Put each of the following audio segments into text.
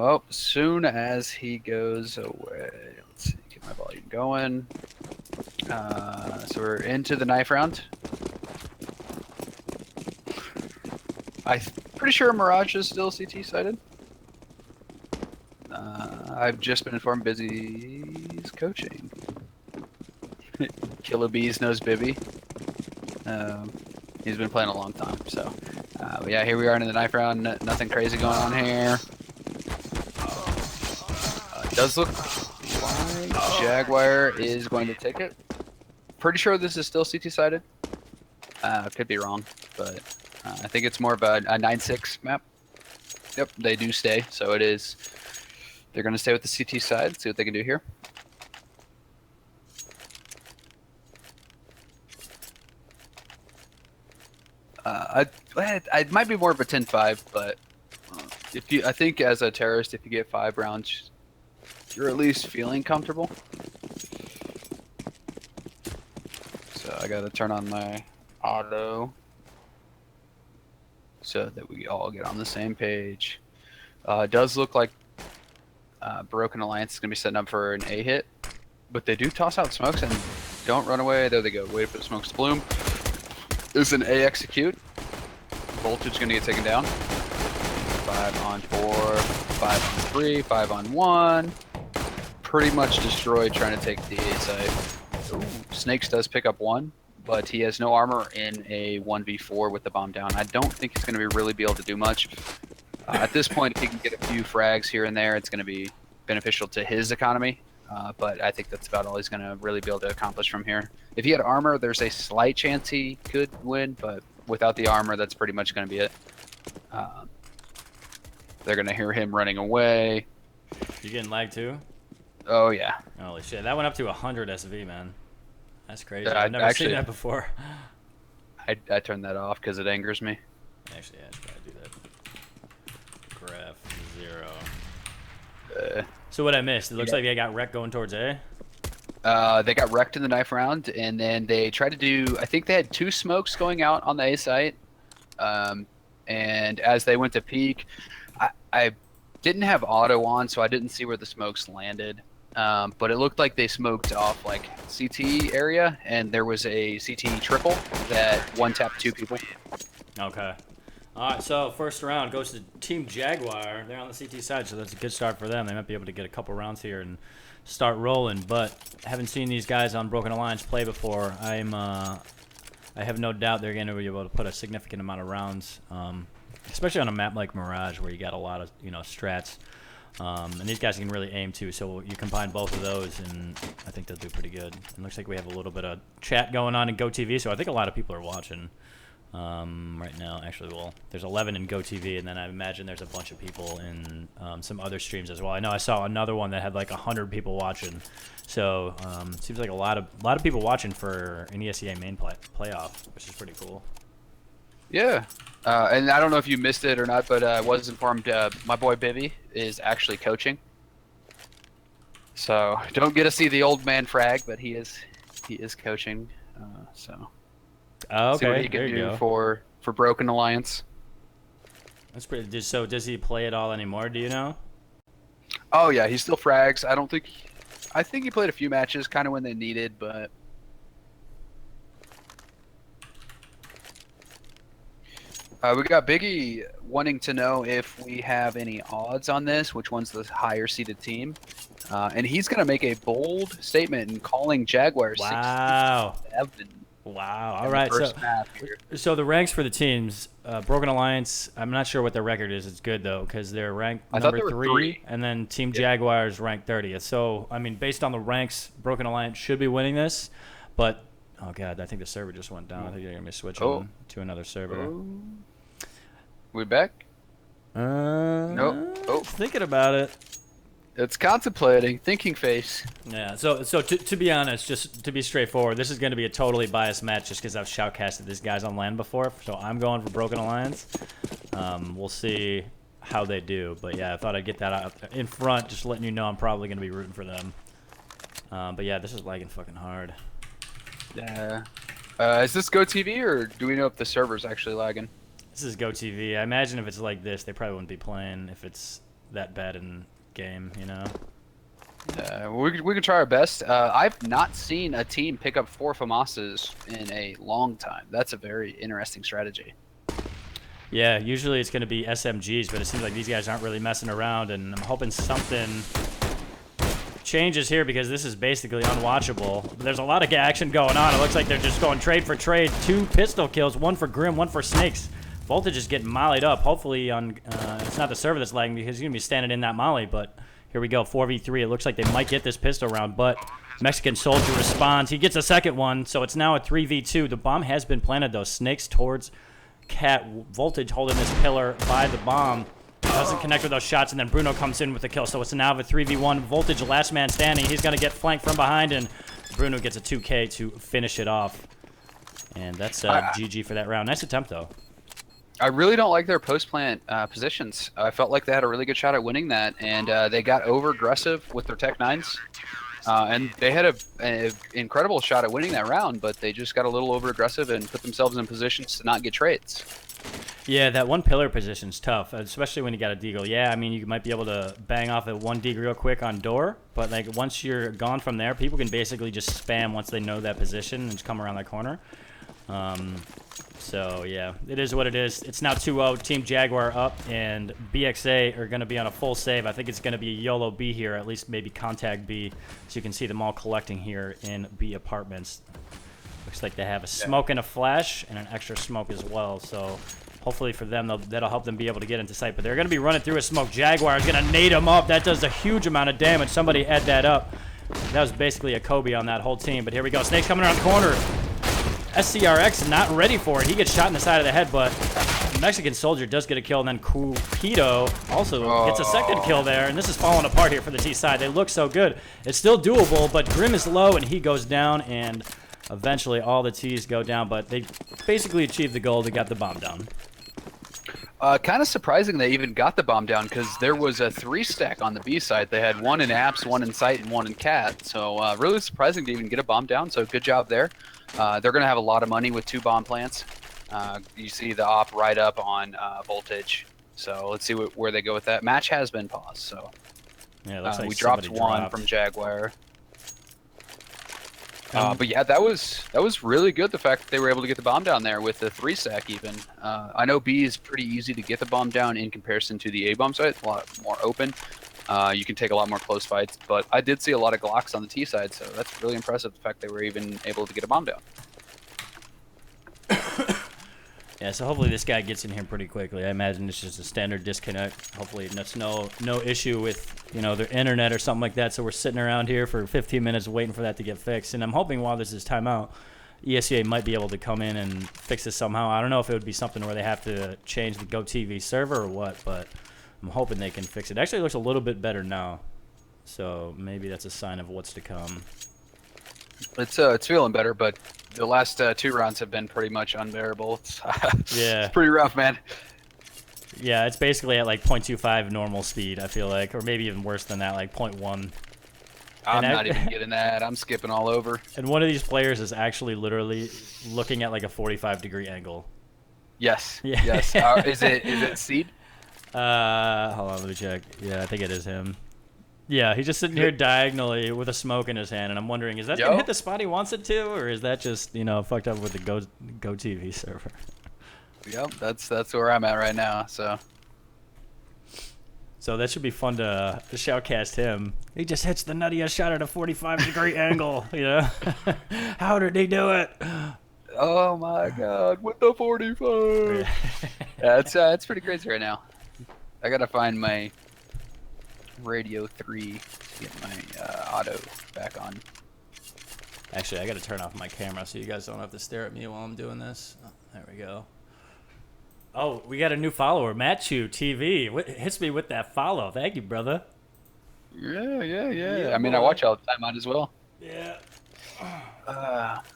Oh, soon as he goes away. Let's see, get my volume going. So we're into the knife round. I'm pretty sure Mirage is still CT sighted. I've just been informed Busy's coaching. Killer Bees knows Bibby. He's been playing a long time, so. But yeah, here we are in the knife round. Nothing crazy going on here. Does look like Jaguar is going to take it. Pretty sure this is still CT sided. Could be wrong, but I think it's more of a 9-6 map. Yep, they do stay, so it is. They're going to stay with the CT side, see what they can do here. I might be more of a 10-5, but I think as a terrorist, if you get 5 rounds, you're at least feeling comfortable. So I gotta turn on my auto so that we all get on the same page. It does look like Broken Alliance is gonna be setting up for an A hit, but they do toss out smokes and don't run away. There they go. Wait for the smokes to bloom. Is an A execute. Voltage gonna get taken down. 5 on 4, 5 on 3, 5 on 1. Pretty much destroyed trying to take the A site. Ooh, Snakes does pick up 1, but he has no armor in a 1v4 with the bomb down. I don't think he's going to really be able to do much. At this point, if he can get a few frags here and there, it's going to be beneficial to his economy. But I think that's about all he's going to really be able to accomplish from here. If he had armor, there's a slight chance he could win, but without the armor, that's pretty much going to be it. They're going to hear him running away. You getting lag too? Oh, yeah. Holy shit, that went up to 100 SV, man. That's crazy. Yeah, I've never seen that before. I turned that off because it angers me. Actually, yeah, I should probably do that. Graph 0. So what I missed, it looks like they got wrecked going towards A. They got wrecked in the knife round, and then they tried to do, I think they had 2 smokes going out on the A site. And as they went to peek, I didn't have auto on, so I didn't see where the smokes landed. But it looked like they smoked off like CT area, and there was a CT triple that one-tapped 2 people. Okay. All right, so first round goes to Team Jaguar. They're on the CT side, so that's a good start for them. They might be able to get a couple rounds here and start rolling, but I haven't seen these guys on Broken Alliance play before. I have no doubt they're going to be able to put a significant amount of rounds, especially on a map like Mirage where you got a lot of strats. And these guys can really aim too, so you combine both of those, and I think they'll do pretty good. It looks like we have a little bit of chat going on in GoTV, so I think a lot of people are watching right now. Actually, well, there's 11 in GoTV, and then I imagine there's a bunch of people in some other streams as well. I know I saw another one that had like 100 people watching, so it seems like a lot of people watching for an ESEA main playoff, which is pretty cool. Yeah. And I don't know if you missed it or not, but I was informed my boy Bibby is actually coaching. So don't get to see the old man frag, but he is coaching. So okay, see what he can do for Broken Alliance. That's pretty. So does he play it all anymore? Do you know? Oh yeah, he still frags. I think he played a few matches, kind of when they needed, but. We got Biggie wanting to know if we have any odds on this, which one's the higher seeded team. And he's going to make a bold statement in calling Jaguar 67. Wow. All right. So the ranks for the teams, Broken Alliance, I'm not sure what their record is. It's good, though, because they're ranked number 3, and then Team Jaguar is ranked 30th. So, I mean, based on the ranks, Broken Alliance should be winning this. But, oh, God, I think the server just went down. I think they're going to be switching to another server. We back? Nope. Oh. Thinking about it. It's contemplating, thinking face. Yeah. So to be honest, just to be straightforward, this is going to be a totally biased match just because I've shoutcasted these guys on LAN before. So I'm going for Broken Alliance. We'll see how they do, but yeah, I thought I'd get that out in front, just letting you know I'm probably going to be rooting for them. But yeah, this is lagging fucking hard. Yeah. Is this GoTV, or do we know if the server's actually lagging? This is GoTV. I imagine if it's like this, they probably wouldn't be playing. If it's that bad in game, you know. We can try our best. I've not seen a team pick up 4 FAMASas in a long time. That's a very interesting strategy. Yeah, usually it's going to be SMGs, but it seems like these guys aren't really messing around, and I'm hoping something changes here because this is basically unwatchable. There's a lot of action going on. It looks like they're just going trade for trade. 2 pistol kills, 1 for Grim, 1 for Snakes. Voltage is getting mollied up. Hopefully on it's not the server that's lagging because he's going to be standing in that molly, but here we go, 4v3. It looks like they might get this pistol round, but Mexican Soldier responds. He gets a second one, so it's now a 3v2. The bomb has been planted, though. Snakes towards Cat. Voltage holding this pillar by the bomb. Doesn't connect with those shots, and then Bruno comes in with the kill. So it's now a 3v1. Voltage, last man standing. He's going to get flanked from behind, and Bruno gets a 2K to finish it off. And that's GG for that round. Nice attempt, though. I really don't like their post-plant positions. I felt like they had a really good shot at winning that, and they got over-aggressive with their Tech 9s. And they had an incredible shot at winning that round, but they just got a little over-aggressive and put themselves in positions to not get trades. Yeah, that one pillar position's tough, especially when you got a deagle. Yeah, I mean, you might be able to bang off a 1 dig real quick on door, but like once you're gone from there, people can basically just spam once they know that position and just come around that corner. So yeah, it is what it is. It's now 2-0. Team Jaguar up, and BXA are going to be on a full save. I think it's going to be a YOLO B here, at least maybe contact B, so you can see them all collecting here in B apartments. Looks like they have a smoke and a flash, and an extra smoke as well. So hopefully for them, that'll help them be able to get into sight. But they're going to be running through a smoke. Jaguar is going to nade them up. That does a huge amount of damage. Somebody add that up. That was basically a Kobe on that whole team. But here we go. Snake's coming around the corner. SCRX not ready for it. He gets shot in the side of the head, but Mexican Soldier does get a kill, and then Cupido also gets a second kill there, and this is falling apart here for the T side. They look so good. It's still doable, but Grim is low, and he goes down, and eventually all the T's go down, but they basically achieved the goal. They got the bomb down. Kind of surprising they even got the bomb down because there was a 3-stack on the B side. They had 1 in apps, 1 in sight, and 1 in cat. So really surprising to even get a bomb down. So good job there. They're going to have a lot of money with 2 bomb plants. You see the op right up on Voltage. So let's see where they go with that. Match has been paused. So yeah, it looks like we dropped 1 from Jaguar. But yeah, that was really good. The fact that they were able to get the bomb down there with the 3-stack even. I know B is pretty easy to get the bomb down in comparison to the A bomb side. It's a lot more open. You can take a lot more close fights. But I did see a lot of Glocks on the T side, so that's really impressive. The fact they were even able to get a bomb down. Yeah, so hopefully this guy gets in here pretty quickly. I imagine it's just a standard disconnect. Hopefully that's no issue with, you know, their internet or something like that. So we're sitting around here for 15 minutes waiting for that to get fixed. And I'm hoping while this is timeout, ESEA might be able to come in and fix this somehow. I don't know if it would be something where they have to change the GoTV server or what, but I'm hoping they can fix it. Actually, it looks a little bit better now. So maybe that's a sign of what's to come. It's feeling better, but the last 2 rounds have been pretty much unbearable. Yeah. It's pretty rough, man. Yeah, it's basically at like 0.25 normal speed, I feel like, or maybe even worse than that, like 0.1. I'm not even getting that. I'm skipping all over. And one of these players is actually literally looking at like a 45-degree angle. Yes. Yeah. Yes. Is it Seed? Hold on, let me check. Yeah, I think it is him. Yeah, he's just sitting here diagonally with a smoke in his hand, and I'm wondering, is that gonna hit the spot he wants it to, or is that just, you know, fucked up with the GoTV server? Yep, that's where I'm at right now. So that should be fun to shoutcast him. He just hits the nuttiest shot at a 45-degree angle. You know, how did he do it? Oh my God, with the 45. Yeah, it's pretty crazy right now. I gotta find my Radio 3 to get my auto back on. Actually, I gotta turn off my camera so you guys don't have to stare at me while I'm doing this. Oh, there we go. Oh, we got a new follower, MagicHelmetTV. Hits me with that follow. Thank you, brother. Yeah. I mean, I watch all the time on as well. Yeah.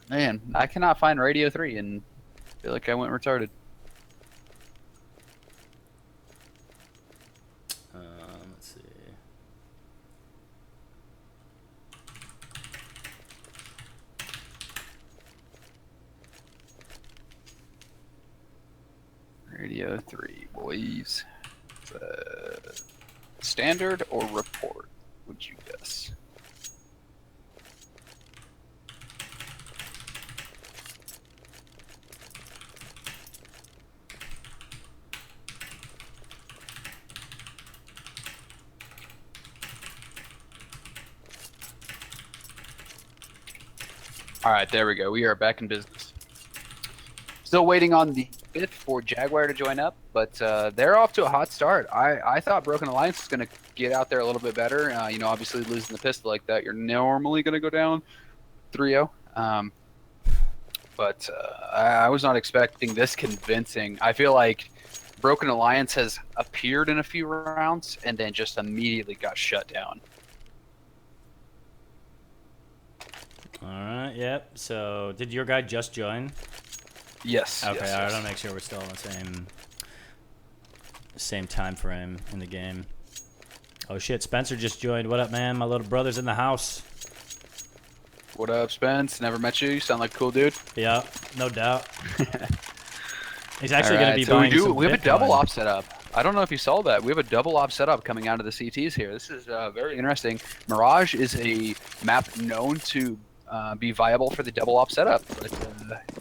Man, I cannot find Radio 3 and feel like I went retarded. Let's see. Radio 3, boys. Standard or report, would you guess? All right, there we go. We are back in business. Still waiting on the 5th for Jaguar to join up, but they're off to a hot start. I thought Broken Alliance was going to get out there a little bit better. You know, obviously losing the pistol like that, you're normally going to go down 3-0. But I was not expecting this convincing. I feel like Broken Alliance has appeared in a few rounds and then just immediately got shut down. All right, yep. So, did your guy just join? Yes. Okay, yes, all right, yes. I'll make sure we're still in the same time frame in the game. Oh shit, Spencer just joined. What up, man? My little brother's in the house. What up, Spence? Never met you. You sound like a cool dude. Yeah, no doubt. He's actually All going right, to be so buying some we have a Bitcoin. double op setup. I don't know if you saw that. We have a double op setup coming out of the CTs here. This is very interesting. Mirage is a map known to be viable for the double op setup. But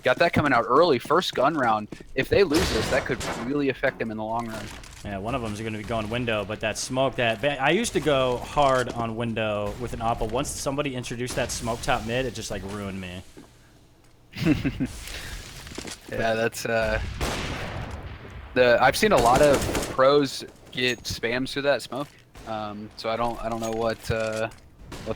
got that coming out early. First gun round. If they lose this, that could really affect them in the long run. Yeah, one of them is going to be going window, but that smoke, I used to go hard on window with an op, but once somebody introduced that smoke top mid, it just like ruined me. Yeah, that's I've seen a lot of pros get spams through that smoke. So I don't know what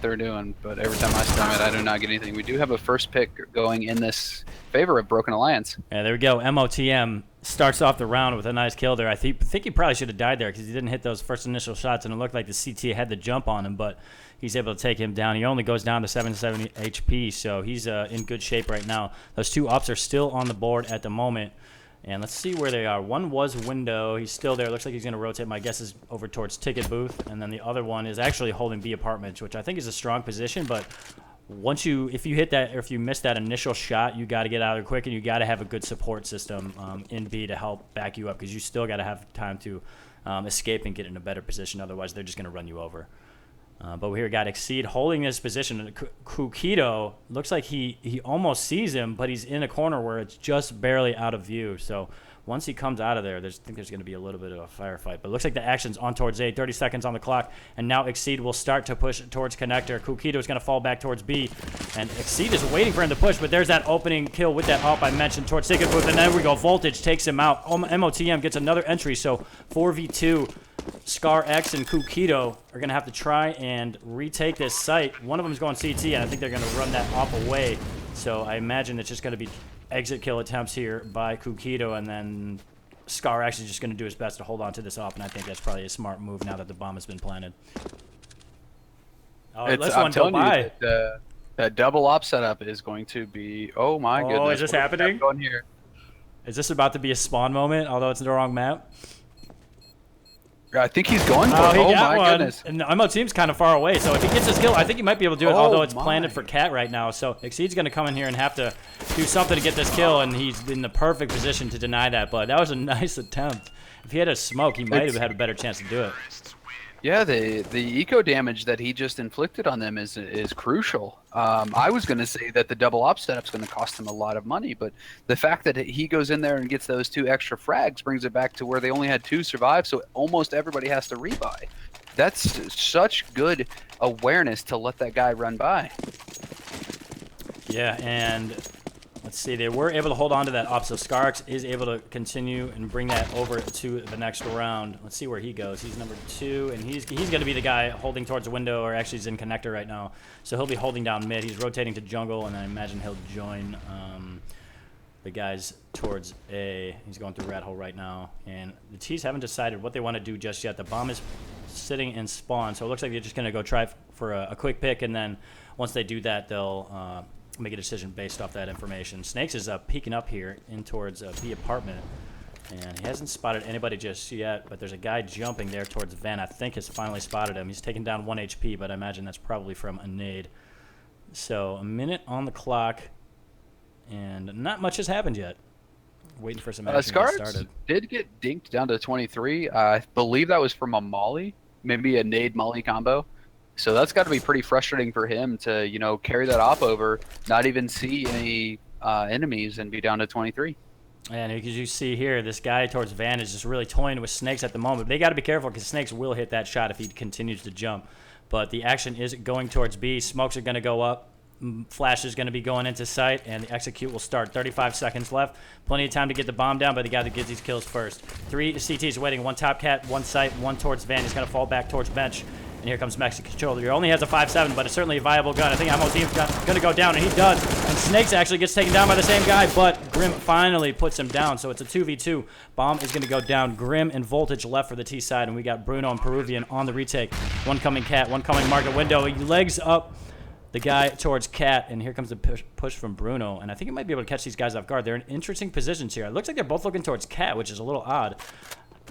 they're doing, but every time I spam it, I do not get anything. We do have a first pick going in this favor of Broken Alliance. Yeah, there we go. MOTM starts off the round with a nice kill there. I think he probably should have died there because he didn't hit those first initial shots, and it looked like the CT had the jump on him, but he's able to take him down. He only goes down to 770 HP, so he's in good shape right now. Those two ops are still on the board at the moment. And let's see where they are. One was window. He's still there. Looks like he's going to rotate. My guess is over towards ticket booth. And then the other one is actually holding B apartments, which I think is a strong position. But if you hit that, or if you miss that initial shot, you got to get out of there quick, and you got to have a good support system in B to help back you up, because you still got to have time to escape and get in a better position. Otherwise, they're just going to run you over. But we here got Exceed holding this position. Kukito looks like he almost sees him, but he's in a corner where it's just barely out of view. So once he comes out of there, I think there's going to be a little bit of a firefight. But it looks like the action's on towards A. 30 seconds on the clock, and now Exceed will start to push towards connector. Kukito is going to fall back towards B, and Exceed is waiting for him to push, but there's that opening kill with that op I mentioned towards ticket booth, and there we go. Voltage takes him out. MOTM gets another entry, so 4v2. Scar X and Kukito are going to have to try and retake this site. One of them is going CT, and I think they're going to run that op away. So I imagine it's just going to be exit kill attempts here by Kukito, and then Scar X is just going to do his best to hold on to this op, and I think that's probably a smart move now that the bomb has been planted. Oh, let's one go by. That double op setup is going to be, oh my goodness. Oh, is this happening? Going here? Is this about to be a spawn moment, although it's the wrong map? I think he's going for it. He Oh got my one. goodness. And the MO team's kind of far away, so if he gets his kill, I think he might be able to do it, although it's my. planted for Cat right now. So Exceed's going to come in here and have to do something to get this kill, and he's in the perfect position to deny that. But that was a nice attempt. If he had a smoke, he might have had a better chance to do it. Yeah, the eco damage that he just inflicted on them is crucial. I was going to say that the double op setup's going to cost him a lot of money, but the fact that he goes in there and gets those 2 extra frags brings it back to where they only had 2 survive, so almost everybody has to rebuy. That's such good awareness to let that guy run by. Yeah, and let's see, they were able to hold on to that op, so Scarx is able to continue and bring that over to the next round. Let's see where he goes. He's number 2, and he's going to be the guy holding towards the window, or actually he's in connector right now. So he'll be holding down mid. He's rotating to jungle, and I imagine he'll join the guys towards A. He's going through rat hole right now, and the T's haven't decided what they want to do just yet. The bomb is sitting in spawn, so it looks like they're just going to go try for a quick pick, and then once they do that, they'll make a decision based off that information. Snakes is peeking up here in towards B apartment, and he hasn't spotted anybody just yet, but there's a guy jumping there towards Van. I think has finally spotted him. He's taken down 1 HP, but I imagine that's probably from a nade. So a minute on the clock, and not much has happened yet. Waiting for some action to get started. Did get dinked down to 23. I believe that was from a molly. maybe a nade molly combo. So that's got to be pretty frustrating for him to, carry that op over, not even see any enemies, and be down to 23. And as you see here, this guy towards Van is just really toying with Snakes at the moment. They got to be careful because Snakes will hit that shot if he continues to jump. But the action is going towards B. Smokes are going to go up. Flash is going to be going into sight, and the execute will start. 35 seconds left. Plenty of time to get the bomb down, but the guy that gets these kills first. 3 CTs waiting. 1 top cat, 1 sight, 1 towards Van. He's going to fall back towards bench. And here comes Mexican Controller. He only has a 5.7, but it's certainly a viable gun. I think MOT's going to go down, and he does. And Snakes actually gets taken down by the same guy, but Grim finally puts him down. So it's a 2v2. Bomb is going to go down. Grim and Voltage left for the T side, and we got Bruno and Peruvian on the retake. 1 coming Cat, 1 coming Market Window. He legs up the guy towards Cat, and here comes the push from Bruno. And I think he might be able to catch these guys off guard. They're in interesting positions here. It looks like they're both looking towards Cat, which is a little odd.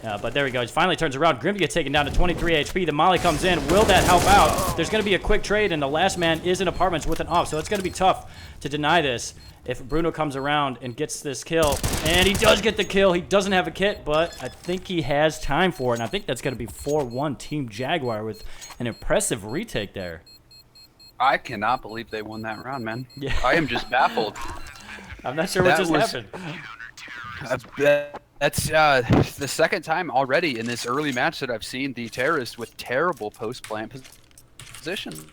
But there we go. He finally turns around. Grim gets taken down to 23 HP. The molly comes in. Will that help out? There's going to be a quick trade, and the last man is in apartments with an off. So it's going to be tough to deny this if Bruno comes around and gets this kill. And he does get the kill. He doesn't have a kit, but I think he has time for it. And I think that's going to be 4-1 Team Jaguar with an impressive retake there. I cannot believe they won that round, man. Yeah. I am just baffled. I'm not sure what just happened. That's the second time already in this early match that I've seen the terrorist with terrible post-plant positions.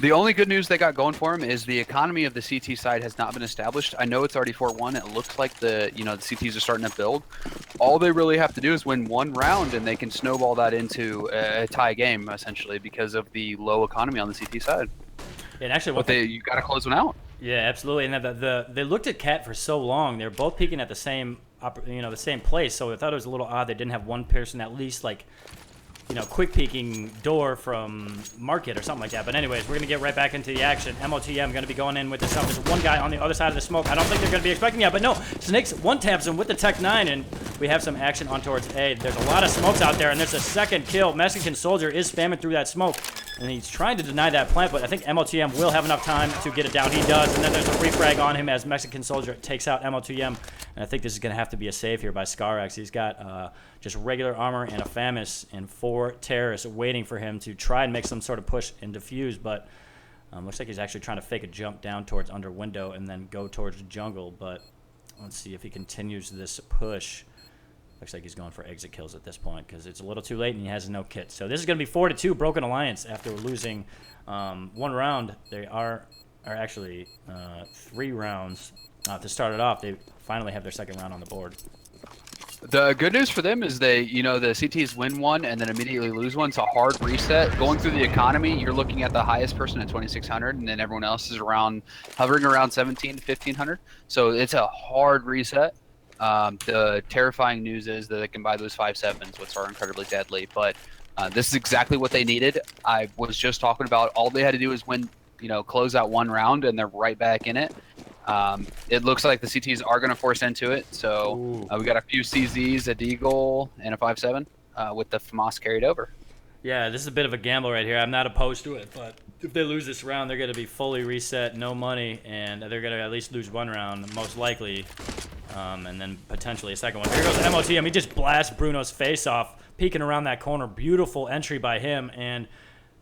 The only good news they got going for him is the economy of the CT side has not been established. I know it's already 4-1. It looks like the CTs are starting to build. All they really have to do is win 1 round, and they can snowball that into a tie game, essentially, because of the low economy on the CT side. And actually, you got to close one out. Yeah, absolutely. And they looked at Cat for so long. They were both peeking at the same, the same place. So I thought it was a little odd they didn't have one person at least quick peeking door from Market or something like that. But anyways, we're gonna get right back into the action. MOTM gonna be going in with this stuff. There's one guy on the other side of the smoke. I don't think they're gonna be expecting that, but no. Snakes one taps him with the Tech 9, and we have some action on towards A. There's a lot of smokes out there, and there's a second kill. Mexican Soldier is spamming through that smoke, and he's trying to deny that plant, but I think MOTM will have enough time to get it down. He does, and then there's a refrag on him as Mexican Soldier takes out MOTM, and I think this is going to have to be a save here by ScarX. He's got just regular armor and a FAMAS and 4 terrorists waiting for him to try and make some sort of push and defuse, but looks like he's actually trying to fake a jump down towards under window and then go towards jungle, but let's see if he continues this push. Looks like he's going for exit kills at this point because it's a little too late and he has no kit. So this is going to be 4-2 Broken Alliance after losing 1 round. They are actually 3 rounds to start it off. They finally have their second round on the board. The good news for them is the CTs win 1 and then immediately lose 1. It's a hard reset. Going through the economy, you're looking at the highest person at 2,600, and then everyone else is hovering around 1,700 to 1,500. So it's a hard reset. The terrifying news is that they can buy those 5.7s, which are incredibly deadly. But this is exactly what they needed. I was just talking about all they had to do is win, close out 1 round, and they're right back in it. It looks like the CTs are going to force into it. So we got a few CZs, a Deagle, and a 5.7 with the FAMAS carried over. Yeah, this is a bit of a gamble right here. I'm not opposed to it, but if they lose this round, they're going to be fully reset, no money, and they're going to at least lose 1 round, most likely. And then potentially a second one. Here goes MOTM. He just blasts Bruno's face off, peeking around that corner. Beautiful entry by him, and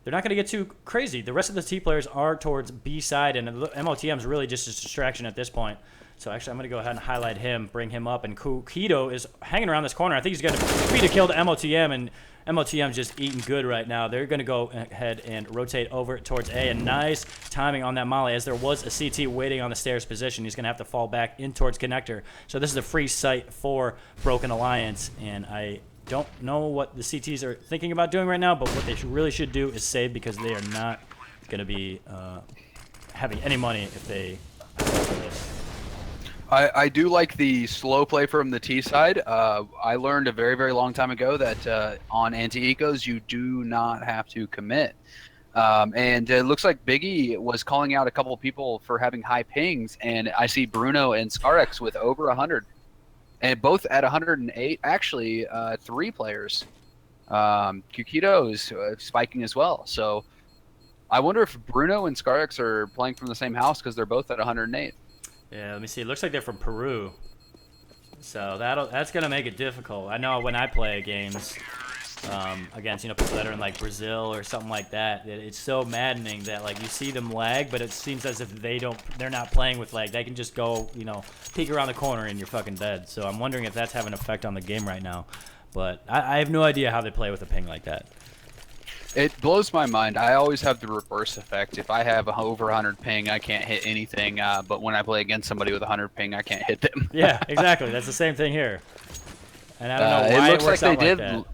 they're not going to get too crazy. The rest of the T players are towards B side, and MOTM is really just a distraction at this point. So actually, I'm going to go ahead and highlight him, bring him up, and Kukido is hanging around this corner. I think he's going to beat a kill to MOTM, and MOTM's just eating good right now. They're going to go ahead and rotate over towards A, and nice timing on that molly as there was a CT waiting on the stairs position. He's going to have to fall back in towards connector. So this is a free site for Broken Alliance, and I don't know what the CTs are thinking about doing right now, but what they really should do is save because they are not going to be having any money if they this. I do like the slow play from the T side. I learned a very, very long time ago that on anti-ecos, you do not have to commit. And it looks like Biggie was calling out a couple of people for having high pings, and I see Bruno and ScarX with over 100. And both at 108, actually, 3 players. Kukido is spiking as well. So I wonder if Bruno and ScarX are playing from the same house because they're both at 108. Yeah, let me see. It looks like they're from Peru. So that's going to make it difficult. I know when I play games, against people that are in like Brazil or something like that. It's so maddening that like you see them lag, but it seems as if they're not playing with lag. They can just go, peek around the corner and you're fucking dead. So I'm wondering if that's having an effect on the game right now. But I have no idea how they play with a ping like that. It blows my mind. I always have the reverse effect. If I have a over 100 ping, I can't hit anything. But when I play against somebody with 100 ping, I can't hit them. Yeah, exactly. That's the same thing here. And I don't know why it looks works like out like that.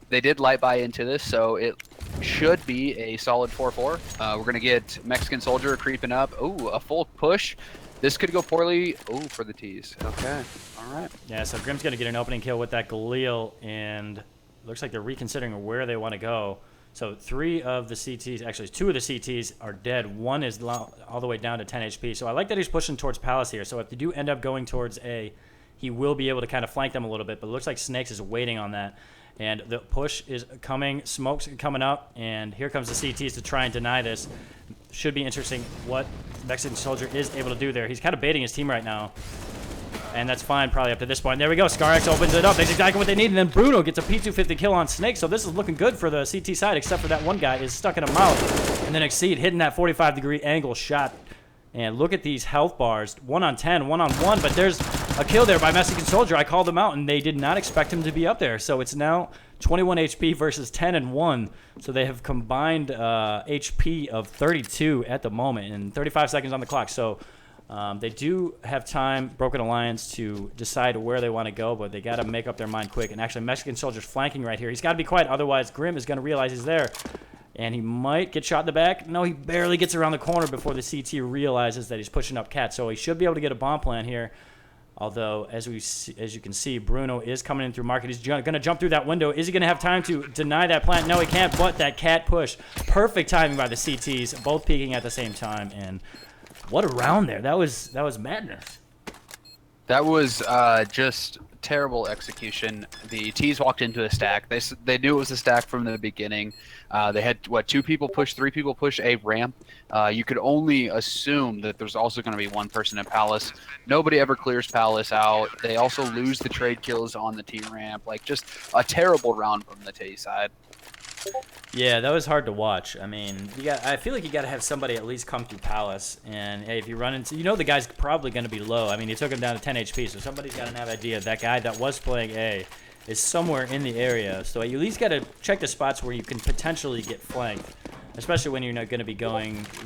They did light buy into this, so it should be a solid 4-4. We're going to get Mexican Soldier creeping up. Ooh, a full push. This could go poorly. Ooh, for the tees. Okay. All right. Yeah, so Grim's going to get an opening kill with that Galil, and looks like they're reconsidering where they want to go. So 3 of the CTs, actually 2 of the CTs are dead. 1 is all the way down to 10 HP. So I like that he's pushing towards Palace here. So if they do end up going towards A, he will be able to kind of flank them a little bit. But it looks like Snakes is waiting on that. And the push is coming. Smoke's coming up. And here comes the CTs to try and deny this. Should be interesting what Mexican Soldier is able to do there. He's kind of baiting his team right now. And that's fine probably up to this point. There we go. ScarX opens it up. That's exactly what they need. And then Bruno gets a P250 kill on Snake. So this is looking good for the CT side, except for that one guy is stuck in a mouth. And then Exceed hitting that 45-degree angle shot. And look at these health bars. 1 on 10, 1 on 1. But there's a kill there by Mexican Soldier. I called him out, and they did not expect him to be up there. So it's now 21 HP versus 10 and 1. So they have combined HP of 32 at the moment. And 35 seconds on the clock. So they do have time, Broken Alliance, to decide where they want to go, but they got to make up their mind quick. And actually, Mexican Soldier's flanking right here. He's got to be quiet, otherwise Grim is going to realize he's there. And he might get shot in the back. No, he barely gets around the corner before the CT realizes that he's pushing up Cat. So he should be able to get a bomb plan here. Although, as you can see, Bruno is coming in through market. He's going to jump through that window. Is he going to have time to deny that plant? No, he can't, but that Cat push. Perfect timing by the CTs, both peeking at the same time. And what a round there. That was madness. That was just terrible execution. The T's walked into a stack. They knew it was a stack from the beginning. They had, 2 people push, 3 people push a ramp. You could only assume that there's also going to be 1 person in Palace. Nobody ever clears Palace out. They also lose the trade kills on the T ramp. Like, just a terrible round from the T side. Yeah, that was hard to watch. I mean, I feel like you got to have somebody at least come through Palace. And hey, if you run into, the guy's probably going to be low. I mean, he took him down to 10 HP, so somebody's got to have an idea that guy that was playing A is somewhere in the area. So you at least got to check the spots where you can potentially get flanked, especially when you're not going to be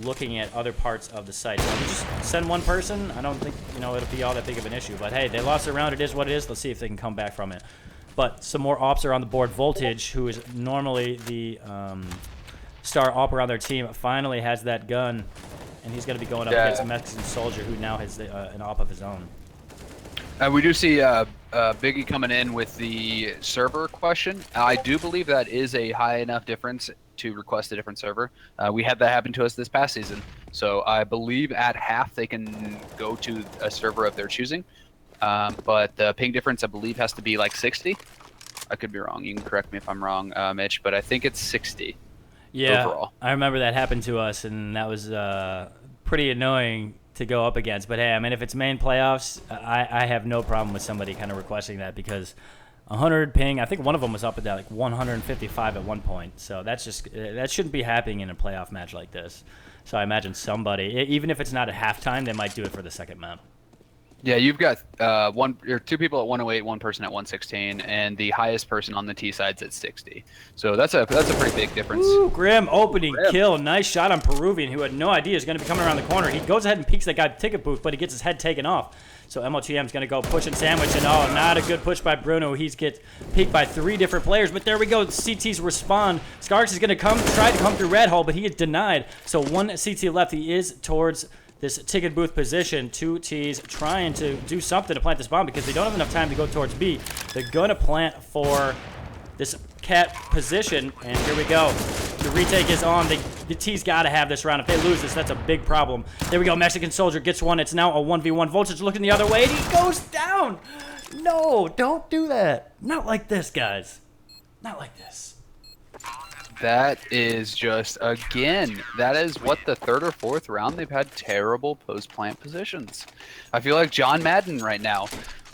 looking at other parts of the site. So if you just send 1 person, I don't think it'll be all that big of an issue. But hey, they lost a round. It is what it is. Let's see if they can come back from it. But some more ops are on the board. Voltage, who is normally the star op on their team, finally has that gun, and he's going to be going up against a Mexican Soldier, who now has an op of his own. We do see Biggie coming in with the server question. I do believe that is a high enough difference to request a different server. We had that happen to us this past season. So I believe at half they can go to a server of their choosing. But the ping difference, I believe, has to be like 60. I could be wrong. You can correct me if I'm wrong, Mitch, but I think it's 60 overall. I remember that happened to us, and that was pretty annoying to go up against. But hey, I mean, if it's main playoffs, I have no problem with somebody kind of requesting that, because 100 ping, I think one of them was up at that like 155 at one point. So that shouldn't be happening in a playoff match like this. So I imagine somebody, even if it's not at halftime, they might do it for the second map. Yeah, you've got 2 people at 108, 1 person at 116, and the highest person on the T side's at 60. So that's a pretty big difference. Ooh, Grim opening kill. Nice shot on Peruvian, who had no idea he's going to be coming around the corner. He goes ahead and peeks that guy ticket booth, but he gets his head taken off. So MOTM's going to go push and sandwich, and not a good push by Bruno. He gets peeked by 3 different players, but there we go. CTs respond. Skarks is going to try to come through Red Hole, but he is denied. So 1 CT left. He is towards this ticket booth position. 2 T's trying to do something to plant this bomb because they don't have enough time to go towards B. They're going to plant for this Cat position, and here we go. The retake is on. The T's got to have this round. If they lose this, that's a big problem. There we go. Mexican Soldier gets 1. It's now a 1v1. Voltage looking the other way, and he goes down. No, don't do that. Not like this, guys. Not like this. That is just, again, that is what the 3rd or 4th round they've had terrible post-plant positions. I feel like John Madden right now.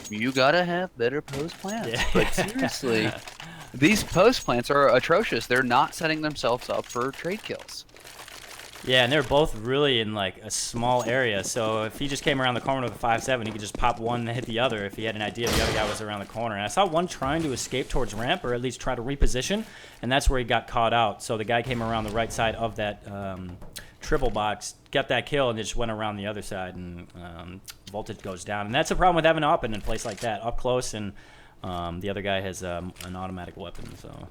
You gotta have better post-plants. Yeah. But seriously, These post plants are atrocious. They're not setting themselves up for trade kills. Yeah, and they're both really in like a small area. So if he just came around the corner with a 5-7, he could just pop one and hit the other if he had an idea the other guy was around the corner. And I saw one trying to escape towards ramp, or at least try to reposition, and that's where he got caught out. So the guy came around the right side of that triple box, got that kill, and just went around the other side, and voltage goes down. And that's the problem with having an up in a place like that, up close, and the other guy has an automatic weapon. So.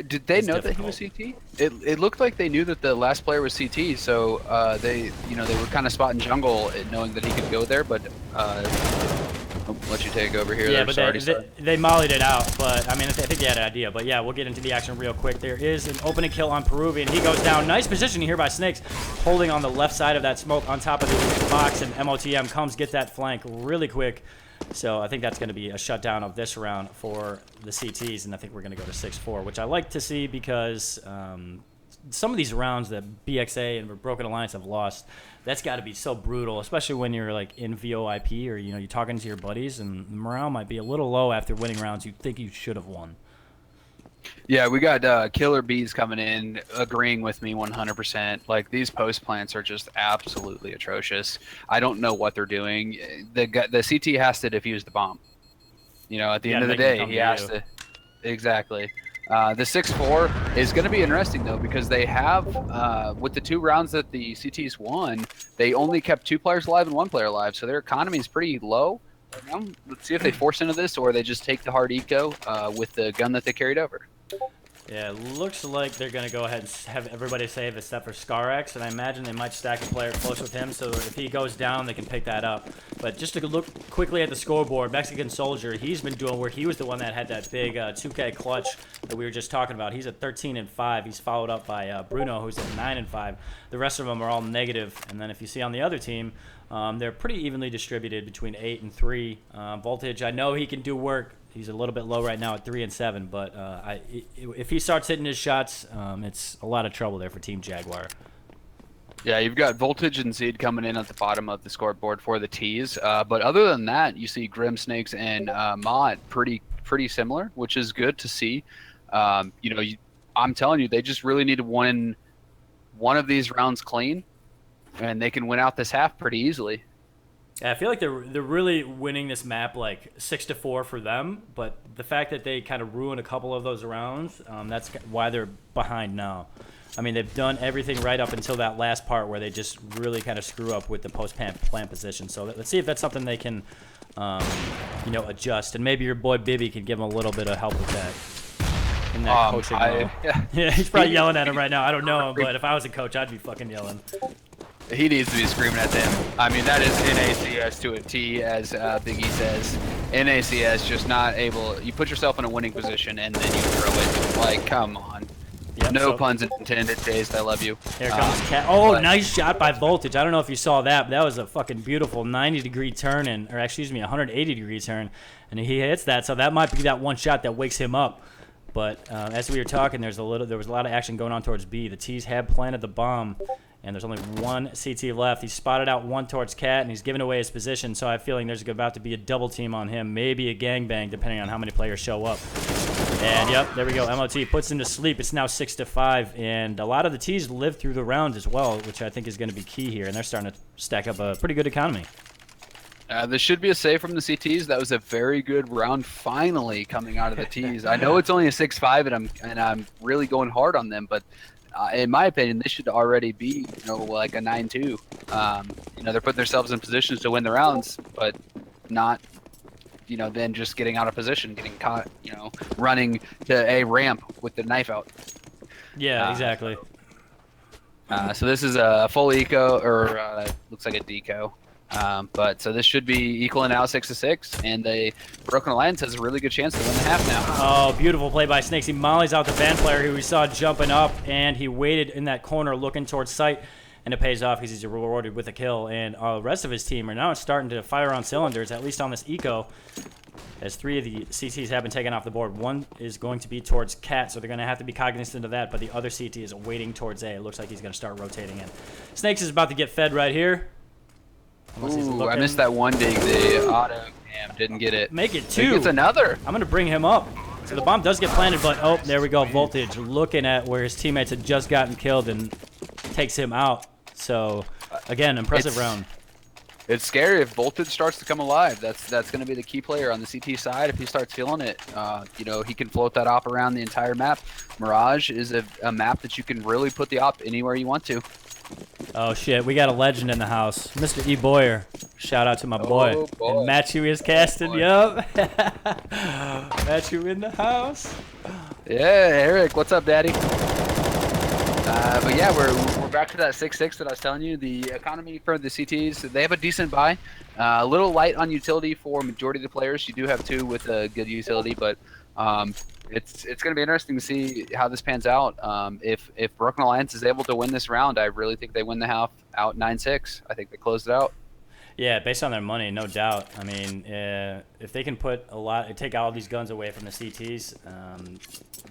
Did they know that he was CT? It looked like they knew that the last player was CT, so they were kind of spotting jungle, knowing that he could go there. But I'll let you take over here. Yeah, but they mollied it out. But I mean, I think they had an idea. But yeah, we'll get into the action real quick. There is an opening kill on Peruvian. He goes down. Nice positioning here by Snakes, holding on the left side of that smoke on top of the box, and MOTM comes get that flank really quick. So I think that's going to be a shutdown of this round for the CTs, and I think we're going to go to 6-4, which I like to see because some of these rounds that BXA and Broken Alliance have lost, that's got to be so brutal, especially when you're like in VOIP or you're talking to your buddies, and the morale might be a little low after winning rounds you think you should have won. Yeah, we got Killer Bees coming in, agreeing with me 100%. Like, these post plants are just absolutely atrocious. I don't know what they're doing. The CT has to defuse the bomb. At the end of the day, he has to. Exactly. The 6-4 is going to be interesting, though, because they have, with the 2 rounds that the CTs won, they only kept 2 players alive and 1 player alive, so their economy is pretty low. Let's see if they force into this or they just take the hard eco with the gun that they carried over. Yeah, it looks like they're going to go ahead and have everybody save except for ScarX, and I imagine they might stack a player close with him, so if he goes down, they can pick that up. But just to look quickly at the scoreboard, Mexican Soldier, he's been doing where he was the one that had that big 2K clutch that we were just talking about. He's at 13-5. He's followed up by Bruno, who's at 9-5. The rest of them are all negative, and then if you see on the other team, they're pretty evenly distributed between 8 and 3. Voltage, I know he can do work. He's a little bit low right now at 3-7, but if he starts hitting his shots, it's a lot of trouble there for Team Jaguar. Yeah, you've got Voltage and Zed coming in at the bottom of the scoreboard for the T's. But other than that, you see Grim Snakes and Mod pretty similar, which is good to see. I'm telling you, they just really need to win one of these rounds clean, and they can win out this half pretty easily. Yeah, I feel like they're really winning this map like 6-4 for them, but the fact that they kind of ruined a couple of those rounds, that's why they're behind now. I mean, they've done everything right up until that last part where they just really kind of screw up with the post-plant position. So let's see if that's something they can, adjust. And maybe your boy Bibby can give them a little bit of help with that. In that coaching role. Yeah, he's probably yelling at him right now. I don't know him, but if I was a coach, I'd be fucking yelling. He needs to be screaming at them. I mean, that is NACS to a T, as Big E says. NACS just not able. You put yourself in a winning position and then you throw it. Like, come on. Yep, no puns intended, Taste. I love you. Here comes Cat. Oh, nice shot by Voltage. I don't know if you saw that, but that was a fucking beautiful 90-degree turn, a 180-degree turn, and he hits that. So that might be that one shot that wakes him up. But as we were talking, there was a lot of action going on towards B. The T's have planted the bomb, and there's only one CT left. He's spotted out one towards Cat, and he's given away his position, so I have a feeling there's about to be a double team on him, maybe a gangbang, depending on how many players show up. And, yep, there we go. MOT puts him to sleep. It's now 6-5, and a lot of the T's live through the rounds as well, which I think is going to be key here, and they're starting to stack up a pretty good economy. This should be a save from the CTs. That was a very good round finally coming out of the T's. I know it's only a 6-5, and I'm really going hard on them, but in my opinion, they should already be, like a 9-2. They're putting themselves in positions to win the rounds, but not, then just getting out of position, getting caught, running to a ramp with the knife out. Yeah, exactly. So this is a full eco, or looks like a deco. So this should be equaling out 6-6, and the Broken Alliance has a really good chance to win the half now. Oh, beautiful play by Snakes. He mollies out the van player who we saw jumping up, and he waited in that corner looking towards sight, and it pays off because he's rewarded with a kill. And the rest of his team are now starting to fire on cylinders, at least on this eco, as 3 of the CTs have been taken off the board. One is going to be towards Cat, so they're going to have to be cognizant of that, but the other CT is waiting towards A. It looks like he's going to start rotating in. Snakes is about to get fed right here. Ooh, I missed that one dig. The auto cam didn't get it. Make it 2. It's another. I'm going to bring him up. So the bomb does get planted, but oh, there we go. Voltage looking at where his teammates had just gotten killed and takes him out. So again, impressive round. It's scary if Voltage starts to come alive. That's going to be the key player on the CT side. If he starts feeling it, you know, he can float that op around the entire map. Mirage is a map that you can really put the op anywhere you want to. Oh shit, we got a legend in the house, Mr. E. Boyer. Shout out to my boy. Oh, boy. And Matthew is casting. Yup. Matthew in the house. Yeah, Eric, what's up, Daddy? But yeah, we're back to that 6-6 that I was telling you. The economy for the CTs, they have a decent buy. A little light on utility for majority of the players. You do have two with a good utility, but it's going to be interesting to see how this pans out. If Broken Alliance is able to win this round, I really think they win the half out 9-6. I think they closed it out. Yeah, based on their money, no doubt. I mean, if they can put take all these guns away from the CTs,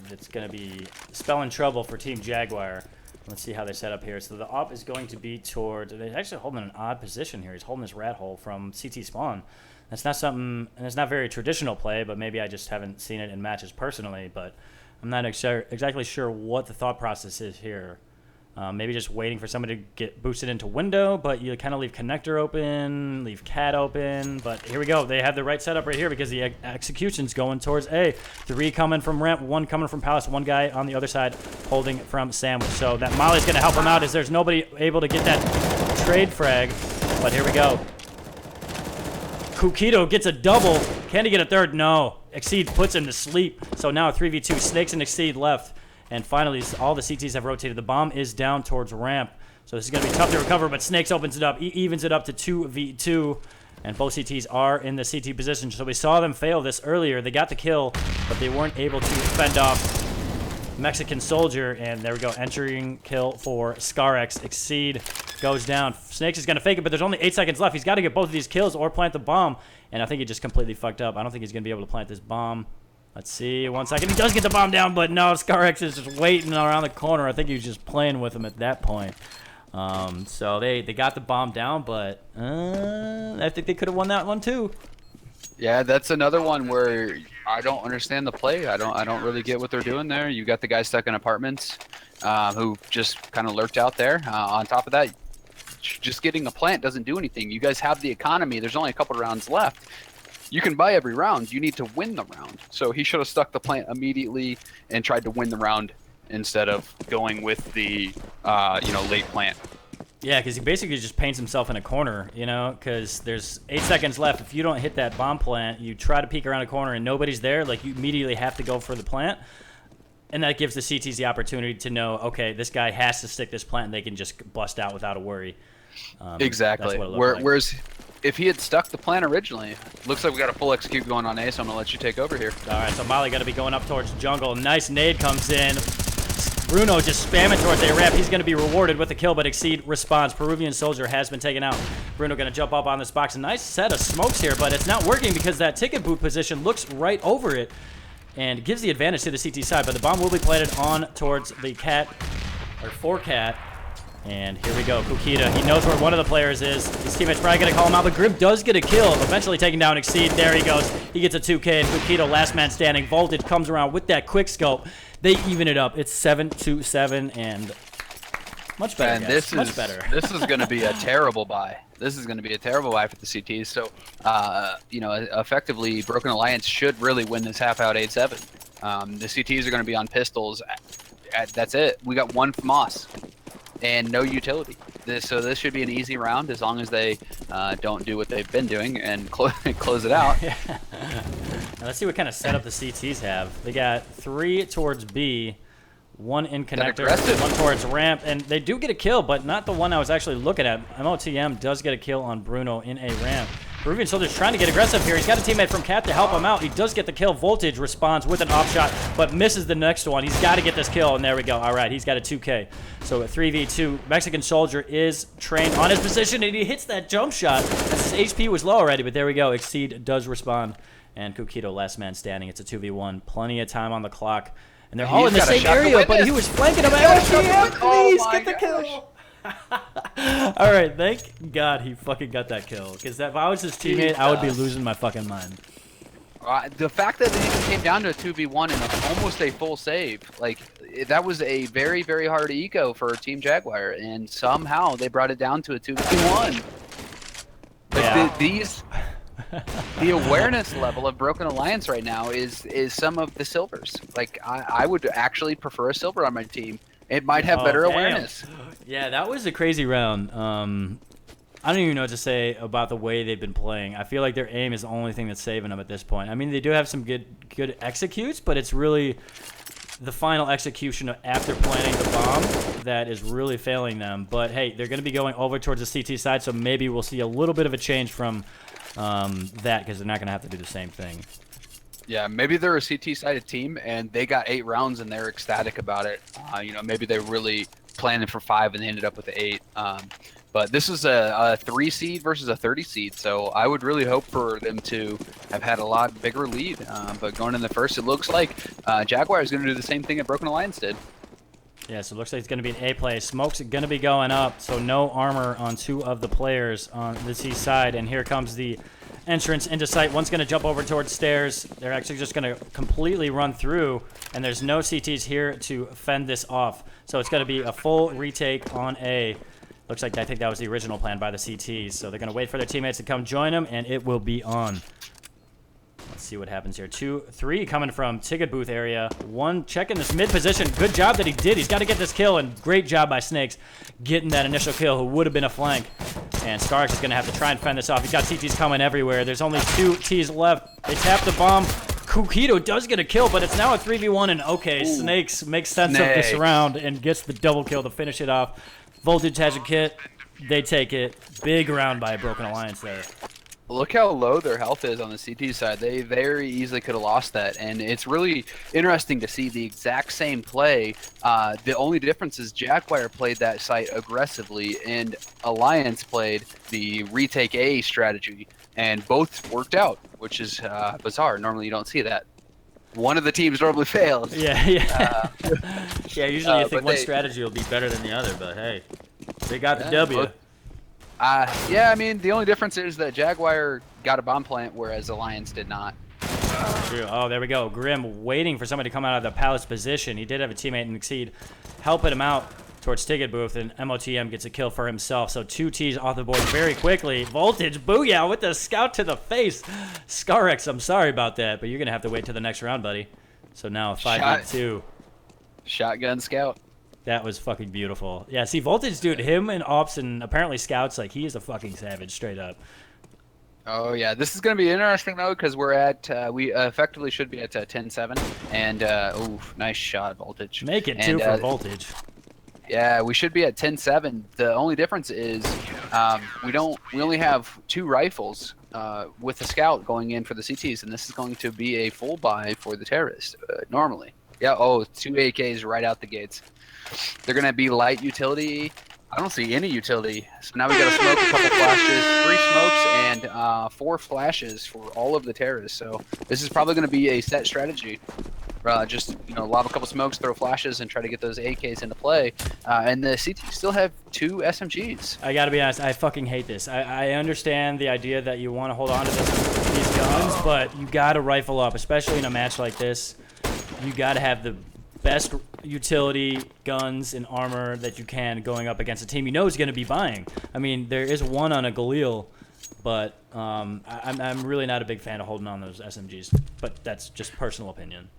it's going to be spelling trouble for Team Jaguar. Let's see how they set up here. So the op is going to be toward. They're actually holding an odd position here. He's holding this rat hole from CT spawn. That's not something, and it's not very traditional play, but maybe I just haven't seen it in matches personally. But I'm not exactly sure what the thought process is here. Maybe just waiting for somebody to get boosted into window, but you kind of leave connector open, leave cat open. But here we go. They have the right setup right here because the execution's going towards A. 3 coming from ramp, 1 coming from palace, 1 guy on the other side holding from sandwich. So that molly's going to help him out as there's nobody able to get that trade frag. But here we go. Kukito gets a double. Can he get a third? No. Exceed puts him to sleep. So now 3v2. Snakes and Exceed left. And finally, all the CTs have rotated. The bomb is down towards ramp. So this is going to be tough to recover, but Snakes opens it up. He evens it up to 2v2. And both CTs are in the CT position. So we saw them fail this earlier. They got the kill, but they weren't able to fend off Mexican Soldier. And there we go. Entering kill for Scarex. Exceed goes down. Snakes is going to fake it, but there's only 8 seconds left. He's got to get both of these kills or plant the bomb. And I think he just completely fucked up. I don't think he's going to be able to plant this bomb. Let's see, 1 second. He does get the bomb down, but no, Scarex is just waiting around the corner. I think he was just playing with him at that point. So they got the bomb down, but I think they could have won that one too. Yeah, that's another one where I don't understand the play. I don't really get what they're doing there. You got the guy stuck in apartments who just kind of lurked out there. On top of that, just getting a plant doesn't do anything. You guys have the economy. There's only a couple of rounds left. You can buy every round. You need to win the round. So he should have stuck the plant immediately and tried to win the round instead of going with the, late plant. Yeah, because he basically just paints himself in a corner, because there's 8 seconds left. If you don't hit that bomb plant, you try to peek around a corner and nobody's there, like you immediately have to go for the plant. And that gives the CTs the opportunity to know, okay, this guy has to stick this plant and they can just bust out without a worry. Exactly. Whereas if he had stuck the plan originally, looks like we got a full execute going on A, so I'm going to let you take over here. All right, so Molly got to be going up towards jungle. Nice nade comes in. Bruno just spamming towards A ramp. He's going to be rewarded with a kill, but Exceed responds. Peruvian Soldier has been taken out. Bruno going to jump up on this box. A nice set of smokes here, but it's not working because that ticket boot position looks right over it and gives the advantage to the CT side, but the bomb will be planted on towards the cat, or for cat. And here we go, Kukita. He knows where one of the players is. His teammate's probably going to call him out, but Grim does get a kill, eventually taking down Exceed. There he goes. He gets a 2K, and Kukita, last man standing. Voltage comes around with that quick scope. They even it up. It's 7-7, and much better, guys. Much better. This is going to be a terrible buy. This is going to be a terrible buy for the CTs. So, effectively, Broken Alliance should really win this half out 8-7. The CTs are going to be on pistols. That's it. We got one FAMAS. And no utility. So this should be an easy round as long as they don't do what they've been doing and close it out. Now let's see what kind of setup the CTs have. They got 3 towards B, 1 in connector, 1 towards ramp, and they do get a kill, but not the one I was actually looking at. MOTM does get a kill on Bruno in a ramp. Peruvian Soldier's trying to get aggressive here. He's got a teammate from Cat to help him out. He does get the kill. Voltage responds with an off shot, but misses the next one. He's got to get this kill, and there we go. All right, he's got a 2K. So a 3v2. Mexican Soldier is trained on his position, and he hits that jump shot. His HP was low already, but there we go. Exceed does respond, and Kukito, last man standing. It's a 2v1. Plenty of time on the clock, and they're all in the same area, but he was flanking him. Please get the kill. All right, thank God he fucking got that kill. Because if I was his teammate, I would be losing my fucking mind. The fact that it even came down to a 2v1 and almost a full save, like that was a very, very hard eco for Team Jaguar, and somehow they brought it down to a 2v1. Like the awareness level of Broken Alliance right now is some of the silvers. Like I would actually prefer a silver on my team. It might have better awareness. Yeah, that was a crazy round. I don't even know what to say about the way they've been playing. I feel like their aim is the only thing that's saving them at this point. I mean, they do have some good executes, but it's really the final execution after planting the bomb that is really failing them. But hey, they're going to be going over towards the CT side, so maybe we'll see a little bit of a change from that, because they're not going to have to do the same thing. Yeah, maybe they're a CT-sided team and they got 8 rounds and they're ecstatic about it. You know, maybe they really planned for 5 and they ended up with 8. But this is a 3 seed versus a 30 seed, so I would really hope for them to have had a lot bigger lead. But going in the first, it looks like Jaguar is going to do the same thing that Broken Alliance did. Yeah, so it looks like it's going to be an A play. Smoke's going to be going up, so no armor on 2 of the players on the C side. And here comes the entrance into sight. One's going to jump over towards stairs. They're actually just going to completely run through, and there's no CTs here to fend this off. So it's going to be a full retake on A. Looks like I think that was the original plan by the CTs. So they're going to wait for their teammates to come join them, and it will be on. Let's see what happens here. 2, 3 coming from ticket booth area. 1 checking this mid position. Good job that he did. He's got to get this kill, and great job by Snakes getting that initial kill, who would have been a flank. And Starks is going to have to try and fend this off. He's got CTs coming everywhere. There's only 2 Ts left. They tap the bomb. Kukito does get a kill, but it's now a 3v1, and okay, Snakes makes sense of this round and gets the double kill to finish it off. Voltage has a kit. They take it. Big round by Broken Alliance there. Look how low their health is on the CT side. They very easily could have lost that, and it's really interesting to see the exact same play. The only difference is Jaguar played that site aggressively, and Alliance played the retake A strategy, and both worked out, which is bizarre. Normally you don't see that. One of the teams normally fails. Yeah. Yeah, usually you think one strategy will be better than the other, but hey, they got the W. Yeah, I mean, the only difference is that Jaguar got a bomb plant, whereas Alliance did not. True. Oh, there we go. Grim waiting for somebody to come out of the palace position. He did have a teammate in Exceed helping him out towards ticket booth, and MOTM gets a kill for himself. So 2 Ts off the board very quickly. Voltage, booyah, with the scout to the face. Scarex, I'm sorry about that, but you're going to have to wait till the next round, buddy. So now a 5v2. Shotgun scout. That was fucking beautiful. Yeah, see, Voltage, dude, him and Ops and apparently Scouts, like, he is a fucking savage, straight up. Oh, yeah. This is going to be interesting, though, because we're at, we effectively should be at 10-7. And, ooh, nice shot, Voltage. Make it 2 for Voltage. Yeah, we should be at 10-7. The only difference is we only have 2 rifles with the scout going in for the CTs, and this is going to be a full buy for the terrorists normally. Yeah, 2 AKs right out the gates. They're going to be light utility. I don't see any utility. So now we got to smoke a couple flashes, 3 smokes, and 4 flashes for all of the terrorists. So this is probably going to be a set strategy. Just, lob a couple smokes, throw flashes, and try to get those AKs into play. And the CT still have 2 SMGs. I gotta be honest, I fucking hate this. I understand the idea that you want to hold on to these guns, but you gotta rifle up, especially in a match like this. You gotta have the best utility guns and armor that you can going up against a team you know is going to be buying. I mean, there is 1 on a Galil, but I'm really not a big fan of holding on those SMGs. But that's just personal opinion.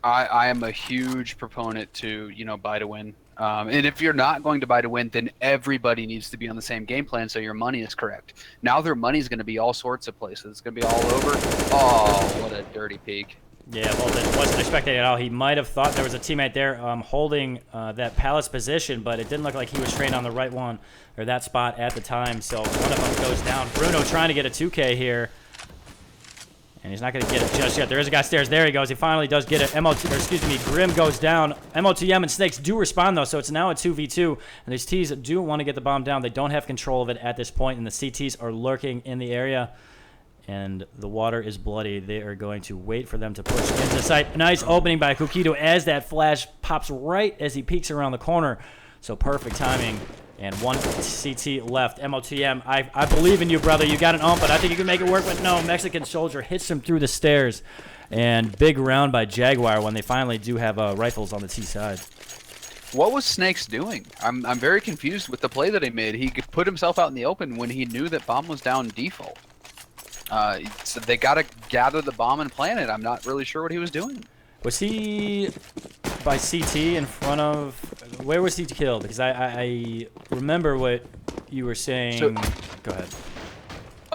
I am a huge proponent to, buy to win. And if you're not going to buy to win, then everybody needs to be on the same game plan so your money is correct. Now their money is going to be all sorts of places. It's going to be all over. Oh, what a dirty peek. Yeah, Voltage wasn't expecting it at all. He might have thought there was a teammate there holding that palace position, but it didn't look like he was trained on the right one, or that spot at the time. So one of them goes down. Bruno trying to get a 2K here. And he's not going to get it just yet. There is a guy stairs. There he goes. He finally does get it. Grim goes down. MOTM and Snakes do respond, though, so it's now a 2v2. And these Ts do want to get the bomb down. They don't have control of it at this point, and the CTs are lurking in the area. And the water is bloody. They are going to wait for them to push into sight. Nice opening by Kukito as that flash pops right as he peeks around the corner. So perfect timing. And one CT left. MOTM, I believe in you, brother. You got an ump, but I think you can make it work. But no, Mexican Soldier hits him through the stairs. And big round by Jaguar when they finally do have rifles on the T side. What was Snakes doing? I'm very confused with the play that he made. He put himself out in the open when he knew that bomb was down default. So they got to gather the bomb and plant it. I'm not really sure what he was doing. Was he by CT in front of... Where was he killed? Because I remember what you were saying. So, go ahead.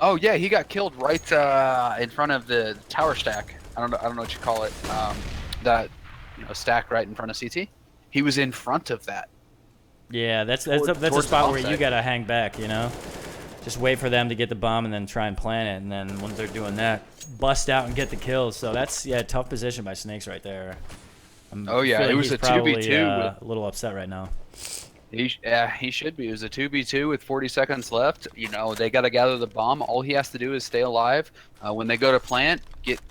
Oh, yeah, he got killed right in front of the tower stack. I don't know what you call it. That stack right in front of CT. He was in front of that. Yeah, that's a spot where you gotta hang back, Just wait for them to get the bomb and then try and plant it, and then once they're doing that, bust out and get the kills. So that's tough position by Snakes right there. It was a 2v2. A little upset right now. He should be. It was a 2v2 with 40 seconds left. They got to gather the bomb. All he has to do is stay alive. When they go to plant,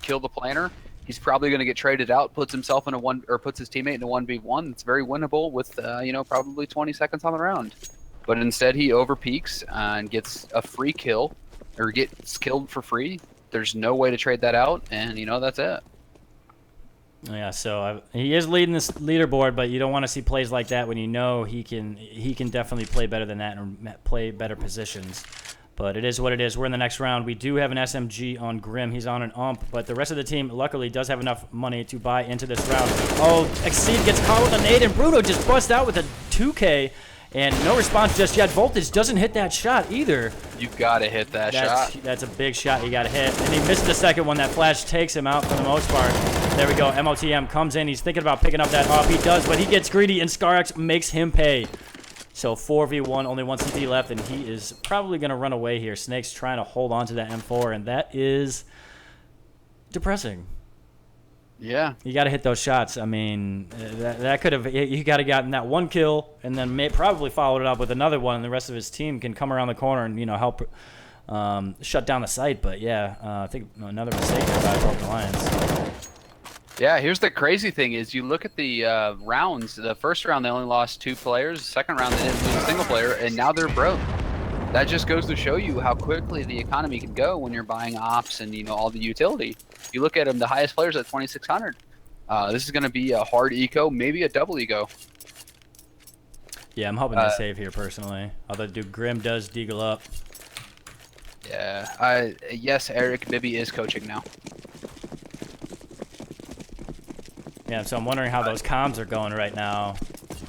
kill the planter. He's probably going to get traded out, puts himself in puts his teammate in a 1v1. It's very winnable with probably 20 seconds on the round. But instead he overpeaks and gets a free kill, or gets killed for free. There's no way to trade that out, and that's it. Yeah, so he is leading this leaderboard, but you don't want to see plays like that when he can definitely play better than that and play better positions. But it is what it is. We're in the next round. We do have an SMG on Grim. He's on an ump, but the rest of the team, luckily, does have enough money to buy into this round. Oh, Exceed gets caught with a nade, and Bruno just busts out with a 2K, and no response just yet. Voltage doesn't hit that shot either. You gotta hit that shot. That's a big shot you gotta hit. And he missed the second one. That flash takes him out for the most part. There we go. MOTM comes in. He's thinking about picking up that up. He does, but he gets greedy, and ScarX makes him pay. So 4v1, only one CT left, and he is probably going to run away here. Snake's trying to hold on to that M4, and that is depressing. Yeah. You got to hit those shots. I mean, that could have... You got to gotten that one kill, and then probably followed it up with another one, and the rest of his team can come around the corner and, help shut down the site. But, yeah, I think another mistake there by Broken Alliance. Yeah, here's the crazy thing is you look at the rounds. The first round, they only lost 2 players. The second round, they didn't lose a single player, and now they're broke. That just goes to show you how quickly the economy can go when you're buying ops and, all the utility. You look at them, the highest players at 2,600. This is going to be a hard eco, maybe a double eco. Yeah, I'm hoping to save here, personally. Although, dude, Grim does deagle up. Yeah, yes, Eric Bibby is coaching now. Yeah, so I'm wondering how those comms are going right now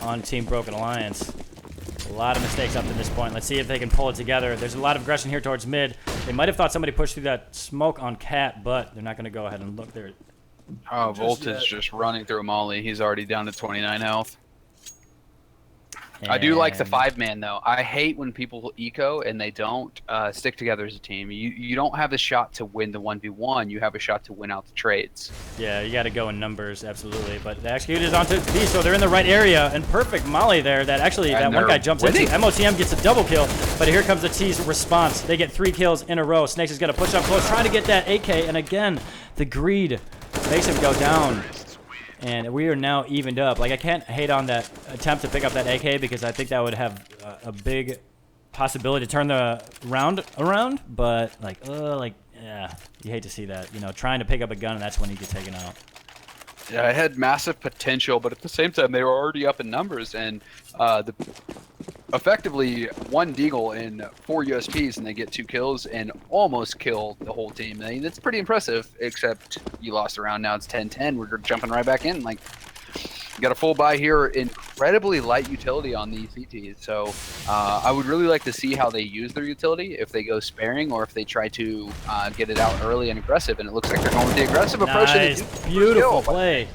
on Team Broken Alliance. A lot of mistakes up to this point. Let's see if they can pull it together. There's a lot of aggression here towards mid. They might have thought somebody pushed through that smoke on Cat, but they're not going to go ahead and look there. Oh, Voltage just running through Molly. He's already down to 29 health. I do like the 5-man, though. I hate when people eco and they don't stick together as a team. You don't have a shot to win the 1v1. You have a shot to win out the trades. Yeah, you got to go in numbers, absolutely. But the execute is onto B, so they're in the right area. And perfect molly there. That one guy jumps into. MOTM gets a double kill, but here comes the T's response. They get 3 kills in a row. Snakes is going to push up close, trying to get that AK. And again, the greed makes him go down. And we are now evened up. I can't hate on that attempt to pick up that AK because I think that would have a big possibility to turn the round around. But, yeah, you hate to see that. Trying to pick up a gun, and that's when you get taken out. Yeah, it had massive potential, but at the same time, they were already up in numbers. And effectively, 1 deagle in 4 USPs, and they get 2 kills and almost kill the whole team. I mean, that's pretty impressive, except you lost a round. Now it's 10-10. We're jumping right back in. You got a full buy here. Incredibly light utility on these CTs. So I would really like to see how they use their utility, if they go sparing or if they try to get it out early and aggressive. And it looks like they're going with the aggressive approach. Nice, beautiful play.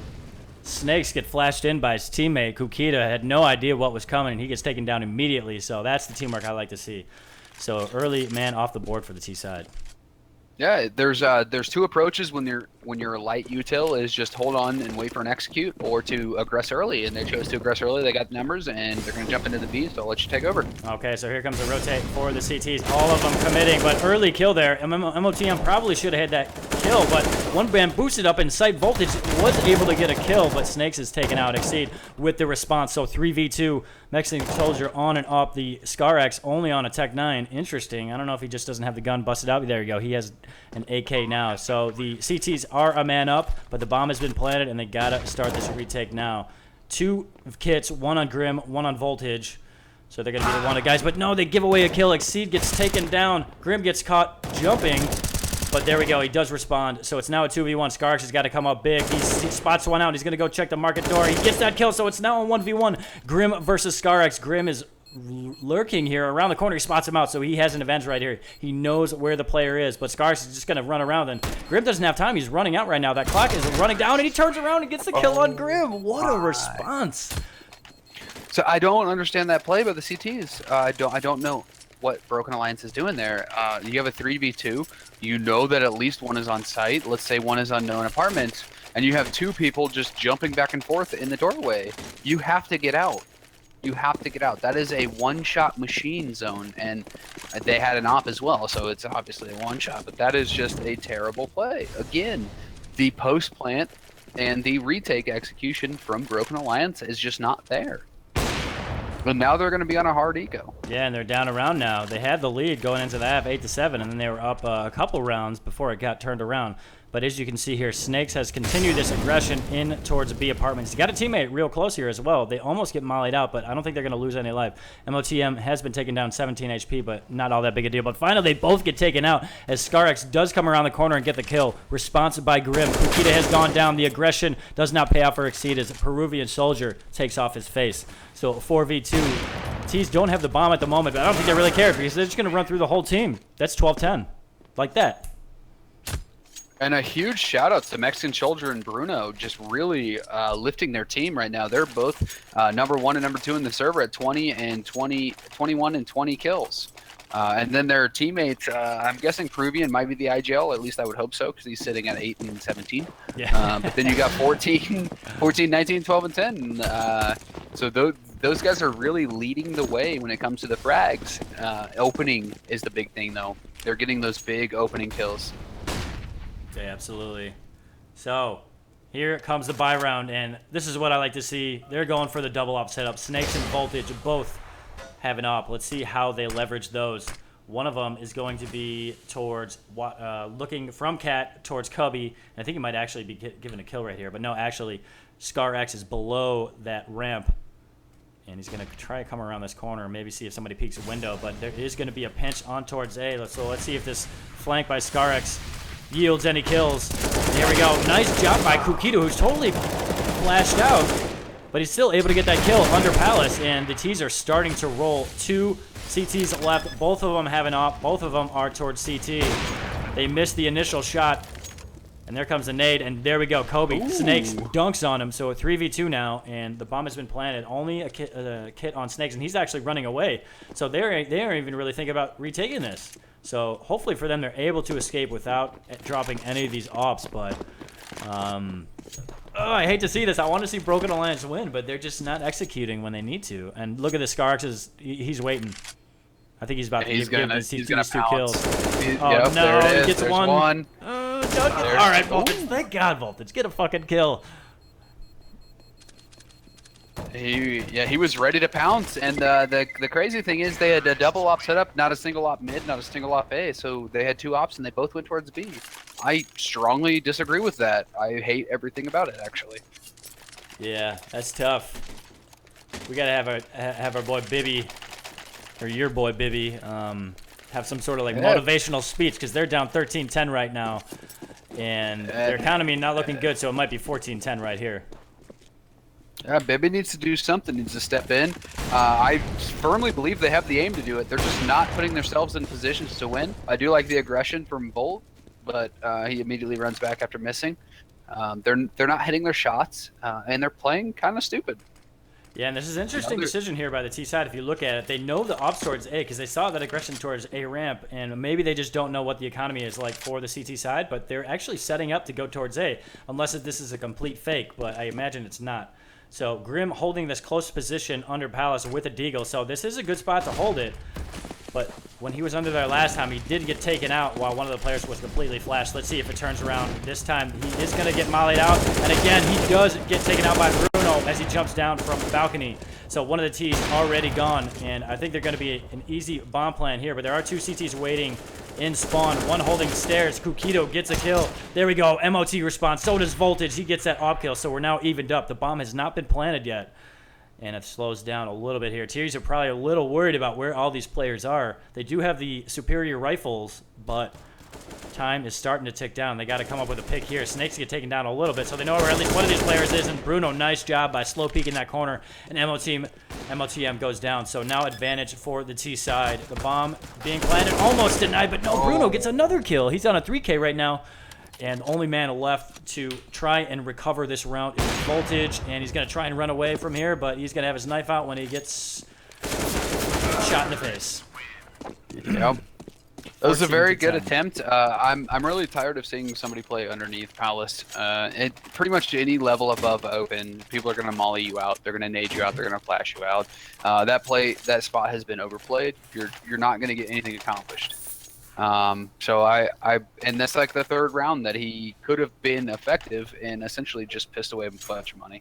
Snakes get flashed in by his teammate. Kukita had no idea what was coming, and he gets taken down immediately. So that's the teamwork I like to see. So early man off the board for the T side. Yeah, there's 2 approaches when you're when your light util is just hold on and wait for an execute, or to aggress early, and they chose to aggress early. They got the numbers, and they're going to jump into the B, so I'll let you take over. Okay, so here comes the rotate for the CTs. All of them committing, but early kill there. MOTM probably should have had that kill, but one man boosted up in sight. Voltage was able to get a kill, but Snakes is taken out. Exceed with the response. So 3v2, Mexican Soldier on and up. The ScarX only on a Tech 9. Interesting. I don't know if he just doesn't have the gun busted out. There you go. He has an AK now. So the CTs are a man up, but the bomb has been planted, and they got to start this retake now. 2 kits, 1 on Grim, 1 on Voltage. So they're going to be the one guys. But no, they give away a kill. Exceed gets taken down. Grim gets caught jumping. But there we go. He does respond. So it's now a 2v1. Scarx has got to come up big. He spots one out. He's going to go check the market door. He gets that kill. So it's now a 1v1. Grim versus Scarx. Grim is lurking here around the corner. He spots him out. So he has an advantage right here. He knows where the player is. But Scarx is just going to run around. And Grim doesn't have time. He's running out right now. That clock is running down. And he turns around and gets the kill on Grim. What a response. So I don't understand that play by the CTs. I don't know what Broken Alliance is doing there. You have a 3v2. You know that at least one is on site. Let's say one is unknown apartment, and you have 2 people just jumping back and forth in the doorway. You have to get out. You have to get out. That is a one-shot machine zone, and they had an op as well, so it's obviously a one-shot. But that is just a terrible play. Again, the post-plant and the retake execution from Broken Alliance is just not there. But now they're going to be on a hard eco. Yeah, and they're down a round now. They had the lead going into the half, 8-7, and then they were up a couple rounds before it got turned around. But as you can see here, Snakes has continued this aggression in towards B apartments. He's got a teammate real close here as well. They almost get mollied out, but I don't think they're going to lose any life. MOTM has been taken down 17 HP, but not all that big a deal. But finally, they both get taken out as ScarX does come around the corner and get the kill. Responsive by Grim. Kukita has gone down. The aggression does not pay off for Exceed as a Peruvian soldier takes off his face. So 4v2. T's don't have the bomb at the moment, but I don't think they really care because they're just going to run through the whole team. That's 12-10. Like that. And a huge shout out to Mexican Soldier and Bruno, just really lifting their team right now. They're both number 1 and number 2 in the server at 21 and 20 kills. And then their teammates, I'm guessing Peruvian might be the IGL, at least I would hope so, because he's sitting at 8 and 17. Yeah. But then you got 14, 19, 12, and 10. So those guys are really leading the way when it comes to the frags. Opening is the big thing, though. They're getting those big opening kills. Yeah, absolutely. So, here comes the buy round, and this is what I like to see. They're going for the double op setup. Snakes and Voltage both have an op. Let's see how they leverage those. One of them is going to be towards looking from Cat towards Cubby. And I think he might actually be given a kill right here, but no, actually, Scar X is below that ramp. And he's going to try to come around this corner and maybe see if somebody peeks a window, but there is going to be a pinch on towards A. So let's see if this flank by Scar X yields any kills. There we go. Nice job by Kukito, who's totally flashed out, but he's still able to get that kill under Palace, and the T's are starting to roll. 2 CTs left. Both of them have an op. Both of them are towards CT. They missed the initial shot, and there comes a nade, and there we go. Kobe Snakes dunks on him, so a 3v2 now, and the bomb has been planted. Only a kit on Snakes, and he's actually running away. So they aren't even really thinking about retaking this. So hopefully for them, they're able to escape without dropping any of these ops. But I hate to see this. I want to see Broken Alliance win, but they're just not executing when they need to. And look at this, Scarx he's waiting. I think he's about to give these 2 kills. Oh no, he gets one. All right, Voltage. Thank God, Voltage. Get a fucking kill. He was ready to pounce, and the crazy thing is they had a double op set up, not a single op mid, not a single op A, so they had 2 ops and they both went towards B. I strongly disagree with that. I hate everything about it, actually. Yeah, that's tough. We gotta have our boy Bibby, or your boy Bibby, have some sort of like motivational speech, because they're down 13-10 right now, and their economy not looking good, so it might be 14-10 right here. Yeah, Bibby needs to do something, needs to step in. I firmly believe they have the aim to do it. They're just not putting themselves in positions to win. I do like the aggression from Bolt, but he immediately runs back after missing. They're not hitting their shots, and they're playing kind of stupid. Yeah, and this is an interesting decision here by the T side. If you look at it, they know the ops towards A because they saw that aggression towards A ramp, and maybe they just don't know what the economy is like for the CT side, but they're actually setting up to go towards A, unless this is a complete fake, but I imagine it's not. So Grim holding this close position under Palace with a deagle, so this is a good spot to hold it. But when he was under there last time, he did get taken out while one of the players was completely flashed. Let's see if it turns around. This time, he is going to get mollied out. And again, he does get taken out by Bruno as he jumps down from the balcony. So one of the T's already gone. And I think they're going to be an easy bomb plan here. But there are two CTs waiting in spawn. One holding stairs. Kukito gets a kill. There we go. MOT response. So does Voltage. He gets that op kill. So we're now evened up. The bomb has not been planted yet. And it slows down a little bit here. Tears are probably a little worried about where all these players are. They do have the superior rifles, but time is starting to tick down. They got to come up with a pick here. Snakes get taken down a little bit, so they know where at least one of these players is. And Bruno, nice job by slow peeking that corner. And MOTM goes down. So now advantage for the T side. The bomb being planted, almost denied, but no, Bruno gets another kill. He's on a 3K right now. And the only man left to try and recover this round is Voltage. And he's going to try and run away from here, but he's going to have his knife out when he gets shot in the face. Yep. That was a very good attempt. I'm really tired of seeing somebody play underneath Palace. Pretty much any level above open, people are going to molly you out. They're going to nade you out. They're going to flash you out. That spot has been overplayed. You're not going to get anything accomplished. And that's like the third round that he could have been effective and essentially just pissed away a bunch of money.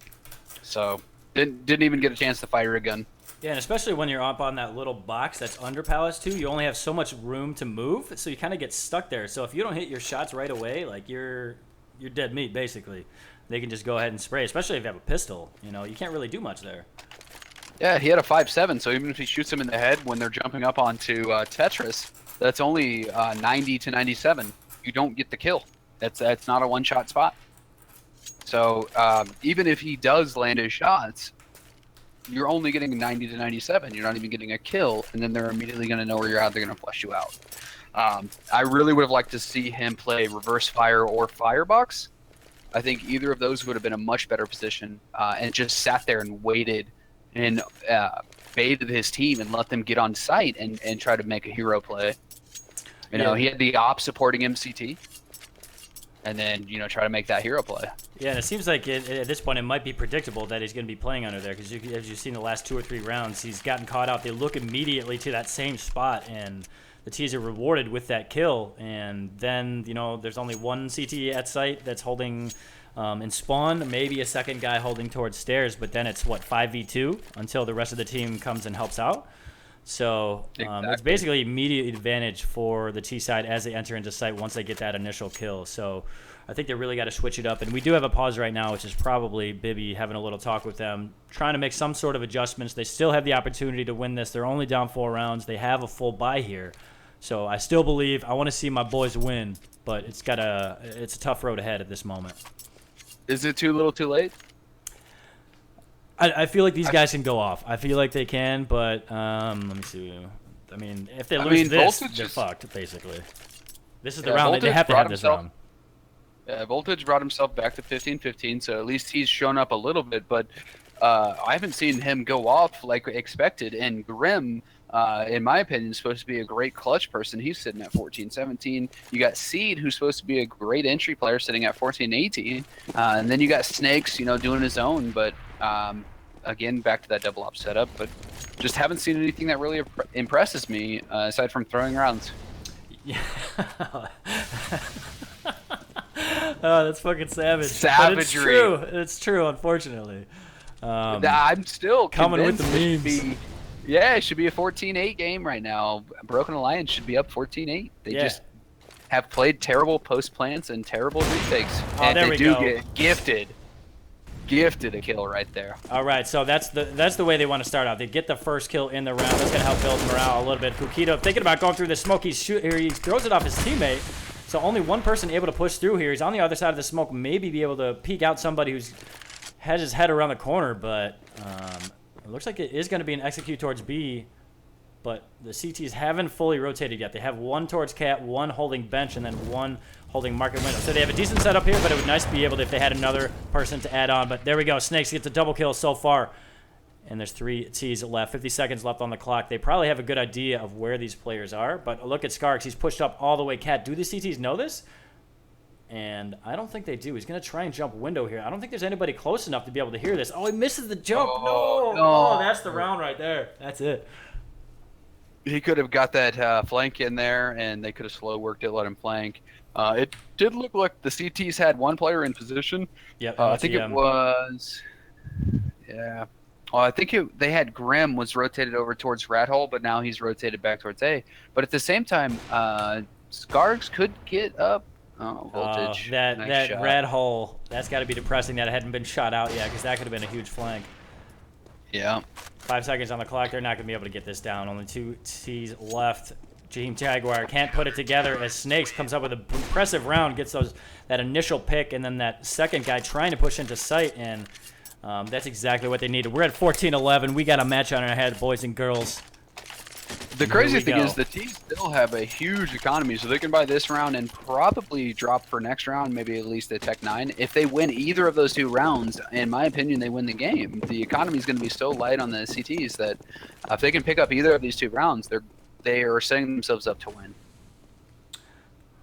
So didn't even get a chance to fire a gun. Yeah, and especially when you're up on that little box that's under Palace too, you only have so much room to move, so you kind of get stuck there. So if you don't hit your shots right away, like you're dead meat basically. They can just go ahead and spray, especially if you have a pistol. You know, you can't really do much there. Yeah, he had a 5.7, so even if he shoots him in the head when they're jumping up onto Tetris, that's only 90 to 97. You don't get the kill. That's not a one-shot spot. So even if he does land his shots, you're only getting 90 to 97. You're not even getting a kill, and then they're immediately going to know where you're at. They're going to flush you out. I really would have liked to see him play reverse fire or firebox. I think either of those would have been a much better position, and just sat there and waited and baited his team and let them get on site and try to make a hero play. You know, he had the op supporting MCT, and then, you know, try to make that hero play. Yeah, and it seems like at this point it might be predictable that he's going to be playing under there because as you've seen the last 2 or 3 rounds, he's gotten caught out. They look immediately to that same spot, and the T's are rewarded with that kill. And then, you know, there's only one CT at site that's holding in spawn, maybe a second guy holding towards stairs, but then it's, what, 5v2 until the rest of the team comes and helps out. So it's basically immediate advantage for the T side as they enter into site once they get that initial kill. So I think they really got to switch it up. And we do have a pause right now, which is probably Bibby having a little talk with them, trying to make some sort of adjustments. They still have the opportunity to win this. They're only down 4 rounds. They have a full buy here. So I still believe I want to see my boys win, but it's a tough road ahead at this moment. Is it too little too late? I feel like these guys can go off. I feel like they can, but let me see. I mean, if they lose this, they're fucked, basically. This is the round. They have to have this round. Yeah, Voltage brought himself back to 15-15, so at least he's shown up a little bit, but I haven't seen him go off like expected. And Grim, in my opinion, is supposed to be a great clutch person. He's sitting at 14-17. You got Seed, who's supposed to be a great entry player, sitting at 14-18. And then you got Snakes, you know, doing his own, but again, back to that double op setup. But just haven't seen anything that really impresses me aside from throwing rounds. Yeah. Oh, that's fucking savage. Savagery. It's true, unfortunately. I'm still coming with the memes. It should be a 14-8 game right now. Broken Alliance should be up 14-8. They just have played terrible post plants and terrible retakes. Oh, and there they we do go. Get gifted a kill right there. All right, so that's the way they want to start out. They get the first kill in the round. That's going to help build morale a little bit. Kukito thinking about going through the smoke. He throws it off his teammate. So only one person able to push through here. He's on the other side of the smoke, maybe be able to peek out somebody who's has his head around the corner, but it looks like it is going to be an execute towards B, but the CTs haven't fully rotated yet. They have one towards Cat, one holding bench, and then one holding market window. So they have a decent setup here, but it would be nice to be able to, if they had another person to add on. But there we go. Snakes gets a double kill so far. And there's 3 T's left, 50 seconds left on the clock. They probably have a good idea of where these players are, but look at Skarks. He's pushed up all the way. Cat, do the CTs know this? And I don't think they do. He's going to try and jump window here. I don't think there's anybody close enough to be able to hear this. Oh, he misses the jump. Oh, no. Oh, that's the round right there. That's it. He could have got that flank in there, and they could have slow worked it, let him flank. It did look like the CTs had one player in position. Yep. I think it was... Yeah. Oh, I think they had Grim was rotated over towards Rat Hole, but now he's rotated back towards A. But at the same time, Skargs could get up. Oh, voltage. That shot. Rat Hole, that's got to be depressing that it hadn't been shot out yet, because that could have been a huge flank. Yeah. 5 seconds on the clock. They're not going to be able to get this down. Only 2 T's left. Team Jaguar can't put it together as Snakes comes up with an impressive round, gets that initial pick, and then that second guy trying to push into sight, and that's exactly what they needed. We're at 14-11. We got a match on our head, boys and girls. The crazy thing is the T's still have a huge economy, so they can buy this round and probably drop for next round, maybe at least a Tech 9. If they win either of those 2 rounds, in my opinion, they win the game. The economy is going to be so light on the CTs that if they can pick up either of these 2 rounds, they are setting themselves up to win.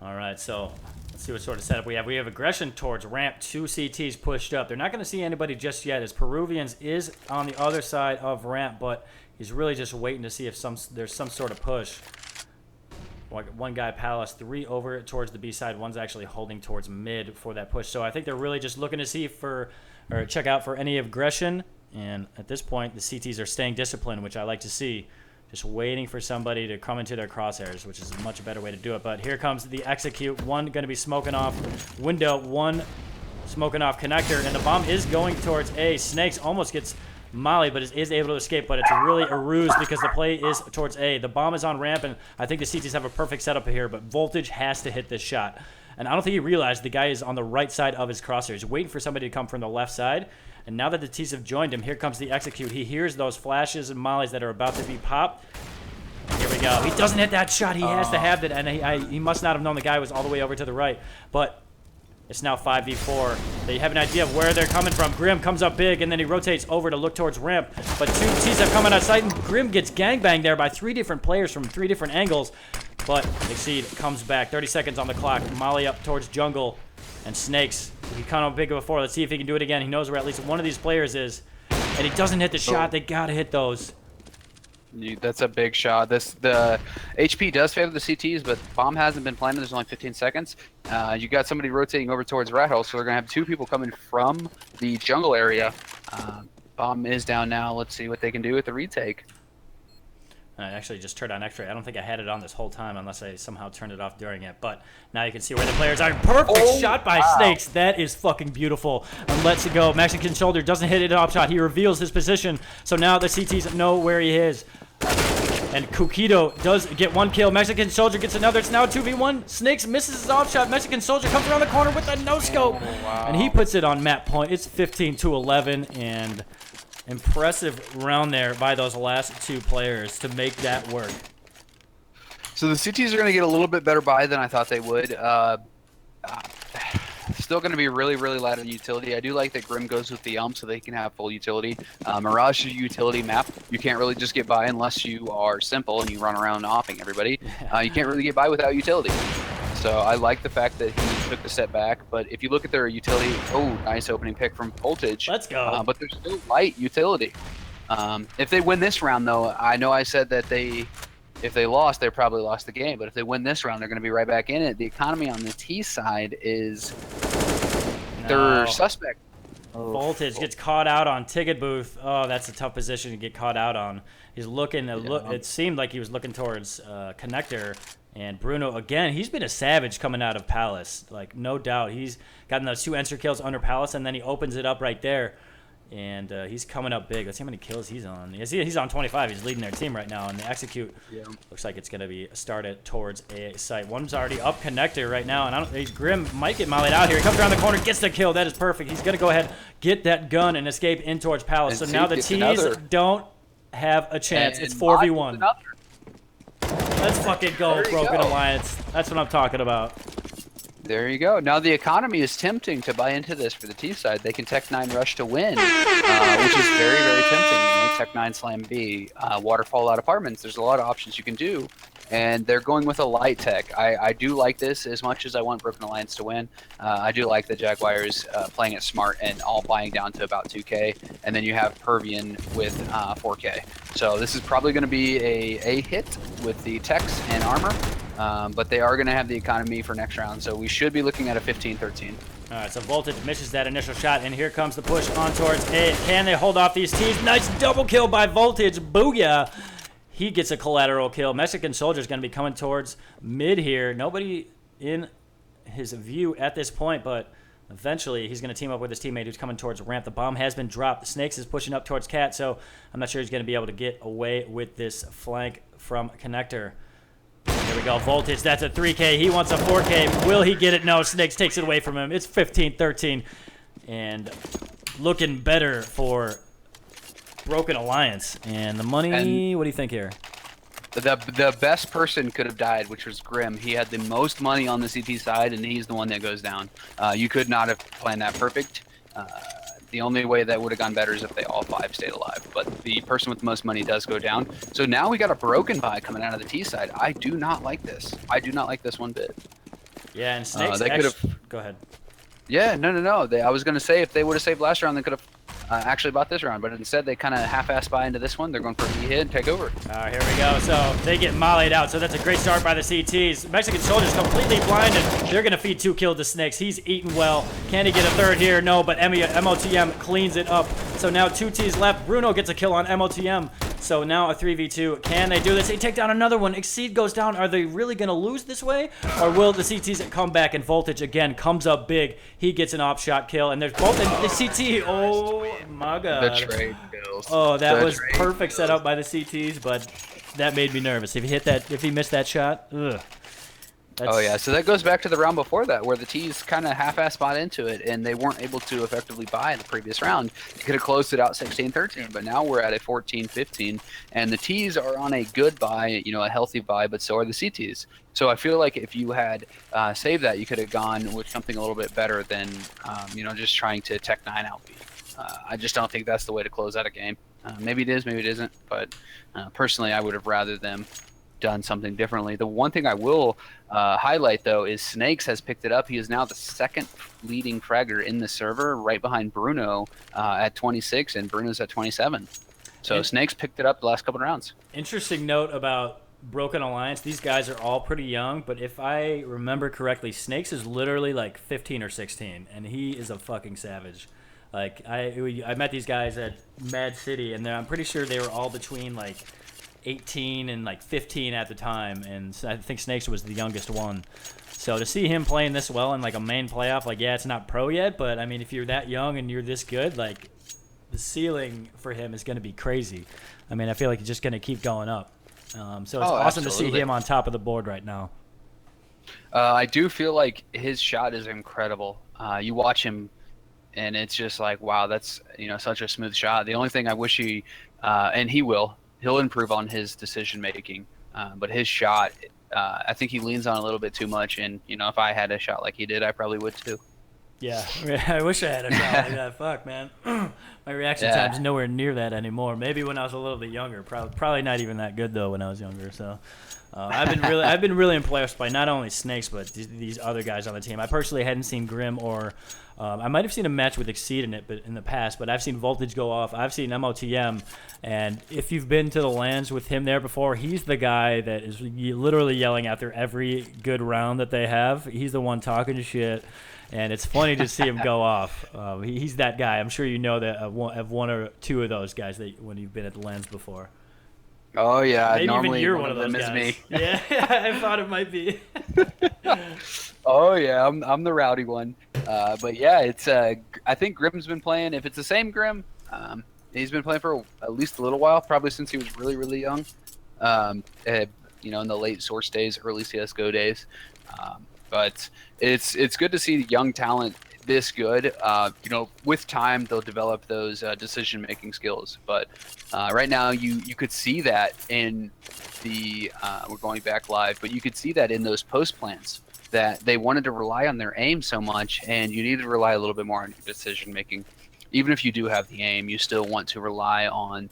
All right, so let's see what sort of setup we have. We have aggression towards ramp. 2 CTs pushed up. They're not going to see anybody just yet, as Peruvians is on the other side of ramp, but he's really just waiting to see if there's some sort of push. One guy Palace, 3 over towards the B side. One's actually holding towards mid for that push. So I think they're really just looking to see or check out for any aggression. And at this point, the CTs are staying disciplined, which I like to see. Just waiting for somebody to come into their crosshairs, which is a much better way to do it. But here comes the execute. One going to be smoking off window, one smoking off connector, and the bomb is going towards A. Snakes almost gets Molly, but is able to escape, but it's really a ruse because the play is towards A. The bomb is on ramp, and I think the CTs have a perfect setup here, but Voltage has to hit this shot. And I don't think he realized the guy is on the right side of his crosshairs. He's waiting for somebody to come from the left side. And now that the T's have joined him, here comes the execute. He hears those flashes and mollies that are about to be popped. Here we go. He doesn't hit that shot. He has to have it, and he must not have known the guy was all the way over to the right. But it's now 5v4. They have an idea of where they're coming from. Grim comes up big, and then he rotates over to look towards ramp. But 2 T's have come out of sight, and Grim gets gangbanged there by 3 different players from 3 different angles. But Exceed comes back. 30 seconds on the clock. Molly up towards jungle. And Snakes, he kind of big before. Let's see if he can do it again. He knows where at least one of these players is. And he doesn't hit the shot. They got to hit those. That's a big shot. The HP does favor the CTs, but bomb hasn't been planted. There's only 15 seconds. You got somebody rotating over towards Rat Hole, so they're going to have 2 people coming from the jungle area. Bomb is down now. Let's see what they can do with the retake. I actually just turned on X-ray. I don't think I had it on this whole time unless I somehow turned it off during it. But now you can see where the players are. Perfect shot by Snakes. That is fucking beautiful. And lets it go. Mexican Shoulder doesn't hit it off shot. He reveals his position. So now the CTs know where he is. And Kukito does get 1 kill. Mexican Soldier gets another. It's now a 2v1. Snakes misses his off shot. Mexican Soldier comes around the corner with a no-scope. And he puts it on map point. It's 15-11. And impressive round there by those last 2 players to make that work. So the CTs are going to get a little bit better buy than I thought they would. Still going to be really, really light on utility. I do like that Grim goes with the so they can have full utility. Mirage is a utility map. You can't really just get by unless you are simple and you run around offing everybody. You can't really get by without utility. So I like the fact that he took the step back. But if you look at their utility, nice opening pick from Voltage. Let's go. But they're still light utility. If they win this round, though, I know I said that if they lost, they probably lost the game. But if they win this round, they're going to be right back in it. The economy on the T side is they're suspect. Voltage gets caught out on Ticket Booth. Oh, that's a tough position to get caught out on. He's looking. It seemed like he was looking towards Connector. And Bruno, again, he's been a savage coming out of Palace. Like, no doubt. He's gotten those 2 enter kills under Palace, and then he opens it up right there. And he's coming up big. Let's see how many kills he's on. He's on 25. He's leading their team right now. And the execute looks like it's going to be started towards a site. One's already up Connector right now. And Grim might get mollied out here. He comes around the corner, gets the kill. That is perfect. He's going to go ahead, get that gun, and escape in towards Palace. And so now the T's don't have a chance. It's 4v1. Let's fucking go, Broken Alliance. That's what I'm talking about. There you go. Now the economy is tempting to buy into this for the T side. They can Tech 9 rush to win, which is very, very tempting. You know, Tech 9 Slam B, Waterfall out apartments. There's a lot of options you can do. And they're going with a light tech. I do like this as much as I want Broken Alliance to win. I do like the Jaguars playing it smart and all buying down to about 2K. And then you have Pervian with 4K. So this is probably going to be a hit with the techs and armor. But they are going to have the economy for next round. So we should be looking at a 15-13. All right, so Voltage misses that initial shot, and here comes the push on towards A. Can they hold off these T's? Nice double kill by Voltage. Booyah. He gets a collateral kill. Mexican Soldier's going to be coming towards mid here. Nobody in his view at this point, but eventually he's going to team up with his teammate who's coming towards ramp. The bomb has been dropped. Snakes is pushing up towards Cat, so I'm not sure he's going to be able to get away with this flank from Connector. Here we go, Voltage. That's a 3K. He wants a 4K. Will he get it? No, Snakes takes it away from him. It's 15-13. And looking better for Broken Alliance. And the money, what do you think here? The best person could have died, which was Grim. He had the most money on the CT side, and he's the one that goes down. You could not have planned that perfect. The only way that would have gone better is if they all 5 stayed alive. But the person with the most money does go down. So now we got a broken buy coming out of the T side. I do not like this. I do not like this one bit. Yeah, and Snakes they could have. Go ahead. Yeah, no. I was going to say if they would have saved last round, they could have actually bought this round. But instead, they kind of half-assed buy into this one. They're going for a hit and take over. Here we go. So they get mollied out. So that's a great start by the CTs. Mexican Soldier's completely blinded. They're going to feed 2 kills to Snakes. He's eating well. Can he get a third here? No, but MOTM cleans it up. So now 2 Ts left. Bruno gets a kill on MOTM. So now a 3v2. Can they do this? They take down another one. Exceed goes down. Are they really going to lose this way? Or will the CTs come back and Voltage again comes up big? He gets an off shot kill. And there's both in the CT. Oh my god. The trade kills. Oh, that was perfect setup by the CTs, but that made me nervous. If he missed that shot, ugh. Oh yeah, so that goes back to the round before that, where the T's kind of half-assed bought into it, and they weren't able to effectively buy in the previous round. You could have closed it out 16-13, but now we're at a 14-15, and the T's are on a good buy, you know, a healthy buy, but so are the CTs. So I feel like if you had saved that, you could have gone with something a little bit better than, you know, just trying to Tech 9 outbeat. I just don't think that's the way to close out a game. Maybe it is, maybe it isn't, but personally, I would have rather them done something differently. The one thing I will highlight, though, is Snakes has picked it up. He is now the 2nd leading fragger in the server, right behind Bruno at 26, and Bruno's at 27. So Snakes picked it up the last couple of rounds. Interesting note about Broken Alliance. These guys are all pretty young, but if I remember correctly, Snakes is literally like 15 or 16, and he is a fucking savage. Like, I met these guys at Mad City, and I'm pretty sure they were all between, like, 18 and, like, 15 at the time, and I think Snakes was the youngest one. So to see him playing this well in, like, a main playoff, like, yeah, it's not pro yet, but, I mean, if you're that young and you're this good, like, the ceiling for him is going to be crazy. I mean, I feel like it's just going to keep going up. So it's awesome to see him on top of the board right now. I do feel like his shot is incredible. You watch him, and it's just like, wow, that's, you know, such a smooth shot. The only thing I wish he, and he'll improve on his decision making, but his shot, I think he leans on a little bit too much. And, you know, if I had a shot like he did, I probably would too. Yeah, I wish I had a shot like that. Fuck, man. My reaction time's nowhere near that anymore. Maybe when I was a little bit younger. Probably not even that good though when I was younger. So I've been really impressed by not only Snakes but these other guys on the team. I personally hadn't seen Grim or I might have seen a match with Exceed in it, but in the past. But I've seen Voltage go off. I've seen MOTM, and if you've been to the lands with him there before, he's the guy that is literally yelling after every good round that they have. He's the one talking shit. And it's funny to see him go off. He's that guy. I'm sure you know that of one or two of those guys that when you've been at the lands before. Oh yeah, maybe normally even you're one of those guys. Me. Yeah, I thought it might be. Oh yeah, I'm the rowdy one. But yeah, it's I think Grim's been playing. If it's the same Grim, he's been playing for at least a little while, probably since he was really young. You know, in the late Source days, early CS:GO days. But it's good to see young talent this good. You know, with time they'll develop those decision-making skills. But right now, you could see that in the we're going back live, but you could see that in those post plants. that they wanted to rely on their aim so much, and you need to rely a little bit more on your decision making. Even if you do have the aim, you still want to rely on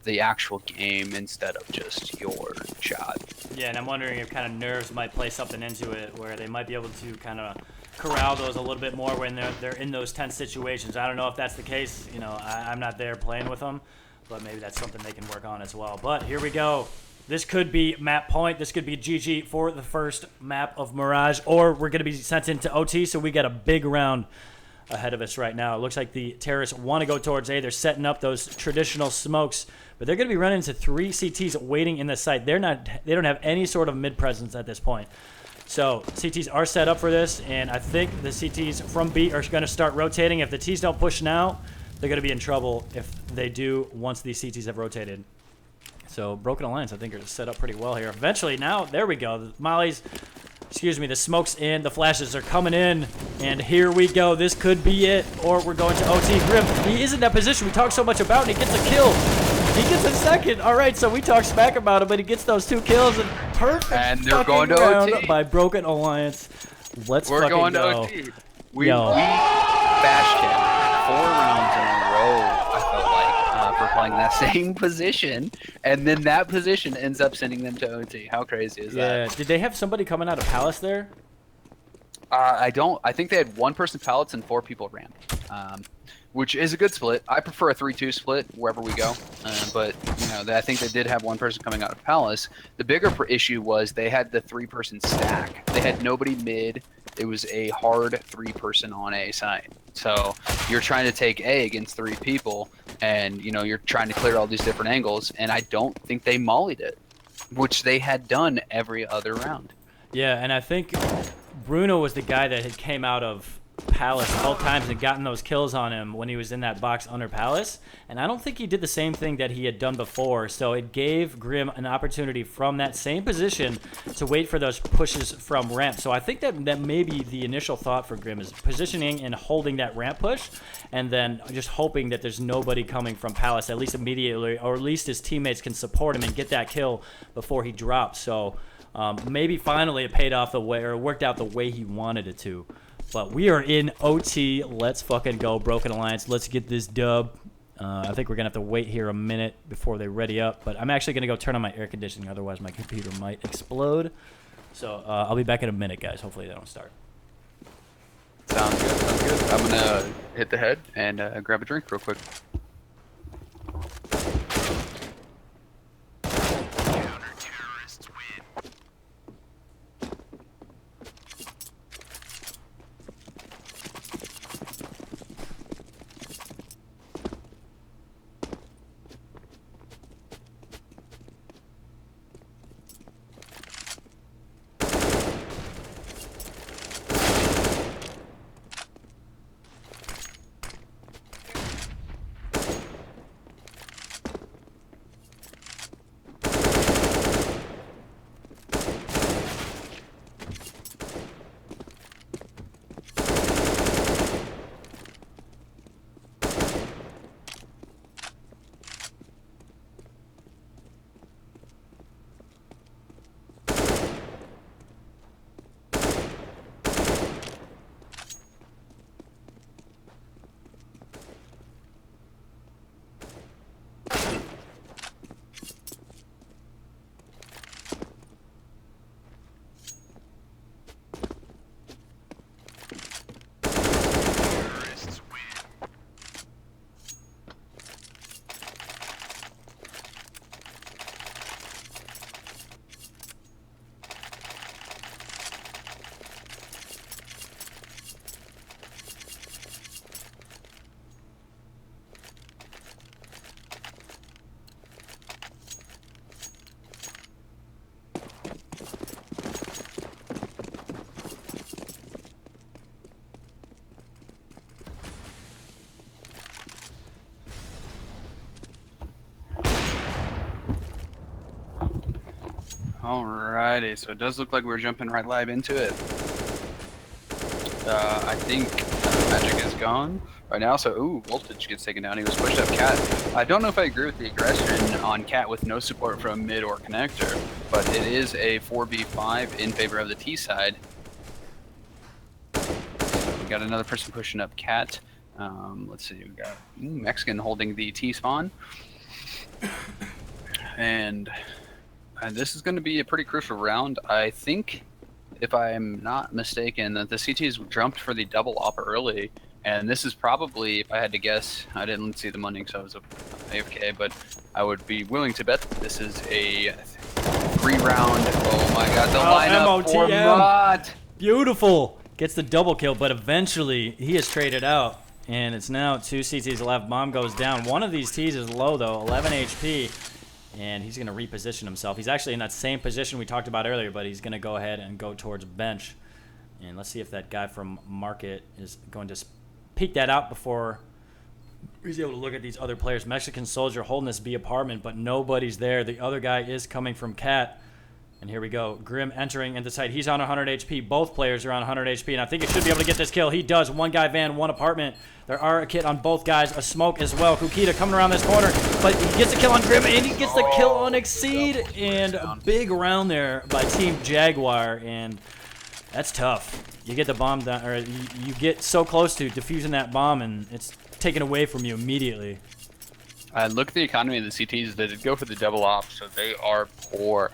the actual game instead of just your shot. Yeah, and I'm wondering if kind of nerves might play something into it, where they might be able to kind of corral those a little bit more when they're in those tense situations. I don't know if that's the case. You know, I'm not there playing with them, but maybe that's something they can work on as well. But here we go. This could be map point. This could be GG for the first map of Mirage, or we're going to be sent into OT, so we got a big round ahead of us right now. It looks like the terrorists want to go towards A. They're setting up those traditional smokes, but they're going to be running into 3 CTs waiting in the site. They don't have any sort of mid presence at this point. So CTs are set up for this, and I think the CTs from B are going to start rotating. If the Ts don't push now, they're going to be in trouble if they do once these CTs have rotated. So Broken Alliance, I think, are set up pretty well here. Eventually, now, there we go. The mollies, excuse me, the smokes and the flashes are coming in, and here we go. This could be it, or we're going to OT. Grim, he is in that position we talked so much about, and he gets a kill. He gets a second. All right, so we talk smack about him, but he gets those 2 kills, and perfect and they're going to round OT by Broken Alliance. We're going go. to OT. We bashed him 4 rounds in a row, I felt like, for playing that same position, and then that position ends up sending them to OT. How crazy is that? Yeah, did they have somebody coming out of Palace there? I think they had 1 person pallets and 4 people ramp, which is a good split. I prefer a 3-2 split wherever we go, but you know, I think they did have 1 person coming out of Palace. The bigger issue was they had the 3-person stack. They had nobody mid. It was a hard 3-person on A side. So you're trying to take A against 3 people, and you know, you're trying to clear all these different angles, and I don't think they mollied it, which they had done every other round. Yeah, and I think Bruno was the guy that had came out of Palace both times and gotten those kills on him when he was in that box under Palace, and I don't think he did the same thing that he had done before, so it gave Grim an opportunity from that same position to wait for those pushes from ramp. So I think that maybe the initial thought for Grim is positioning and holding that ramp push, and then just hoping that there's nobody coming from Palace, at least immediately, or at least his teammates can support him and get that kill before he drops. So maybe finally it paid off the way, or worked out the way he wanted it to. But we are in OT. Let's fucking go, Broken Alliance. Let's get this dub. I think we're going to have to wait here a minute before they ready up. But I'm actually going to go turn on my air conditioning. Otherwise, my computer might explode. So I'll be back in a minute, guys. Hopefully they don't start. Sounds good. Sounds good. I'm going to hit the head and grab a drink real quick. Alrighty, so it does look like we're jumping right live into it. I think Magic is gone right now, so ooh, Voltage gets taken down. He was pushed up Cat. I don't know if I agree with the aggression on Cat with no support from mid or connector, but it is a 4v5 in favor of the T side. We got another person pushing up Cat. Let's see, we got Mexican holding the T-spawn. And this is going to be a pretty crucial round. I think, if I'm not mistaken, that the CTs jumped for the double op early. And this is probably, if I had to guess, I didn't see the money because I was AFK, but I would be willing to bet that this is a 3-round. Oh my god, the lineup for Mott. Beautiful. Gets the double kill, but eventually he is traded out. And it's now 2 CTs left. Bomb goes down. One of these Ts is low, though, 11 HP. And he's going to reposition himself. He's actually in that same position we talked about earlier, but he's going to go ahead and go towards bench. And let's see if that guy from Market is going to peek that out before he's able to look at these other players. Mexican Soldier holding this B apartment, but nobody's there. The other guy is coming from Cat. And here we go. Grim entering into sight. He's on 100 HP. Both players are on 100 HP, and I think he should be able to get this kill. He does. One guy van, one apartment. There are a kit on both guys. A smoke as well. Kukita coming around this corner, but he gets the kill on Grim, and he gets the kill on Exceed. And a big round there by Team Jaguar, and that's tough. You get the bomb down, or you get so close to defusing that bomb, and it's taken away from you immediately. Look at the economy of the CTs. They did go for the double op, so they are poor.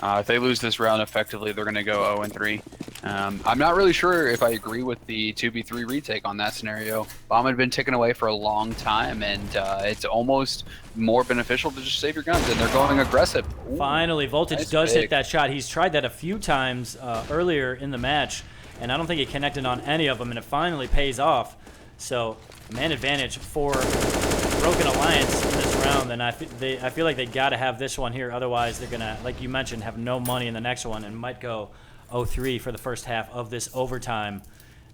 If they lose this round effectively, they're going to go 0-3. I'm not really sure if I agree with the 2v3 retake on that scenario. Bomb had been taken away for a long time, and it's almost more beneficial to just save your guns, and they're going aggressive. Ooh, finally, Voltage does hit that shot. He's tried that a few times earlier in the match, and I don't think he connected on any of them, and it finally pays off. So, man advantage for Broken Alliance in this round, and I feel like they got to have this one here. Otherwise, they're going to, like you mentioned, have no money in the next one and might go 0-3 for the first half of this overtime.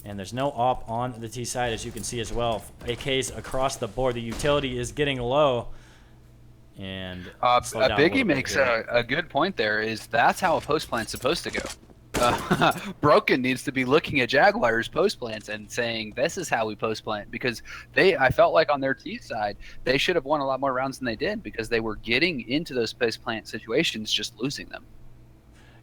And there's no op on the T side, as you can see as well. AKs across the board. The utility is getting low. And Biggie makes a good point there. Is that's how a post plan's supposed to go. Broken needs to be looking at Jaguar's post plants and saying this is how we post plant, because I felt like on their T side they should have won a lot more rounds than they did, because they were getting into those post plant situations just losing them.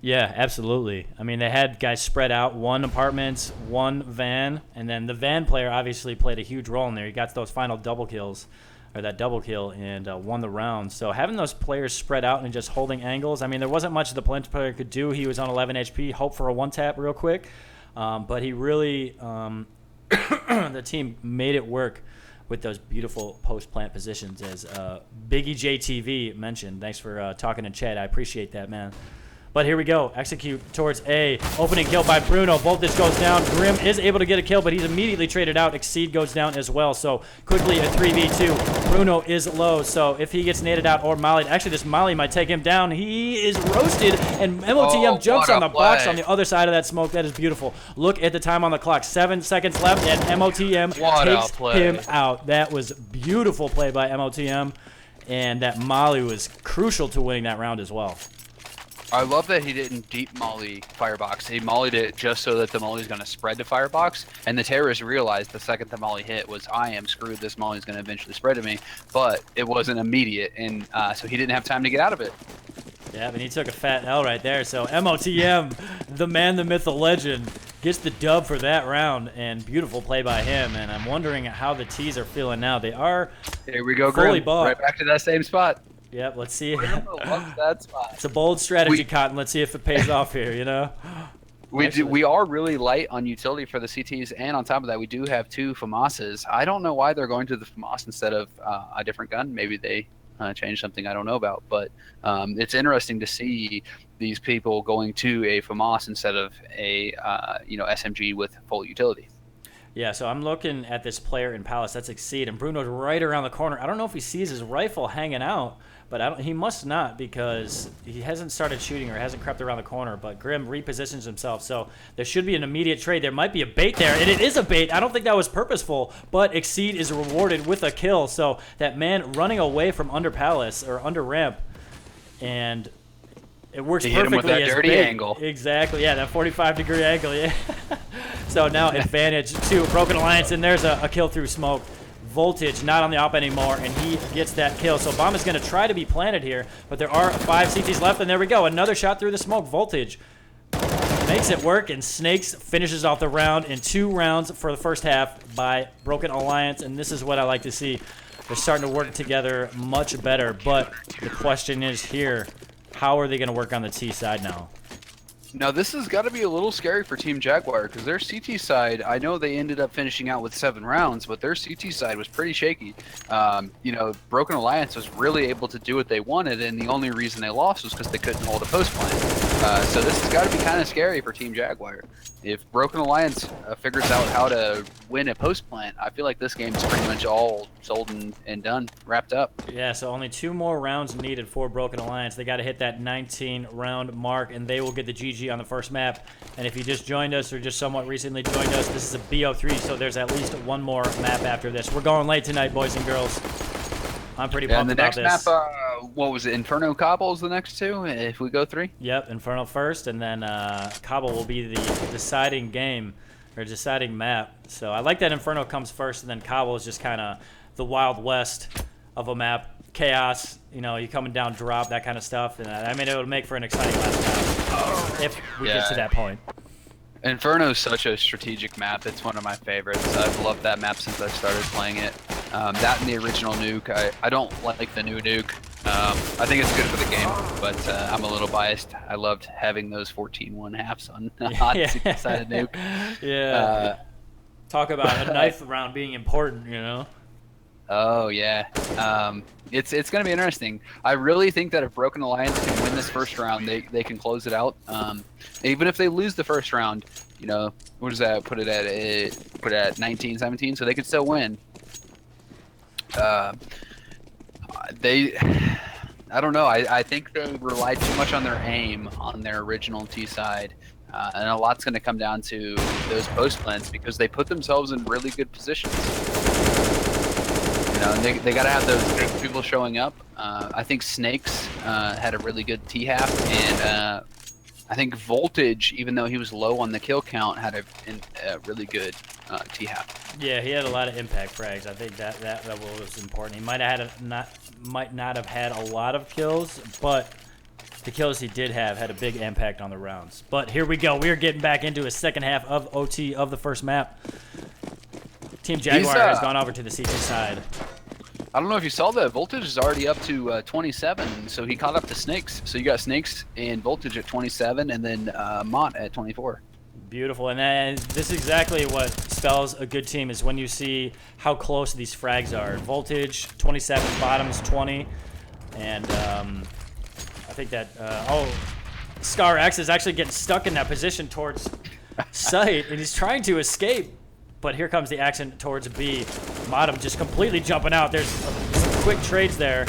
Yeah, absolutely. I mean, they had guys spread out, 1 apartments, 1 van, and then the van player obviously played a huge role in there. He got those final double kills, or that double kill, and won the round. So having those players spread out and just holding angles, I mean, there wasn't much the Plant player could do. He was on 11 HP, hope for a one-tap real quick. But he really, the team made it work with those beautiful post-plant positions, as Biggie JTV mentioned. Thanks for talking in chat. I appreciate that, man. But here we go. Execute towards A. Opening kill by Bruno. Voltage goes down. Grim is able to get a kill, but he's immediately traded out. Exceed goes down as well. So quickly a 3v2. Bruno is low. So if he gets naded out or mollied, actually this molly might take him down. He is roasted, and MOTM jumps on the box on the other side of that smoke. That is beautiful. Look at the time on the clock. 7 seconds left, and MOTM takes him out. That was beautiful play by MOTM, and that molly was crucial to winning that round as well. I love that he didn't deep molly Firebox. He mollied it just so that the molly's going to spread to Firebox, and the terrorist realized the second the molly hit was, I am screwed, this molly's going to eventually spread to me, but it wasn't immediate, and so he didn't have time to get out of it. Yeah, but he took a fat L right there. So MOTM, the man, the myth, the legend, gets the dub for that round, and beautiful play by him. And I'm wondering how the T's are feeling now. They are Here we go, fully Grim. bought. Right back to that same spot. Yep, let's see. Love that spot. It's a bold strategy, Cotton. Let's see if it pays off here, you know? We are really light on utility for the CTs, and on top of that, we do have 2 FAMASs. I don't know why they're going to the FAMAS instead of a different gun. Maybe they changed something I don't know about, but it's interesting to see these people going to a FAMAS instead of a SMG with full utility. Yeah, so I'm looking at this player in Palace. That's Exceed, and Bruno's right around the corner. I don't know if he sees his rifle hanging out, but he must not, because he hasn't started shooting or hasn't crept around the corner. But Grim repositions himself, so there should be an immediate trade. There might be a bait there, and it is a bait. I don't think that was purposeful, but Exceed is rewarded with a kill. So that man running away from under Palace, or under ramp, and it works perfectly hit him with that as dirty bait. angle. Exactly, yeah, that 45-degree angle, yeah. So now advantage to Broken Alliance, and there's a kill through smoke. Voltage not on the op anymore, and he gets that kill. So Bomb is going to try to be planted here, but there are 5 CTs left, and there we go. Another shot through the smoke. Voltage makes it work, and Snakes finishes off the round in 2 rounds for the first half by Broken Alliance, and this is what I like to see. They're starting to work together much better, but the question is here, how are they going to work on the T side now? Now, this has got to be a little scary for Team Jaguar, because their CT side, I know they ended up finishing out with 7 rounds, but their CT side was pretty shaky. You know, Broken Alliance was really able to do what they wanted, and the only reason they lost was because they couldn't hold a post plan. So this has got to be kind of scary for Team Jaguar. If Broken Alliance figures out how to win a post plant, I feel like this game is pretty much all sold and done, wrapped up. Yeah, so only 2 more rounds needed for Broken Alliance. They got to hit that 19-round mark, and they will get the GG on the first map. And if you just joined us or just somewhat recently joined us, this is a BO3, so there's at least 1 more map after this. We're going late tonight, boys and girls. I'm pretty pumped about this. And the next map, what was it? Inferno Cobble is the next 2, if we go 3? Yep, Inferno first, and then Cobble will be the deciding game, or deciding map. So I like that Inferno comes first, and then Cobble is just kind of the Wild West of a map. Chaos, you know, you coming down drop, that kind of stuff. And I mean, it would make for an exciting last map if we get to that point. Inferno is such a strategic map. It's one of my favorites. I've loved that map since I started playing it. That and the original nuke. I don't like the new nuke. I think it's good for the game, but I'm a little biased. I loved having those 14-1 halves on single-sided nuke. Yeah. Talk about a knife round being important, you know? Oh, yeah. It's going to be interesting. I really think that if Broken Alliance can win this first round, they can close it out. Even if they lose the first round, you know, what does that put it at? Put it at 19-17, so they could still win. I don't know. I think they relied too much on their aim on their original T side. And a lot's going to come down to those post plants because they put themselves in really good positions. You know, and they got to have those people showing up. I think Snakes had a really good T half, and I think Voltage, even though he was low on the kill count, had a really good T half. Yeah, he had a lot of impact frags. I think that was important. He might not have had a lot of kills, but the kills he did have had a big impact on the rounds. But here we go. We're getting back into a second half of OT of the first map. Team Jaguar has gone over to the CT side. I don't know if you saw that. Voltage is already up to 27, so he caught up to Snakes. So you got Snakes and Voltage at 27, and then Mott at 24. Beautiful, and then this is exactly what spells a good team, is when you see how close these frags are. Voltage, 27, Bottoms, 20, and I think that, Scar X is actually getting stuck in that position towards site, and he's trying to escape. But here comes the action towards B. Bottom just completely jumping out. There's some quick trades there.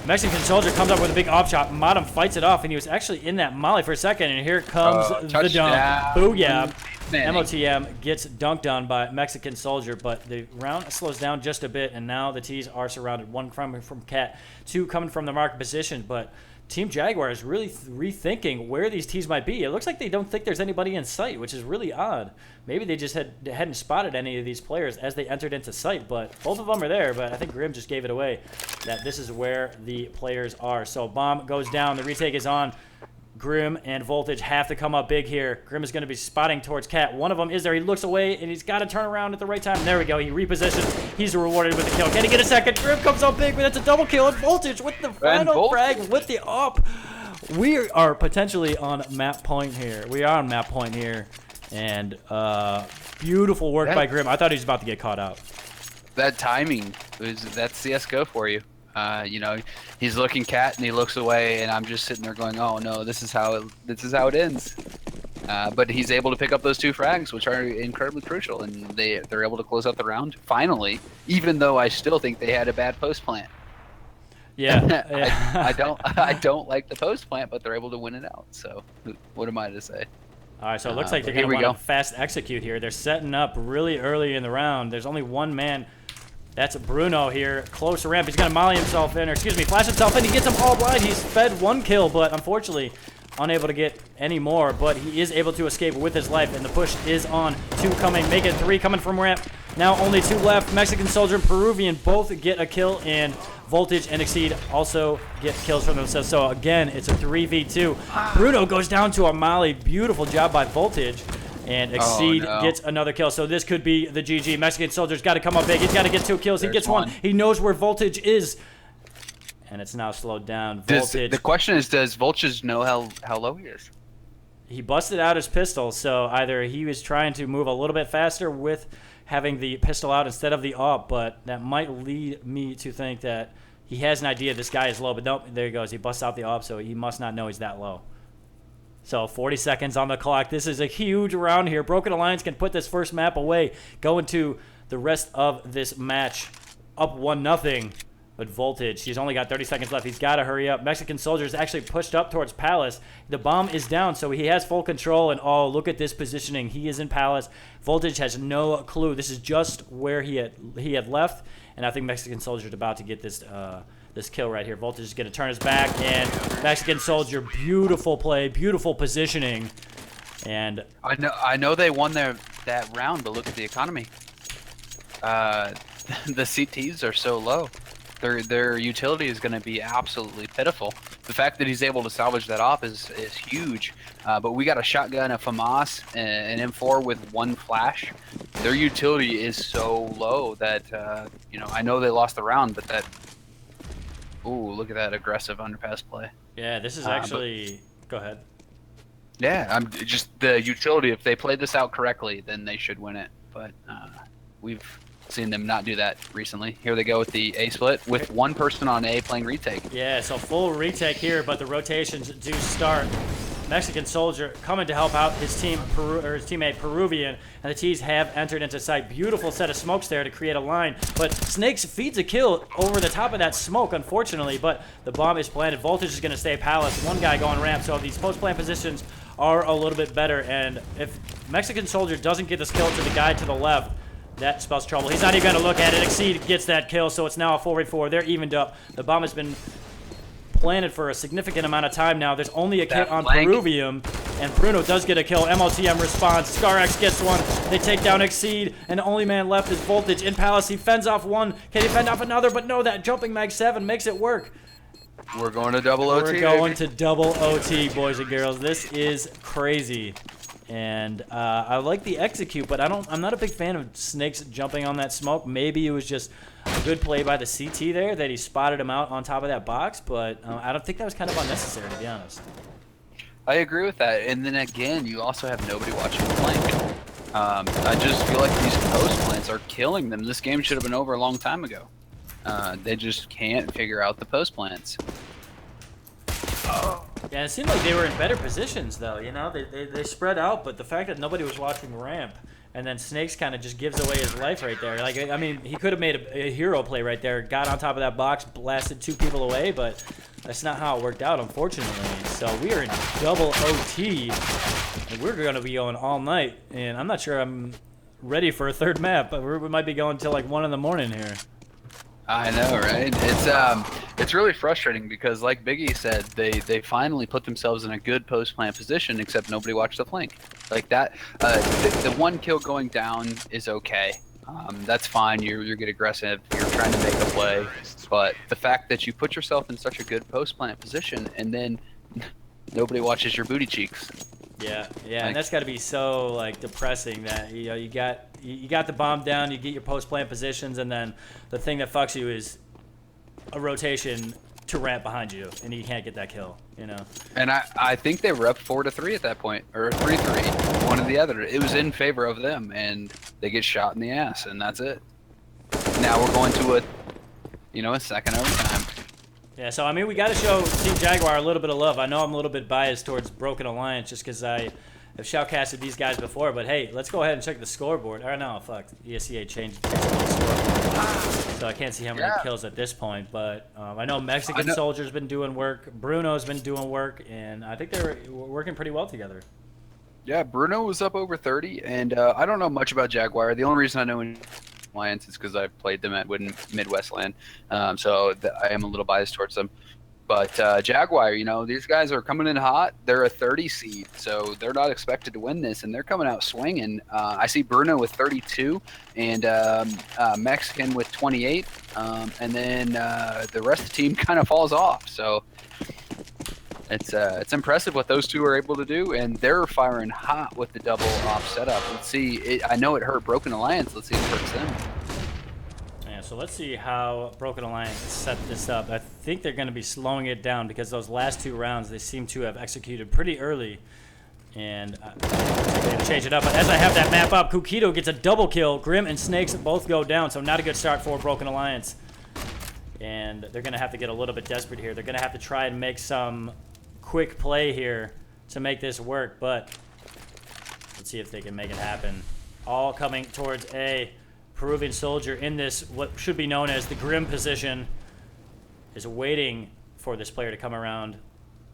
Mexican Soldier comes up with a big off shot. Bottom fights it off, and he was actually in that molly for a second, and here comes the dunk. Booyah. MOTM gets dunked on by Mexican Soldier, but the round slows down just a bit, and now the T's are surrounded. 1 coming from Cat, 2 coming from the marked position, but Team Jaguar is really rethinking where these T's might be. It looks like they don't think there's anybody in sight, which is really odd. Maybe they just hadn't spotted any of these players as they entered into sight, but both of them are there. But I think Grim just gave it away that this is where the players are. So bomb goes down. The retake is on. Grim and Voltage have to come up big here. Grim is going to be spotting towards Cat. One of them is there. He looks away, and he's got to turn around at the right time. There we go. He repositions. He's rewarded with a kill. Can he get a second? Grim comes up big, but that's a double kill. And Voltage with the final frag with the up. We are potentially on map point here. We are on map point here. And beautiful work by Grim. I thought he was about to get caught out. That timing, that's CSGO for you. You know, he's looking Cat and he looks away, and I'm just sitting there going, "Oh no, this is how it ends." But he's able to pick up those 2 frags, which are incredibly crucial, and they're able to close out the round finally. Even though I still think they had a bad post plant. Yeah, I don't like the post plant, but they're able to win it out. So what am I to say? All right, so it looks like they're going to want to fast execute here. They're setting up really early in the round. There's only 1 man. That's Bruno here, close ramp. He's going to molly himself in, or excuse me, flash himself in. He gets him all blind. He's fed 1 kill, but unfortunately unable to get any more. But he is able to escape with his life, and the push is on. 2 coming, make it 3 coming from ramp. Now only 2 left. Mexican Soldier and Peruvian both get a kill, and Voltage and Exceed also get kills from themselves. So again, it's a 3v2. Bruno goes down to a molly. Beautiful job by Voltage. And Exceed gets another kill. So this could be the GG. Mexican Soldier's got to come up big. He's got to get 2 kills. He gets one. He knows where Voltage is. And it's now slowed down. Voltage. The question is, does Voltage know how low he is? He busted out his pistol. So either he was trying to move a little bit faster with having the pistol out instead of the AWP. But that might lead me to think that he has an idea this guy is low. But nope, there he goes. He busts out the AWP, so he must not know he's that low. So 40 seconds on the clock. This is a huge round here. Broken Alliance can put this first map away. Go into the rest of this match up 1-0. But Voltage, he's only got 30 seconds left. He's got to hurry up. Mexican Soldier is actually pushed up towards Palace. The bomb is down, so he has full control. And oh, look at this positioning. He is in Palace. Voltage has no clue. This is just where he had left. And I think Mexican Soldier is about to get this this kill right here. Voltage is going to turn his back, and Mexican Soldier, beautiful play, beautiful positioning. And I know they won that round, but look at the economy. The CTs are so low. Their utility is going to be absolutely pitiful. The fact that he's able to salvage that off is huge. But we got a shotgun, a FAMAS, an M4 with 1 flash. Their utility is so low that I know they lost the round, but that. Ooh, look at that aggressive underpass play. Yeah, this is actually. Go ahead. Yeah, I'm just the utility. If they played this out correctly, then they should win it. But we've seen them not do that recently. Here they go with the A split with 1 person on A playing retake. Yeah, so full retake here, but the rotations do start. Mexican Soldier coming to help out his team, his teammate Peruvian, and the T's have entered into sight. Beautiful set of smokes there to create a line, but Snakes feeds a kill over the top of that smoke, unfortunately, but the bomb is planted. Voltage is going to stay Palace. 1 guy going ramp, so these post-plant positions are a little bit better, and if Mexican Soldier doesn't get this kill to the guy to the left, that spells trouble. He's not even going to look at it. Exceed gets that kill, so it's now a 4v4. They're evened up. The bomb has been planted for a significant amount of time now. There's only a kill on Peruvian, and Bruno does get a kill. MLTM responds. ScarX gets 1. They take down Exceed, and the only man left is Voltage in Palace. He fends off 1. Can he fend off another? But no, that jumping mag 7 makes it work. We're going to double OT. We're going to double OT, boys and girls. This is crazy. And I like the execute, but I'm not a big fan of Snakes jumping on that smoke. Maybe it was just a good play by the CT there that he spotted him out on top of that box, but I don't think that was kind of unnecessary, to be honest. I agree with that. And then again, you also have nobody watching the flank. I just feel like these post plants are killing them. This game should have been over a long time ago. They just can't figure out the post plants. Yeah, it seemed like they were in better positions, though. You know, they spread out, but the fact that nobody was watching ramp, and then Snakes kind of just gives away his life right there. Like, I mean, he could have made a hero play right there, got on top of that box, blasted 2 people away, but that's not how it worked out, unfortunately. So we are in double OT, and we're going to be going all night, and I'm not sure I'm ready for a 3rd map, but we might be going till like 1 in the morning here. I know, right? It's really frustrating because, like Biggie said, they finally put themselves in a good post-plant position, except nobody watched the flank. Like that, the 1 kill going down is okay. That's fine. You get aggressive. You're trying to make a play, but the fact that you put yourself in such a good post-plant position and then nobody watches your booty cheeks. Yeah, and that's got to be so like depressing that you got the bomb down, you get your post plant positions, and then the thing that fucks you is a rotation to ramp behind you, and you can't get that kill. You know. And I think they were up 4-3 at that point, or 3-3, one or the other. It was in favor of them, and they get shot in the ass, and that's it. Now we're going to a second overtime. Yeah, so I mean, we got to show Team Jaguar a little bit of love. I know I'm a little bit biased towards Broken Alliance just because I have shoutcasted these guys before, but hey, let's go ahead and check the scoreboard. Or no, fuck, ESEA changed the scoreboard, so I can't see how many kills at this point. But I know Mexican Soldier's been doing work, Bruno's been doing work, and I think they're working pretty well together. Yeah, Bruno was up over 30, and I don't know much about Jaguar. The only reason I know Alliance is because I've played them at Midwest LAN, so I am a little biased towards them. But Jaguar, you know, these guys are coming in hot. They're a 30 seed, so they're not expected to win this, and they're coming out swinging. I see Bruno with 32 and Mexican with 28, and then the rest of the team kind of falls off. So it's impressive what those two are able to do, and they're firing hot with the double off setup. Let's see. I know it hurt Broken Alliance. Let's see if it hurts them. Yeah, so let's see how Broken Alliance set this up. I think they're going to be slowing it down because those last 2 rounds they seem to have executed pretty early, and they're going to change it up. But as I have that map up, Kukito gets a double kill. Grim and Snakes both go down, so not a good start for Broken Alliance. And they're going to have to get a little bit desperate here. They're going to have to try and make some quick play here to make this work, but let's see if they can make it happen. All coming towards A. Peruvian Soldier in this, what should be known as the Grim position, is waiting for this player to come around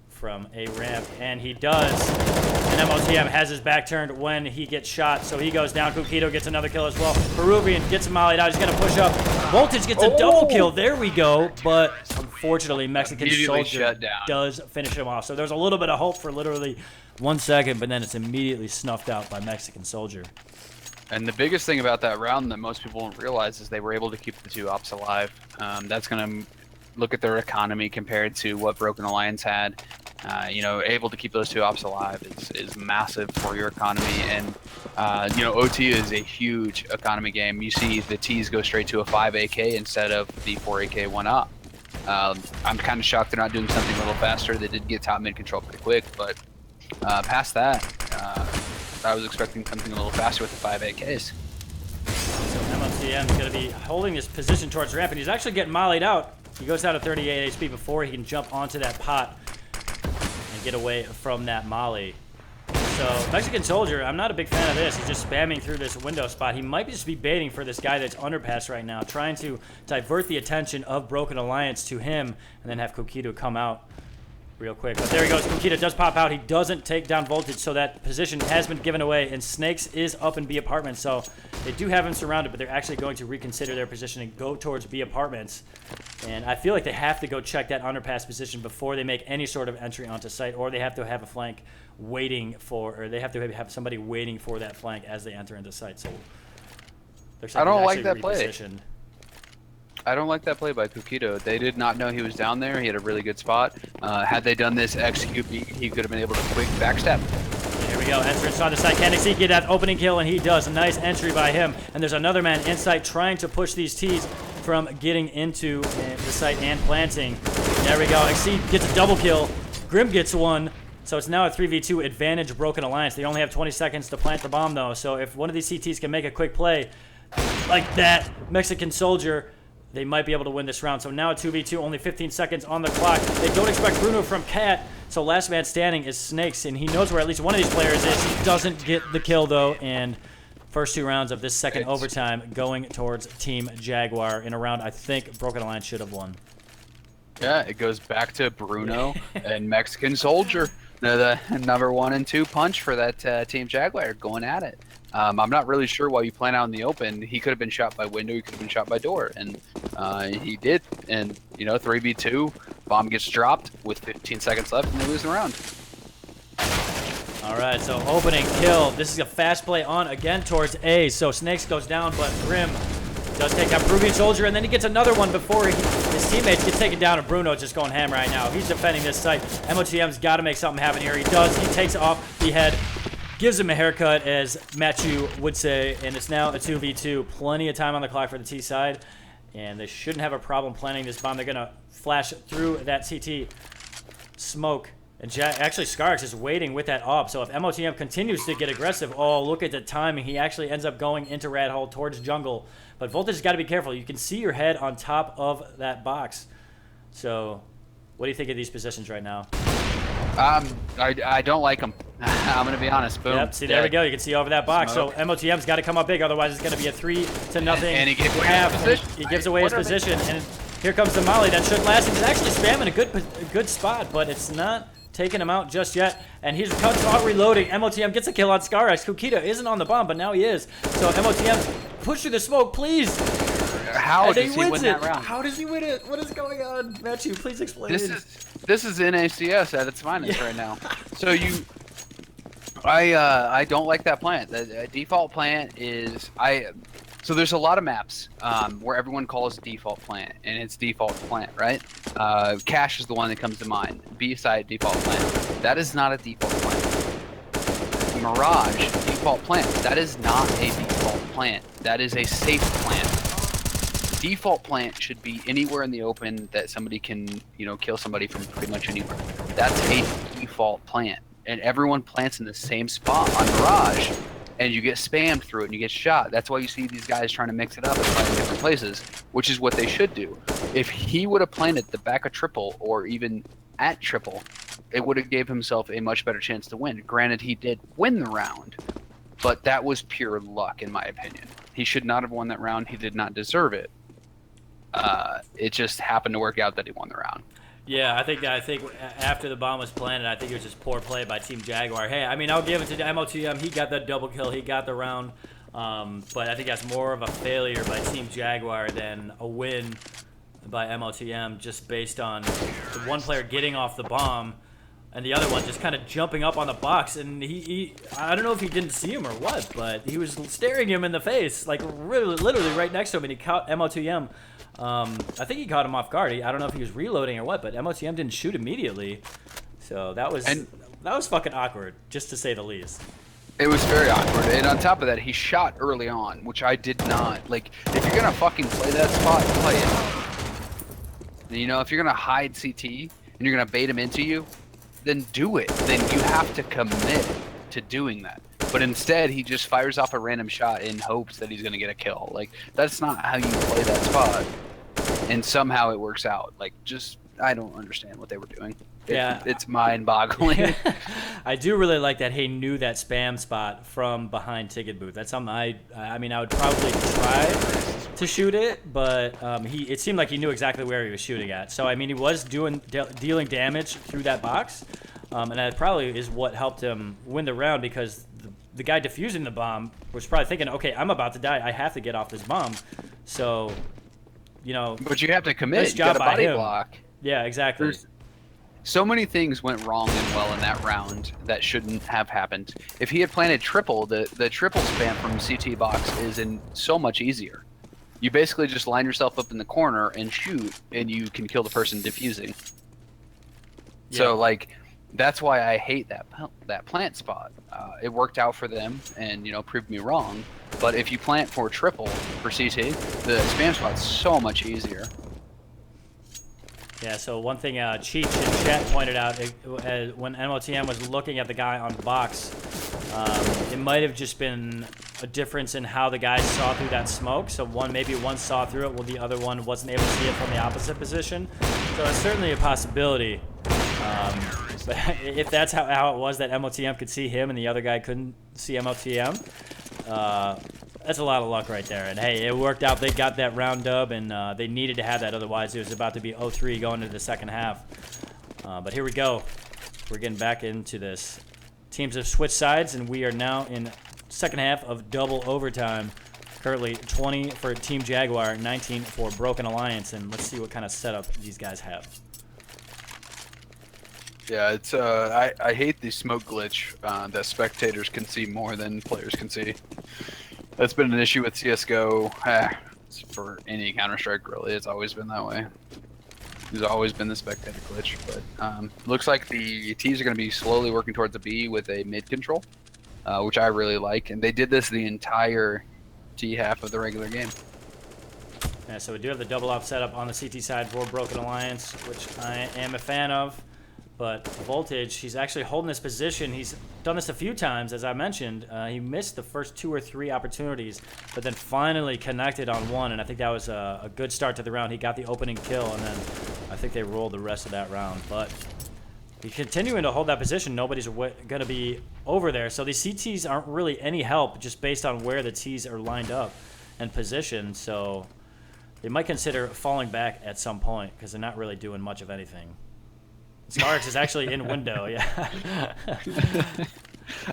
from a ramp, and he does. And MOTM has his back turned when he gets shot, so he goes down. Kukito gets another kill as well. Peruvian gets him mollied out. He's going to push up. Voltage gets a double kill. There we go. But unfortunately, Mexican Soldier does finish him off. So there's a little bit of hope for literally 1 second, but then it's immediately snuffed out by Mexican Soldier. And the biggest thing about that round that most people don't realize is they were able to keep the 2 ops alive. That's going to look at their economy compared to what Broken Alliance had. You know, able to keep those 2 ops alive is massive for your economy. And, you know, OT is a huge economy game. You see the Ts go straight to a 5 AK instead of the 4 AK 1 op. I'm kind of shocked they're not doing something a little faster. They did get top mid control pretty quick, but past that, I was expecting something a little faster with the 5 AKs. So MOTM is going to be holding his position towards ramp, and he's actually getting mollied out. He goes down to 38 HP before he can jump onto that pot and get away from that molly. So Mexican Soldier, I'm not a big fan of this. He's just spamming through this window spot. He might just be baiting for this guy that's underpass right now, trying to divert the attention of Broken Alliance to him, and then have Kukito come out real quick. But there he goes. Kukita does pop out. He doesn't take down Voltage, so that position has been given away, and Snakes is up in B Apartments, so they do have him surrounded, but they're actually going to reconsider their position and go towards B Apartments. And I feel like they have to go check that underpass position before they make any sort of entry onto site, or they have to have a flank waiting for, or they have to have somebody waiting for that flank as they enter into site. So I don't like that play. I don't like that play by Kukito. They did not know he was down there. He had a really good spot. Had they done this execute, he could have been able to quick backstep. Here we go. Entrance on the side. Can he get that opening kill? And he does. A nice entry by him. And there's another man inside trying to push these Ts from getting into the site and planting. There we go. Exceed gets a double kill. Grim gets one. So it's now a 3v2 advantage Broken Alliance. They only have 20 seconds to plant the bomb, though. So if one of these CTs can make a quick play like that, Mexican Soldier, they might be able to win this round. So now a 2v2, only 15 seconds on the clock. They don't expect Bruno from Cat, so last man standing is Snakes, and he knows where at least one of these players is. He doesn't get the kill, though, and first 2 rounds of this second overtime going towards Team Jaguar in a round I think Broken Alliance should have won. Yeah, it goes back to Bruno and Mexican Soldier. The number 1 and 2 punch for that Team Jaguar going at it. I'm not really sure why you plan out in the open. He could have been shot by window. He could have been shot by door, and he did. And you know, 3v2, bomb gets dropped with 15 seconds left, and they lose the round. All right, so opening kill. This is a fast play on again towards A. So Snakes goes down, but Grim does take out Peruvian Soldier, and then he gets another one before his teammates get taken down, and Bruno's just going ham right now. He's defending this site. MOTM's got to make something happen here. He does. He takes off the head, gives him a haircut, as Matthew would say, and it's now a 2v2. Plenty of time on the clock for the T side, and they shouldn't have a problem planting this bomb. They're going to flash through that CT smoke. And actually, Skarx is waiting with that op. So if MOTM continues to get aggressive, oh, look at the timing. He actually ends up going into Rat Hole towards jungle. But Voltage has got to be careful. You can see your head on top of that box. So what do you think of these positions right now? I don't like them. I'm going to be honest. Boom. Yep, see, there we go. You can see over that box. Smoke. So MOTM's got to come up big. Otherwise, it's going to be a 3-0. And he gives away his position. He gives away his position. And here comes the molly. That should last. He's actually spamming a good spot, but it's not taking him out just yet, and he's cuts off reloading. MOTM gets a kill on Skarx. Kukita isn't on the bomb, but now he is. So MOTM, push through the smoke, please. How does he win that round? How does he win it? What is going on? Matthew, please explain. This is in ESEA at its finest right now. So I don't like that plant. The default plant is So there's a lot of maps where everyone calls default plant, and it's default plant, right? Cache is the one that comes to mind. B-side default plant. That is not a default plant. Mirage default plant. That is not a default plant. That is a safe plant. Default plant should be anywhere in the open that somebody can, kill somebody from pretty much anywhere. That's a default plant, and everyone plants in the same spot on Mirage, and you get spammed through it and you get shot. That's why you see these guys trying to mix it up and plant in different places, which is what they should do. If he would have planted the back of triple or even at triple, it would have gave himself a much better chance to win. Granted, he did win the round, but that was pure luck in my opinion. He should not have won that round. He did not deserve it. It just happened to work out that he won the round. Yeah, I think after the bomb was planted, I think it was just poor play by Team Jaguar. Hey, I mean, I'll give it to MOTM. He got that double kill. He got the round. But I think that's more of a failure by Team Jaguar than a win by MOTM, just based on the one player getting off the bomb and the other one just kind of jumping up on the box. And I don't know if he didn't see him or what, but he was staring him in the face, like really, literally right next to him, and he caught MOTM. I think he caught him off guard. I don't know if he was reloading or what, but MOTM didn't shoot immediately. So that was fucking awkward, just to say the least. It was very awkward, and on top of that, he shot early on, which I did not. Like, if you're gonna fucking play that spot, play it. If you're gonna hide CT and you're gonna bait him into you, then do it. Then you have to commit to doing that. But instead, he just fires off a random shot in hopes that he's gonna get a kill. Like, that's not how you play that spot. And somehow it works out. Like, I don't understand what they were doing. It's mind-boggling. I do really like that he knew that spam spot from behind ticket booth. That's something I mean, I would probably try to shoot it, but it seemed like he knew exactly where he was shooting at. So I mean, he was dealing damage through that box, and that probably is what helped him win the round, because the guy defusing the bomb was probably thinking, okay, I'm about to die. I have to get off this bomb. So, But you have to commit. Nice You got job a by body him. block. Yeah, exactly. So many things went wrong and well in that round that shouldn't have happened. If he had planted triple, the triple spam from CT box is so much easier. You basically just line yourself up in the corner and shoot, and you can kill the person defusing. Yeah. So, like, that's why I hate that plant spot. It worked out for them and, proved me wrong. But if you plant for triple for CT, the spam spot's so much easier. Yeah, so one thing Cheech in chat pointed out, when MOTM was looking at the guy on box, it might have just been a difference in how the guys saw through that smoke. So maybe one saw through it while the other one wasn't able to see it from the opposite position. So it's certainly a possibility. But if that's how it was, that MOTM could see him and the other guy couldn't see MOTM, that's a lot of luck right there. And hey, it worked out. They got that round dub, and they needed to have that. Otherwise, it was about to be 0-3 going into the second half. But here we go. We're getting back into this. Teams have switched sides, and we are now in second half of double overtime. Currently 20 for Team Jaguar, 19 for Broken Alliance, and let's see what kind of setup these guys have. Yeah, it's I hate the smoke glitch that spectators can see more than players can see. That's been an issue with CSGO for any Counter-Strike, really. It's always been that way. There's always been the spectator glitch, but looks like the T's are going to be slowly working towards a B with a mid control, which I really like. And they did this the entire T half of the regular game. Yeah, so we do have the double up setup on the CT side for Broken Alliance, which I am a fan of. But Voltage, he's actually holding this position. He's done this a few times, as I mentioned. He missed the first 2 or 3 opportunities, but then finally connected on one, and I think that was a good start to the round. He got the opening kill, and then I think they rolled the rest of that round. But he's continuing to hold that position. Nobody's going to be over there. So these CTs aren't really any help just based on where the Ts are lined up and positioned. So they might consider falling back at some point because they're not really doing much of anything. Starks is actually in window, yeah.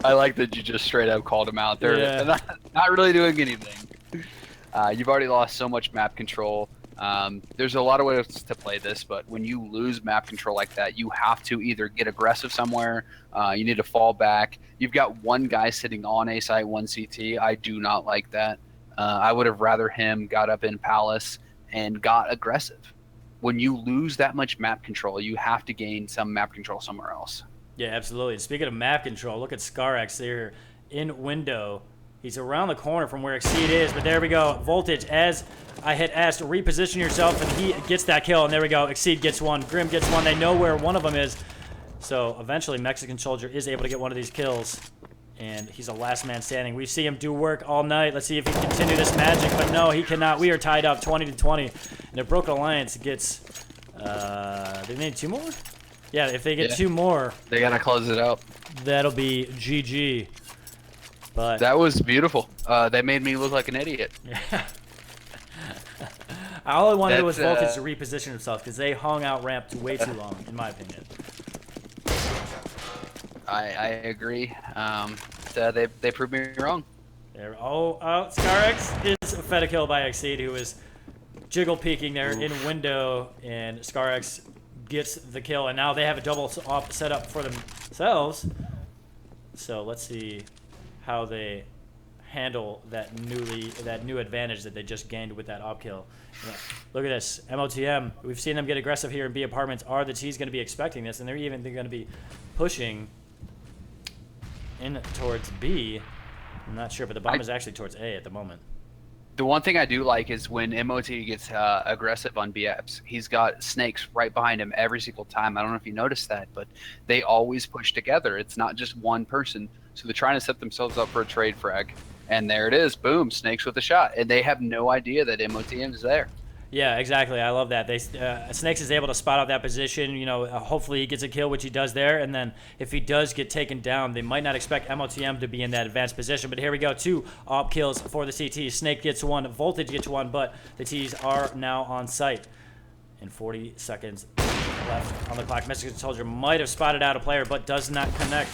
I like that you just straight up called him out. They're not really doing anything. You've already lost so much map control. There's a lot of ways to play this, but when you lose map control like that, you have to either get aggressive somewhere, you need to fall back. You've got one guy sitting on A site, one CT. I do not like that. I would have rather him got up in Palace and got aggressive. When you lose that much map control, you have to gain some map control somewhere else. Yeah, absolutely. And speaking of map control, look at ScarX there in window. He's around the corner from where Exceed is, but there we go. Voltage, as I had asked, reposition yourself, and he gets that kill, and there we go. Exceed gets one. Grim gets one. They know where one of them is. So eventually, Mexican Soldier is able to get one of these kills, and he's a last man standing. We see him do work all night. Let's see if he can continue this magic, but no, he cannot. We are tied up 20-20, and if Broken Alliance gets, they need 2 more? Yeah, if they get 2 more, they gotta close it out. That'll be GG. But that was beautiful. They made me look like an idiot. Yeah. All I wanted was Voltage to reposition himself because they hung out ramp way too long, in my opinion. I agree. They proved me wrong. There. Oh, ScarX is fed a kill by Exceed, who is jiggle peeking there in window, and ScarX gets the kill, and now they have a double off set up for themselves. So let's see how they handle that new advantage that they just gained with that op kill. Yeah. Look at this, MOTM. We've seen them get aggressive here in B apartments. Are the T's going to be expecting this, and they're going to be pushing in towards B. I'm not sure, but the bomb is actually towards A at the moment. The one thing I do like is when MOT gets aggressive on BFs, he's got snakes right behind him every single time. I don't know if you noticed that, but they always push together. It's not just one person. So they're trying to set themselves up for a trade frag. And there it is. Boom. Snakes with a shot. And they have no idea that MOTM is there. Yeah, exactly. I love that. Snakes is able to spot out that position. You know, hopefully he gets a kill, which he does there. And then if he does get taken down, they might not expect MOTM to be in that advanced position. But here we go. 2 op kills for the CT. Snake gets 1. Voltage gets 1. But the T's are now on site. And 40 seconds left on the clock. Mexican Soldier might have spotted out a player, but does not connect.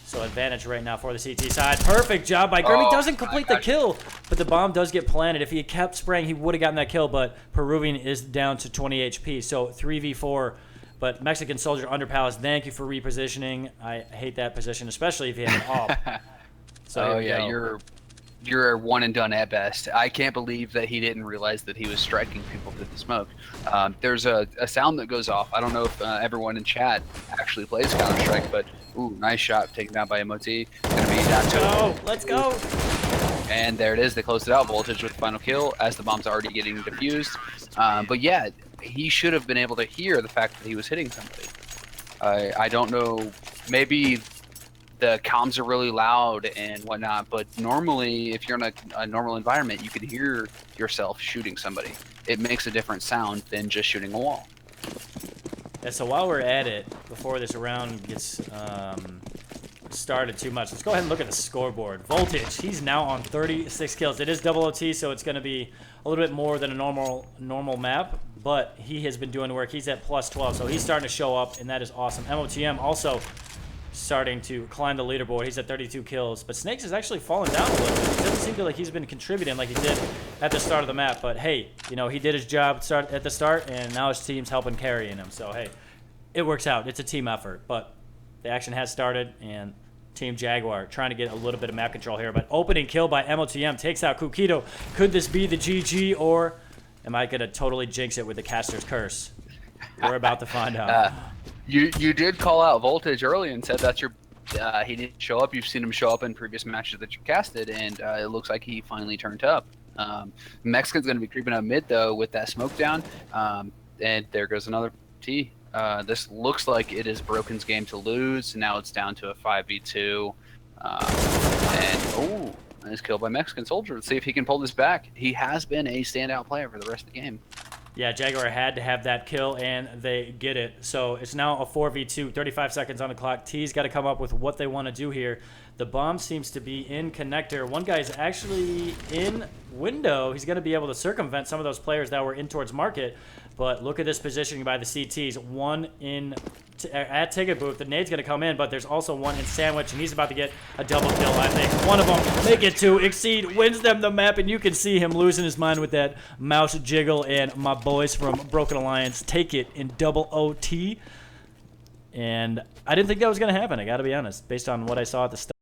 So advantage right now for the CT side. Perfect job by Grim. He doesn't complete the kill, but the bomb does get planted. If he had kept spraying, he would have gotten that kill, but Peruvian is down to 20 HP. So 3v4, but Mexican Soldier under Palace. Thank you for repositioning. I hate that position, especially if you have an op. So yeah, you're one and done at best. I can't believe that he didn't realize that he was striking people through the smoke. There's a sound that goes off. I don't know if everyone in chat actually plays Counter-Strike, but ooh, nice shot taken out by MOT. Gonna be down to let's go. And there it is. They closed it out. Voltage with the final kill as the bomb's already getting defused. But yeah, he should have been able to hear the fact that he was hitting somebody. I don't know. Maybe the comms are really loud and whatnot, but normally if you're in a normal environment, you can hear yourself shooting somebody. It makes a different sound than just shooting a wall. Yeah, so while we're at it, before this round gets started too much, let's go ahead and look at the scoreboard. Voltage, he's now on 36 kills. It is double OT, so it's going to be a little bit more than a normal map, but he has been doing work. He's at plus 12, so he's starting to show up, and that is awesome. MOTM also starting to climb the leaderboard. He's at 32 kills, but Snakes is actually falling down a little bit. It doesn't seem like he's been contributing like he did at the start of the map, but hey, you know, he did his job at the start, and now his team's helping carrying him, so hey, it works out. It's a team effort, but the action has started, and Team Jaguar trying to get a little bit of map control here, but opening kill by MOTM takes out Kukito. Could this be the GG, or am I going to totally jinx it with the caster's curse? We're about to find out. You did call out Voltage early and said that's your he didn't show up. You've seen him show up in previous matches that you casted, and it looks like he finally turned up. Mexican's going to be creeping up mid though with that smoke down, and there goes another T. This looks like it is Broken's game to lose. Now it's down to a 5v2, and nice kill by Mexican Soldier. Let's see if he can pull this back. He has been a standout player for the rest of the game. Yeah, Jaguar had to have that kill, and they get it. So it's now a 4v2, 35 seconds on the clock. T's got to come up with what they want to do here. The bomb seems to be in connector. One guy is actually in window. He's going to be able to circumvent some of those players that were in towards market. But look at this positioning by the CTs. One in at ticket booth. The nade's gonna come in, but there's also one in sandwich, and he's about to get a double kill. I think one of them make it to Exceed, wins them the map, and you can see him losing his mind with that mouse jiggle. And my boys from Broken Alliance take it in double OT. And I didn't think that was gonna happen. I gotta be honest, based on what I saw at the start.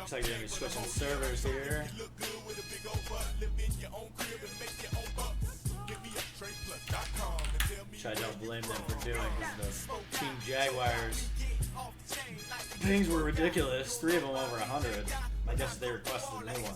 Looks like they're gonna be switching servers here. Which I don't blame them for doing, because the Team Jaguars things were ridiculous. 3 of them over 100. I guess they requested a new one.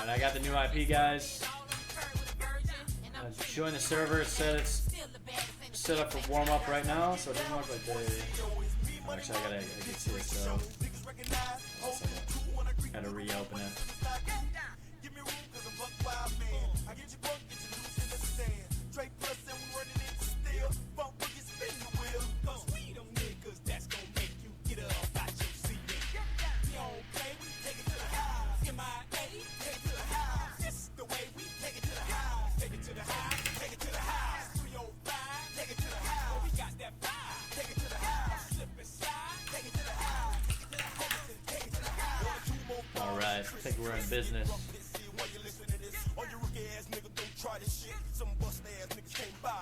I got the new IP, guys. Join the server. It said it's set up for warm up right now, so it doesn't look like they. Oh, actually, I can see it. So gotta reopen it. I think we're in business.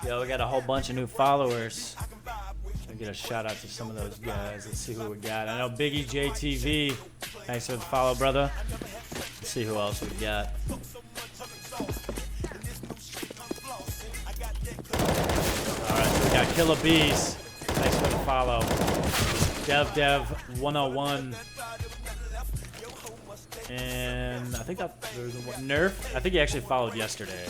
Yo, we got a whole bunch of new followers. I'll get a shout out to some of those guys. Let's see who we got. I know Biggie JTV. Thanks for the follow, brother. Let's see who else we got. Alright, so we got Killer Bees. Thanks for the follow. Dev101. And I think that there's Nerf. I think he actually followed yesterday.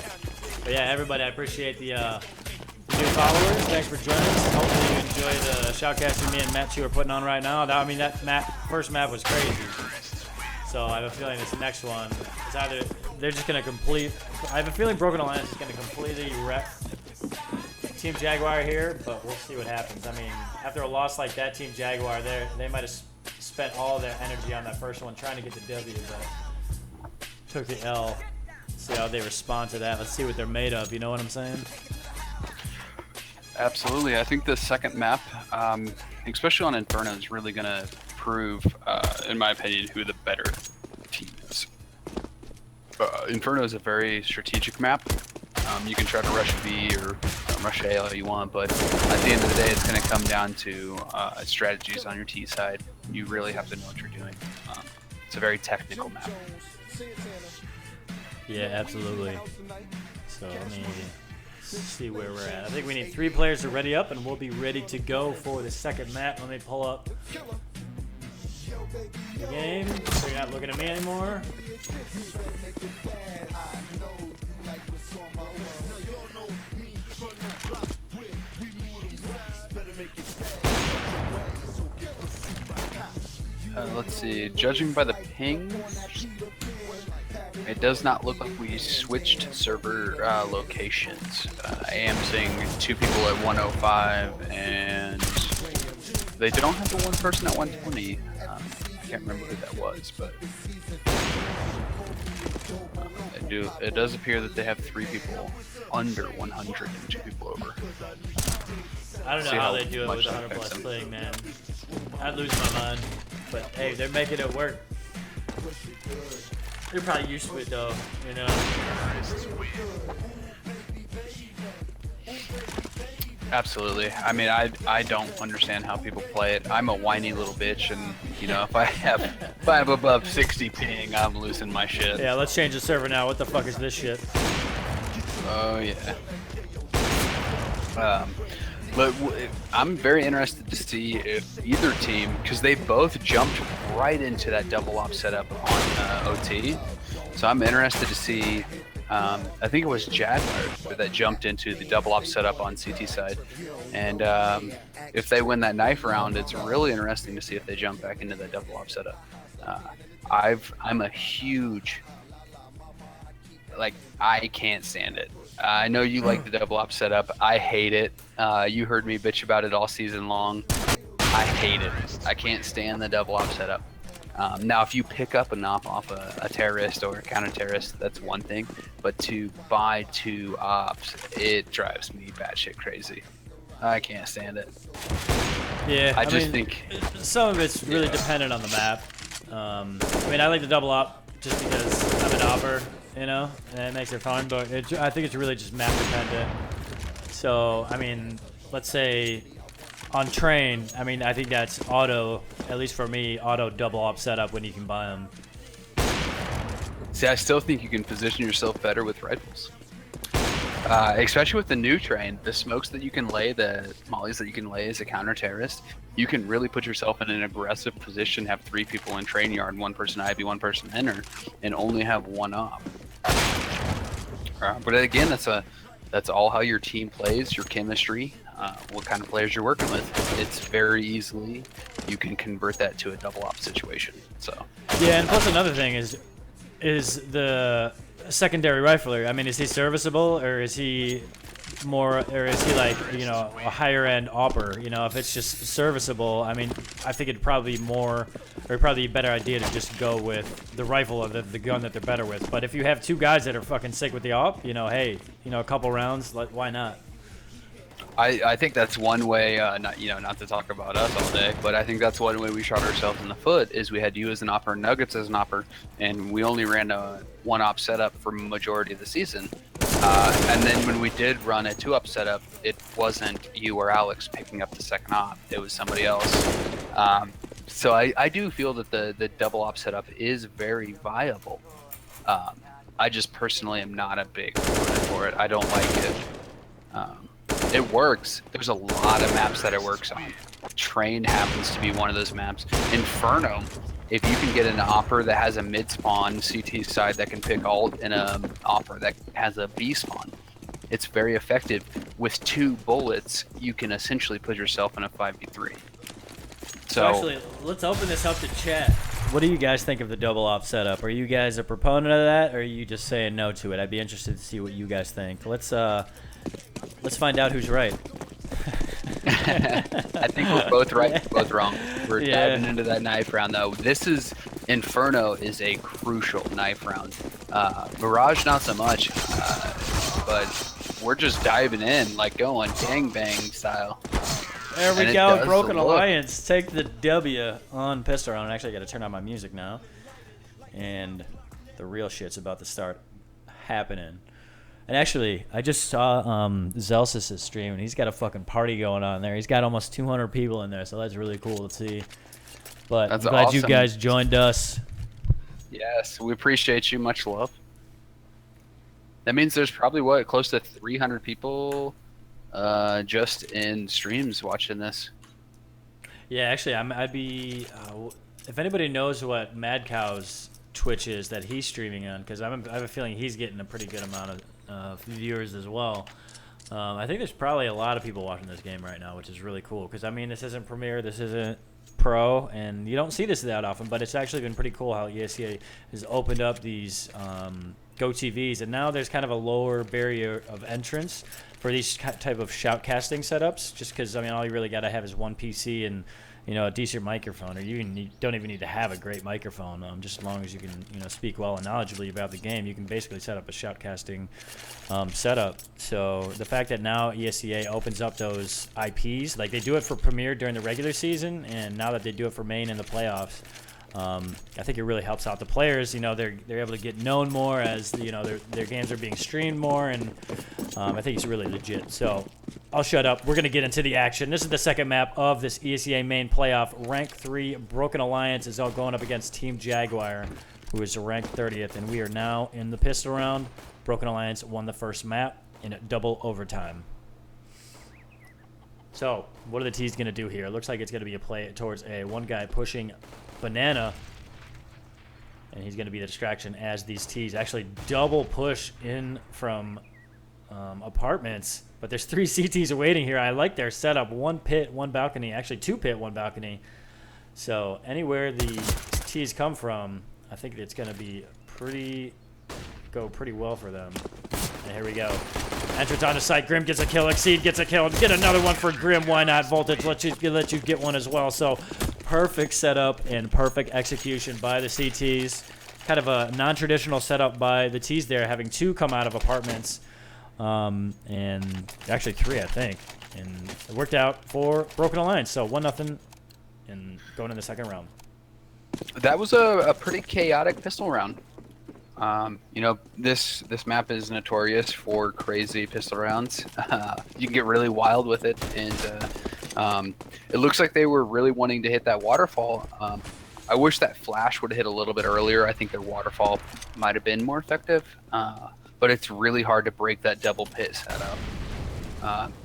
But yeah, everybody, I appreciate the new followers. Thanks for joining us. Hopefully you enjoy the Shoutcast me and Matt 2 are putting on right now. I mean, that first map was crazy. So I have a feeling this next one is either they're just gonna complete. I have a feeling Broken Alliance is gonna completely wreck Team Jaguar here, but we'll see what happens. I mean, after a loss like that, Team Jaguar, they might have spent all of their energy on that first one trying to get the W, but took the L. See how they respond to that. Let's see what they're made of. You know what I'm saying? Absolutely. I think the second map, especially on Inferno, is really going to prove, in my opinion, who the better team is. Inferno is a very strategic map. You can try to rush B or rush A all you want, but at the end of the day, it's going to come down to strategies on your T side. You really have to know what you're doing. It's a very technical map. Yeah, absolutely. So let me see where we're at. I think we need 3 players to ready up, and we'll be ready to go for the second map. Let me pull up the game so you're not looking at me anymore. Let's see, judging by the ping, it does not look like we switched server locations. I am seeing 2 people at 105, and they don't have the one person at 120. I can't remember who that was, but it does appear that they have 3 people under 100 and 2 people over. I don't know how they do it with 100 plus playing, man. I'd lose my mind. But hey, they're making it work. They're probably used to it though, you know. Absolutely. I mean, I don't understand how people play it. I'm a whiny little bitch, and you know, if I have above 60 ping, I'm losing my shit. Yeah, let's change the server now. What the fuck is this shit? Oh yeah. But I'm very interested to see if either team, because they both jumped right into that double op setup on OT. So I'm interested to see. I think it was Jaguar that jumped into the double op setup on CT side, and if they win that knife round, it's really interesting to see if they jump back into that double op setup. I'm a huge, like, I can't stand it. I know you like the double op setup. I hate it. You heard me bitch about it all season long. I hate it. I can't stand the double op setup. Now, if you pick up an op off a terrorist or a counter-terrorist, that's one thing. But to buy 2 ops, it drives me batshit crazy. I can't stand it. Yeah, I just think some of it's really dependent on the map. I mean, I like the double op just because I'm an opper, you know, and it makes it fun. But I think it's really just map dependent. So, I mean, let's say on train, I mean, I think that's auto, at least for me, auto double op setup when you can buy them. See, I still think you can position yourself better with rifles. Especially with the new train, the smokes that you can lay, the mollies that you can lay as a counter-terrorist, you can really put yourself in an aggressive position, have 3 people in train yard, 1 person IB, 1 person enter, and only have 1 op. But again, that's all how your team plays, your chemistry, what kind of players you're working with. It's very easily, you can convert that to a double op situation. So yeah, and plus another thing is the secondary rifler. I mean, is he serviceable, or is he like, you know, a higher end opper? You know, if it's just serviceable, I mean, I think it'd probably be a better idea to just go with the rifle or the gun that they're better with. But if you have 2 guys that are fucking sick with the op, you know, hey, you know, a couple rounds, why not? I think that's one way, not to talk about us all day, but I think that's one way we shot ourselves in the foot, is we had you as an opper, Nuggets as an opper, and we only ran a 1 op setup for majority of the season. And then when we did run a 2 op setup, it wasn't you or Alex picking up the second op, it was somebody else. So I do feel that the double op setup is very viable. I just personally am not a big proponent for it. I don't like it. It works. There's a lot of maps that it works on. Train happens to be one of those maps. Inferno, if you can get an opper that has a mid spawn CT side that can pick alt, and an opper that has a B spawn, it's very effective. With 2 bullets, you can essentially put yourself in a 5v3. So actually, let's open this up to chat. What do you guys think of the double op setup? Are you guys a proponent of that, or are you just saying no to it? I'd be interested to see what you guys think. Let's find out who's right. I think we're both right, both wrong. We're diving into that knife round, though. Inferno is a crucial knife round. Mirage, not so much, but we're just diving in, like going gangbang style. There we go, Broken Alliance. Take the W on pistol round. Actually, I got to turn on my music now. And the real shit's about to start happening. And actually, I just saw Zelsis' stream, and he's got a fucking party going on there. He's got almost 200 people in there, so that's really cool to see. But I'm glad you guys joined us. Yes, we appreciate you. Much love. That means there's probably, close to 300 people just in streams watching this. Yeah, actually, I'd be... if anybody knows what Mad Cow's Twitch is that he's streaming on, because I have a feeling he's getting a pretty good amount of viewers as well. I think there's probably a lot of people watching this game right now, which is really cool, because I mean, this isn't Premier, this isn't Pro, and you don't see this that often, but it's actually been pretty cool how ESEA has opened up these Go TVs, and now there's kind of a lower barrier of entrance for these type of shoutcasting setups, just because, I mean, all you really got to have is one PC and, you know, a decent microphone, or you don't even need to have a great microphone. Just as long as you can, you know, speak well and knowledgeably about the game, you can basically set up a shoutcasting setup. So the fact that now ESEA opens up those IPs, like they do it for Premier during the regular season, and now that they do it for main in the playoffs, I think it really helps out the players. You know, they're able to get known more as, you know, their games are being streamed more, and I think it's really legit. So I'll shut up. We're going to get into the action. This is the second map of this ESEA main playoff. Rank 3 Broken Alliance is all going up against Team Jaguar, who is ranked 30th, and we are now in the pistol round. Broken Alliance won the first map in double overtime. So what are the T's going to do here? It looks like it's going to be a play towards A. One guy pushing Banana, and he's going to be the distraction as these T's actually double push in from apartments. But there's 3 CTs awaiting here. I like their setup. 1 pit, 1 balcony. Actually 2 pit, 1 balcony. So anywhere the T's come from, I think it's going to be go pretty well for them. And here we go. Entrance on the site. Grim gets a kill. Exceed gets a kill. Get another one for Grim. Why not? Voltage let you get one as well. So perfect setup and perfect execution by the CTs. Kind of a non-traditional setup by the T's there, having 2 come out of apartments. And actually 3, I think. And it worked out for Broken Alliance. So 1-0 and going in the second round. That was a pretty chaotic pistol round. You know, this map is notorious for crazy pistol rounds. You can get really wild with it, and it looks like they were really wanting to hit that waterfall. I wish that flash would have hit a little bit earlier. I think their waterfall might have been more effective, but it's really hard to break that double pit setup.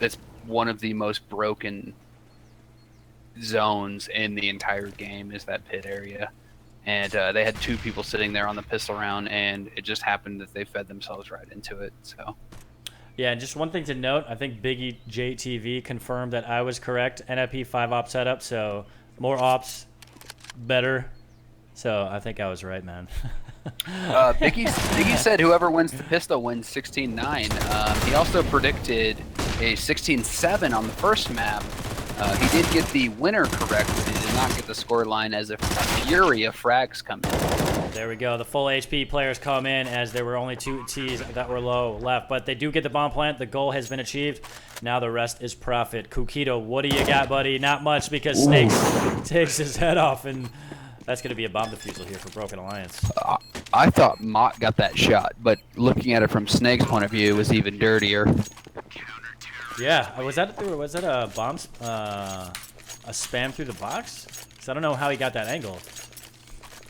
That's one of the most broken zones in the entire game, is that pit area. And they had 2 people sitting there on the pistol round, and it just happened that they fed themselves right into it. So, yeah, and just one thing to note, I think Biggie JTV confirmed that I was correct. NFP 5-op setup, so more ops, better. So I think I was right, man. Biggie said whoever wins the pistol wins 16-9. He also predicted a 16-7 on the first map. He did get the winner correct, but he did not get the score line as a fury of frags come in. There we go. The full HP players come in as there were only 2 T's that were low left. But they do get the bomb plant. The goal has been achieved. Now the rest is profit. Kukito, what do you got, buddy? Not much, because Snakes takes his head off, and that's going to be a bomb defusal here for Broken Alliance. I thought Mott got that shot, but looking at it from Snake's point of view, it was even dirtier. Yeah, was that a bomb, a spam through the box? Because I don't know how he got that angle.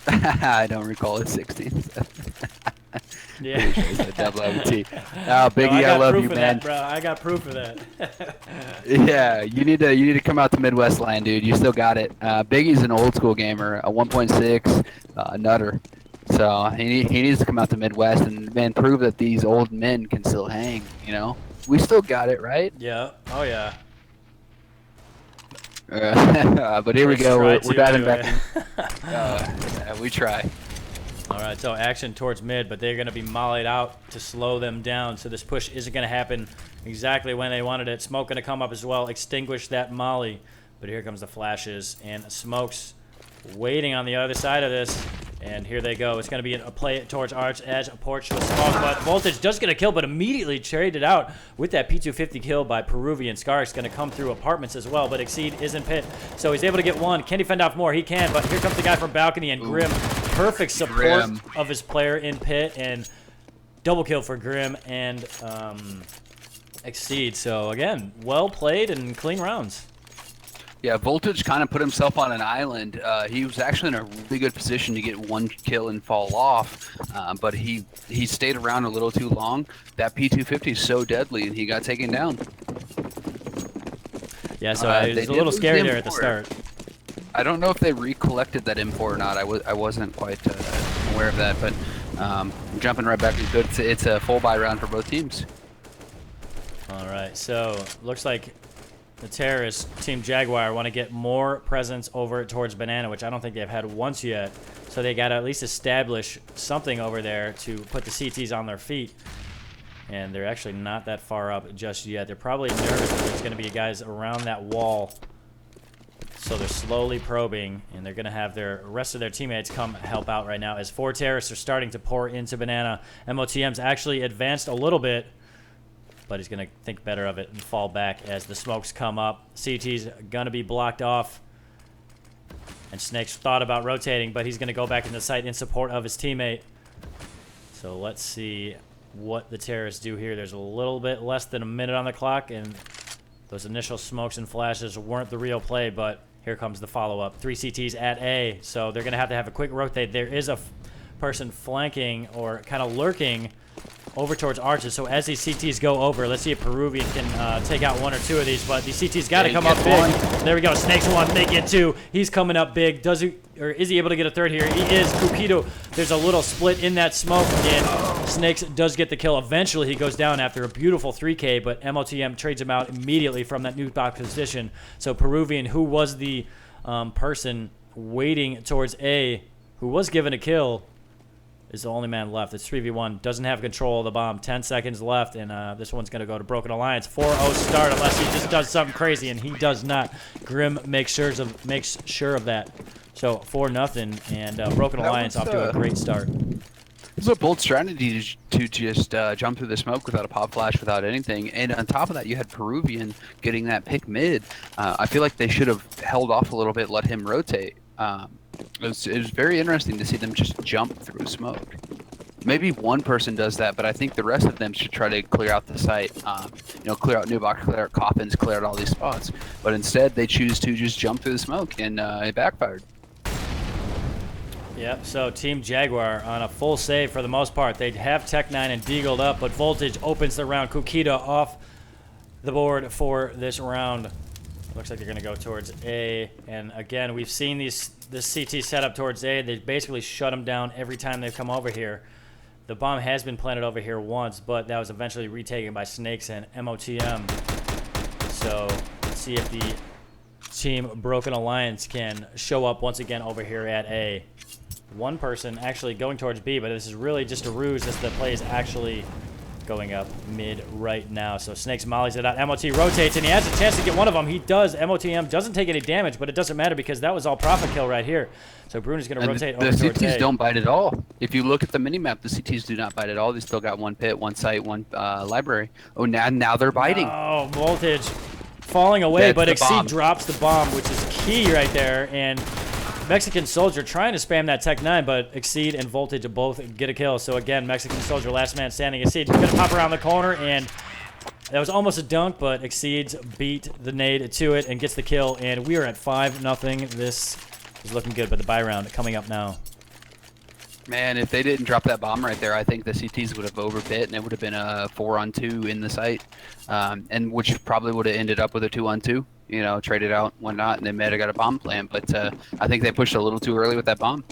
I don't recall it 16. Yeah. Double OT. Oh, Biggie, I love you, man. That, bro. I got proof of that. Yeah, you need to come out to Midwest land, dude. You still got it. Biggie's an old school gamer, a 1.6 nutter. So he needs to come out to Midwest and, man, prove that these old men can still hang, you know? We still got it, right? Yeah. Oh, yeah. But here we go. We're diving anyway. back. Yeah, we try. All right, so action towards mid, but they're going to be mollied out to slow them down. So this push isn't going to happen exactly when they wanted it. Smoke going to come up as well, extinguish that molly. But here comes the flashes, and Smoke's waiting on the other side of this. And here they go. It's going to be a play towards Arch, Edge, a porch with Smoke. But Voltage does get a kill, but immediately traded out with that P250 kill by Peruvian. Skark's going to come through apartments as well, but Exceed is in pit. So he's able to get one. Can he fend off more? He can, but here comes the guy from Balcony, and Grim. Perfect support of his player in pit, and double kill for Grim and Exceed. So, again, well played and clean rounds. Yeah, Voltage kind of put himself on an island. He was actually in a really good position to get one kill and fall off, but he stayed around a little too long. That P250 is so deadly, and he got taken down. Yeah, so it was a little scary there at the start. I don't know if they recollected that M4 or not. I wasn't quite aware of that, but jumping right back into it, it's a full buy round for both teams. All right, so looks like the terrorists, Team Jaguar, want to get more presence over towards Banana, which I don't think they've had once yet. So they got to at least establish something over there to put the CTs on their feet. And they're actually not that far up just yet. They're probably nervous that there's going to be guys around that wall. So they're slowly probing, and they're going to have their rest of their teammates come help out right now as 4 terrorists are starting to pour into Banana. MOTM's actually advanced a little bit, but he's going to think better of it and fall back as the smokes come up. CT's going to be blocked off. And Snake's thought about rotating, but he's going to go back into the site in support of his teammate. So let's see what the terrorists do here. There's a little bit less than a minute on the clock, and those initial smokes and flashes weren't the real play, but here comes the follow-up. 3 CTs at A, so they're going to have a quick rotate. There is a person flanking or kind of lurking over towards Arches. So as these CTs go over, let's see if Peruvian can take out 1 or 2 of these, but these CTs got to come up big. There we go. Snakes 1, they get 2. He's coming up big. Does he, or is he able to get a 3rd here? He is. Kukito, there's a little split in that smoke, and Snakes does get the kill. Eventually, he goes down after a beautiful 3K, but MOTM trades him out immediately from that nuke box position. So Peruvian, who was the person waiting towards A, who was given a kill, is the only man left. It's 3v1. Doesn't have control of the bomb. 10 seconds left, and this one's going to go to Broken Alliance. 4-0 start unless he just does something crazy, and he does not. Grim makes sure of that. So 4-0, and Broken Alliance off to a great start. It's a bold strategy to just jump through the smoke without a pop flash, without anything. And on top of that, you had Peruvian getting that pick mid. I feel like they should have held off a little bit, let him rotate. It was very interesting to see them just jump through smoke. Maybe one person does that, but I think the rest of them should try to clear out the site. Clear out new box, clear out coffins, clear out all these spots. But instead, they choose to just jump through the smoke, and it backfired. Yep, so Team Jaguar on a full save for the most part. They have Tech9 and Deagled up, but Voltage opens the round. Kukita off the board for this round. Looks like they're going to go towards A. And again, we've seen this CT setup towards A. They basically shut them down every time they've come over here. The bomb has been planted over here once, but that was eventually retaken by Snakes and MOTM. So let's see if the Team Broken Alliance can show up once again over here at A. One person actually going towards B, but this is really just a ruse as the play is actually going up mid right now. So Snakes mollies it out. MOT rotates, and he has a chance to get one of them. He does. MOTM doesn't take any damage, but it doesn't matter because that was all profit kill right here. So Bruno's going to rotate over towards A. The CTs don't bite at all. If you look at the minimap, the CTs do not bite at all. They still got one pit, one site, one library. Oh, now they're biting. Oh, Voltage falling away, but Exceed drops the bomb, which is key right there. And Mexican Soldier trying to spam that Tech9, but Exceed and Voltage both get a kill. So again, Mexican Soldier, last man standing. Exceed going to pop around the corner, and that was almost a dunk, but Exceeds beat the nade to it and gets the kill. And we are at 5-0. This is looking good, but the buy round coming up now. Man, if they didn't drop that bomb right there, I think the CTs would have overbit, and it would have been a 4-on-2 in the site, and which probably would have ended up with a 2-on-2. Traded out, whatnot, and they might have got a bomb plan. But I think they pushed a little too early with that bomb.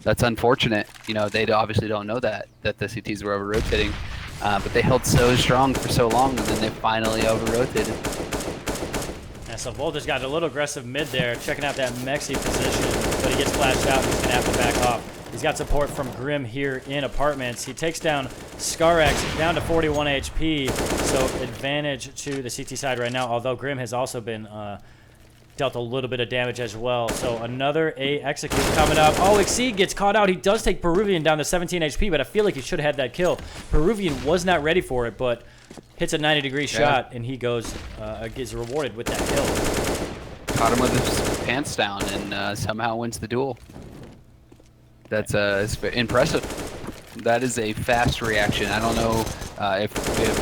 That's unfortunate. They obviously don't know that the CTs were over-rotating. But they held so strong for so long, and then they finally over-rotated. Yeah, so Voltage got a little aggressive mid there, checking out that Mexi position, but he gets flashed out, and he's going to have to back off. He's got support from Grim here in apartments. He takes down Scarex down to 41 HP, so advantage to the CT side right now, although Grim has also been dealt a little bit of damage as well. So another A execute coming up. Oh, Exceed gets caught out. He does take Peruvian down to 17 HP, but I feel like he should have had that kill. Peruvian was not ready for it, but hits a 90-degree shot, and he gets rewarded with that kill. Caught him with his pants down and somehow wins the duel. That's it's impressive. That is a fast reaction. I don't know if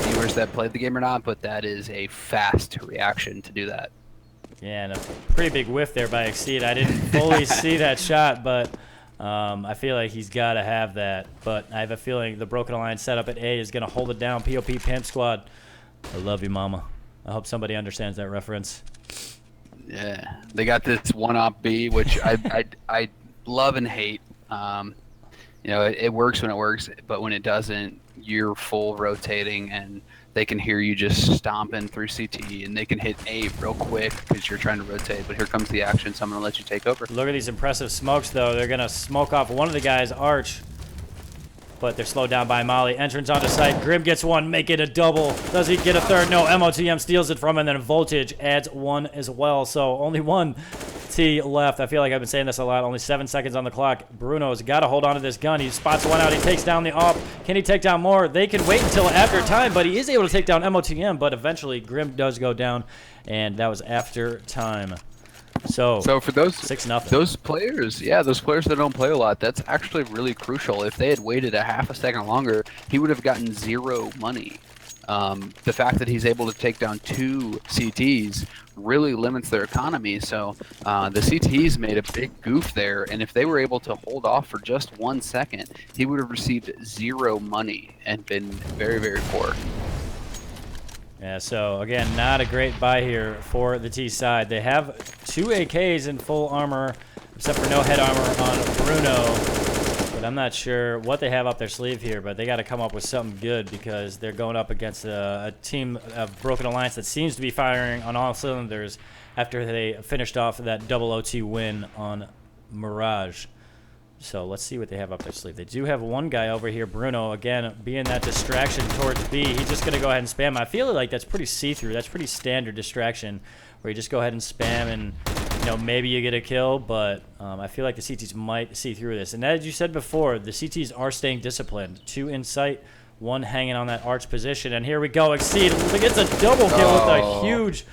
viewers that played the game or not, but that is a fast reaction to do that. Yeah, and a pretty big whiff there by Exceed. I didn't fully see that shot, but I feel like he's got to have that. But I have a feeling the Broken Alliance setup at A is going to hold it down. POP Pimp Squad. I love you, mama. I hope somebody understands that reference. Yeah, they got this one-op B, which I love and hate. It works when it works, but when it doesn't, you're full rotating, and they can hear you just stomping through CT, and they can hit A real quick because you're trying to rotate. But here comes the action, so I'm going to let you take over. Look at these impressive smokes, though. They're going to smoke off one of the guys, Arch, but they're slowed down by Molly. Entrance onto site. Grim gets one, make it a double. Does he get a third? No, MOTM steals it from him, and then Voltage adds one as well. So only one T left. I feel like I've been saying this a lot. Only 7 seconds on the clock. Bruno's got to hold on to this gun. He spots one out. He takes down the AWP. Can he take down more? They can wait until after time, but he is able to take down MOTM, but eventually Grim does go down, and that was after time. So for those 6-0. Those players that don't play a lot, that's actually really crucial. If they had waited a half a second longer, he would have gotten 0 money. The fact that he's able to take down 2 CTs really limits their economy. So the CTs made a big goof there, and if they were able to hold off for just 1 second, he would have received 0 money and been very, very poor. Yeah, so again, not a great buy here for the T side. They have 2 AKs in full armor, except for no head armor on Bruno. But I'm not sure what they have up their sleeve here, but they got to come up with something good because they're going up against a team of Broken Alliance that seems to be firing on all cylinders after they finished off that double OT win on Mirage. So let's see what they have up their sleeve. They do have one guy over here, Bruno, again, being that distraction towards B. He's just going to go ahead and spam. I feel like that's pretty see-through. That's pretty standard distraction where you just go ahead and spam and, you know, maybe you get a kill, but I feel like the CTs might see through this. And as you said before, the CTs are staying disciplined. 2 in sight, 1 hanging on that arch position. And here we go, Exceed gets a double kill with a huge,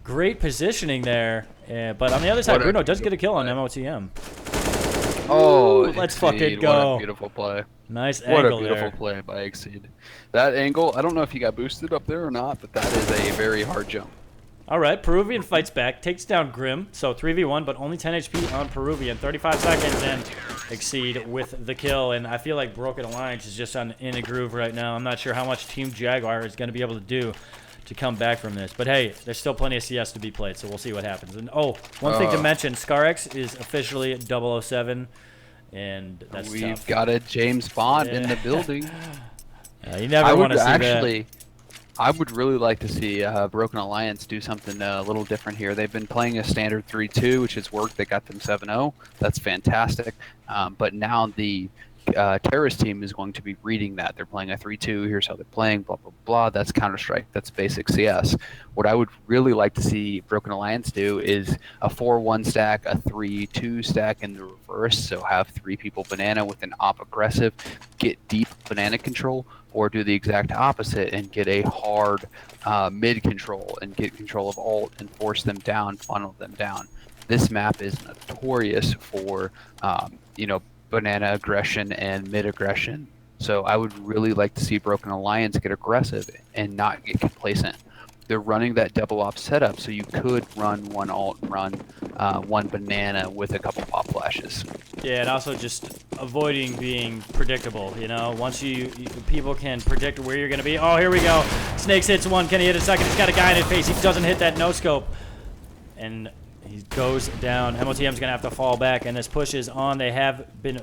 great positioning there. But on the other side, Bruno does get a kill on MOTM. Oh, Ooh, let's fucking go. go. What a beautiful play. Nice What angle a beautiful there. play by Exceed. That angle, I don't know if he got boosted up there or not, but that is a very hard jump. All right, Peruvian fights back, takes down Grim. So 3v1, but only 10 HP on Peruvian. 35 seconds and Exceed with the kill. And I feel like Broken Alliance is just in a groove right now. I'm not sure how much Team Jaguar is going to be able to do to come back from this. But hey, there's still plenty of CS to be played, so we'll see what happens. And one thing to mention, ScarX is officially 007, and that's We've tough. got a James Bond in the building. You never want to see actually, that. I would really like to see Broken Alliance do something a little different here. They've been playing a standard 3-2, which has worked. They got them 7-0. That's fantastic. But now the terrorist team is going to be reading that. They're playing a 3-2. Here's how they're playing, blah, blah, blah. That's Counter-Strike. That's basic CS. What I would really like to see Broken Alliance do is a 4-1 stack, a 3-2 stack in the reverse. So have 3 people banana with an op aggressive, get deep banana control, or do the exact opposite and get a hard mid control and get control of alt and force them down, funnel them down. This map is notorious for, banana aggression and mid aggression. So I would really like to see Broken Alliance get aggressive and not get complacent. They're running that double op setup, so you could run 1 alt and run 1 banana with a couple pop flashes. Yeah, and also just avoiding being predictable, you know? Once people can predict where you're going to be. Oh, here we go. Snakes hits 1. Can he hit a second? He's got a guy in his face. He doesn't hit that no-scope. And he goes down. MOTM's going to have to fall back, and this push is on. They have been,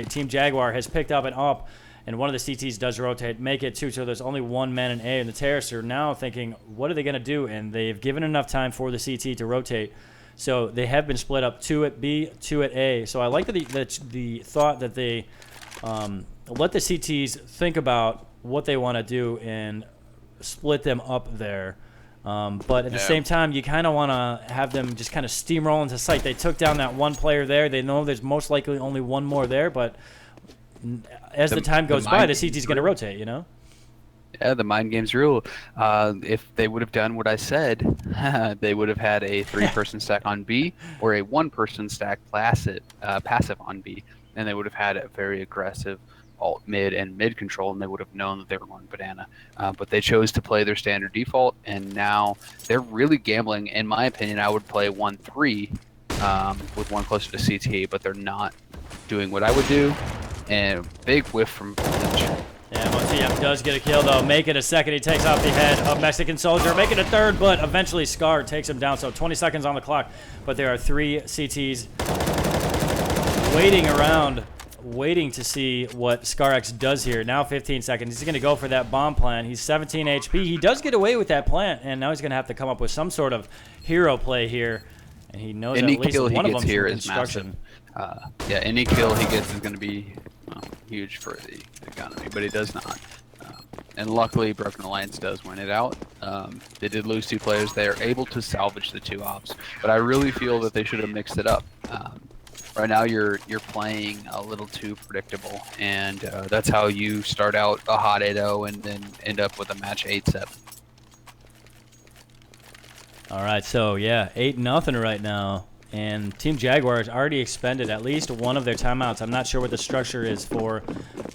Team Jaguar has picked up an op, and one of the CTs does rotate, make it 2, so there's only 1 man in A, and the terrorists are now thinking, what are they going to do? And they've given enough time for the CT to rotate. So they have been split up, 2 at B, 2 at A. So I like the thought that they let the CTs think about what they want to do and split them up there. But at the same time, you kind of want to have them just kind of steamroll into sight. They took down that 1 player there. They know there's most likely only 1 more there, but as the time goes by, the CT's going to rotate, you know? Yeah, the mind game's real. If they would have done what I said, they would have had a 3-person stack on B or a 1-person stack passive on B, and they would have had a very aggressive alt mid and mid control, and they would have known that they were going banana. But they chose to play their standard default, and now they're really gambling. In my opinion, I would play 1-3 with 1 closer to CT, but they're not doing what I would do. And big whiff from Village. Yeah, MOTM does get a kill, though. Make it a second. He takes off the head of Mexican Soldier. Make it a 3rd, but eventually Scar takes him down. So 20 seconds on the clock. But there are 3 CTs waiting around, waiting to see what ScarX does here. Now 15 seconds. He's going to go for that bomb plant. He's 17 HP. He does get away with that plant, and now he's going to have to come up with some sort of hero play here. And he knows Any at least kill one he of gets them here from is construction. massive. Yeah, any kill he gets is going to be huge for the economy, but he does not. And luckily, Broken Alliance does win it out. They did lose 2 players. They are able to salvage the 2 ops, but I really feel that they should have mixed it up. Right now, you're playing a little too predictable, and that's how you start out a hot 8-0 and then end up with a match 8-7. All right, so yeah, 8-0 right now. And Team Jaguar has already expended at least 1 of their timeouts. I'm not sure what the structure is for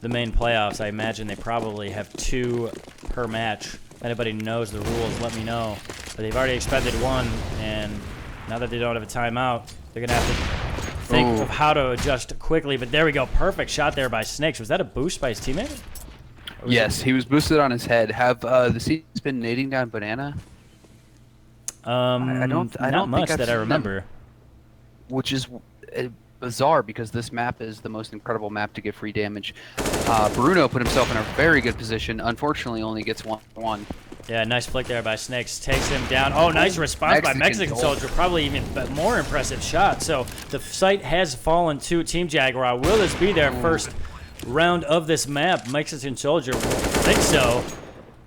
the main playoffs. I imagine they probably have 2 per match. If anybody knows the rules, let me know. But they've already expended 1, and now that they don't have a timeout, they're going to have to think of how to adjust quickly. But there we go. Perfect shot there by Snakes. Was that a boost by his teammate? Yes, he was boosted on his head. Have the C's been nading down banana? I don't not much think I've that I seen remember. them. Which is bizarre because this map is the most incredible map to get free damage. Bruno put himself in a very good position. Unfortunately, only gets 1-1. Yeah, nice flick there by Snakes. Takes him down. Oh, nice response by Mexican Soldier. Probably even more impressive shot. So the site has fallen to Team Jaguar. Will this be their first round of this map? Mexican Soldier think so.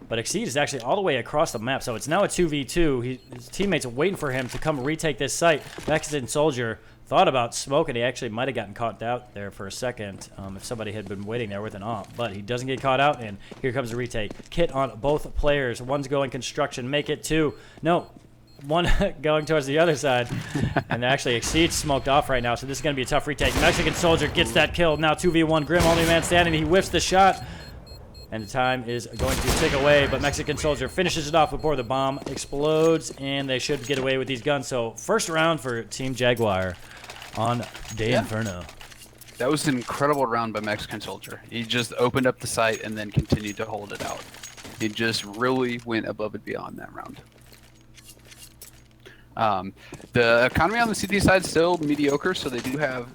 But Exceed is actually all the way across the map. So it's now a 2v2. His teammates are waiting for him to come retake this site. Mexican Soldier thought about smoking. He actually might have gotten caught out there for a second if somebody had been waiting there with an op. But he doesn't get caught out, and here comes the retake. Kit on both players. One's going construction. Make it two. No, one going towards the other side. And actually, Exceed smoked off right now, so this is going to be a tough retake. Mexican Soldier gets that kill. Now 2v1. Grim, only man standing. He whiffs the shot. And the time is going to tick away, but Mexican Soldier finishes it off before the bomb explodes, and they should get away with these guns. So first round for Team Jaguar on De Inferno. That was an incredible round by Mexican Soldier. He just opened up the site and then continued to hold it out. He just really went above and beyond that round. The economy on the CT side is still mediocre, so they do have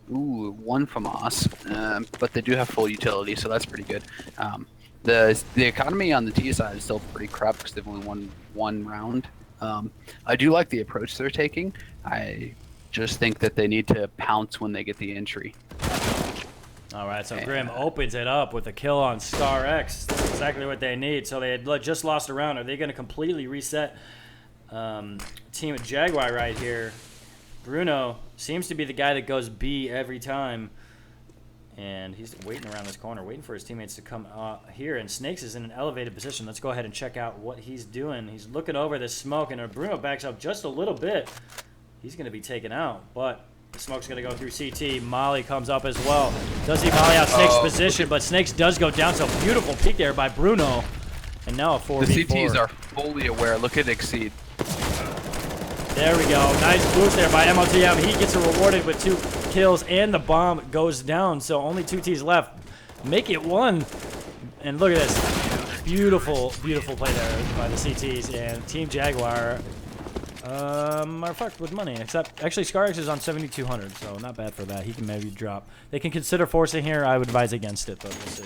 one FAMAS, but they do have full utility, so that's pretty good. The economy on the T side is still pretty crap because they've only won one round. I do like the approach they're taking. I just think that they need to pounce when they get the entry. All right, so Grim opens it up with a kill on Scar X. That's exactly what they need. So they had just lost a round. Are they going to completely reset Team Jaguar right here? Bruno seems to be the guy that goes B every time. And he's waiting around this corner, waiting for his teammates to come here. And Snakes is in an elevated position. Let's go ahead and check out what he's doing. He's looking over this smoke, and Bruno backs up just a little bit. He's going to be taken out, but the smoke's going to go through CT. Molly comes up as well. Does he Molly out Snakes' position, but Snakes does go down. So beautiful peek there by Bruno. And now a 4v4. The CTs are fully aware. Look at Exceed. There we go. Nice boost there by MOTM. He gets rewarded with 2 kills, and the bomb goes down. So only 2 Ts left. Make it 1. And look at this. Beautiful, beautiful play there by the CTs. And Team Jaguar are fucked with money. Except, actually, Scarx is on 7,200, so not bad for that. He can maybe drop. They can consider forcing here. I would advise against it, but we'll see.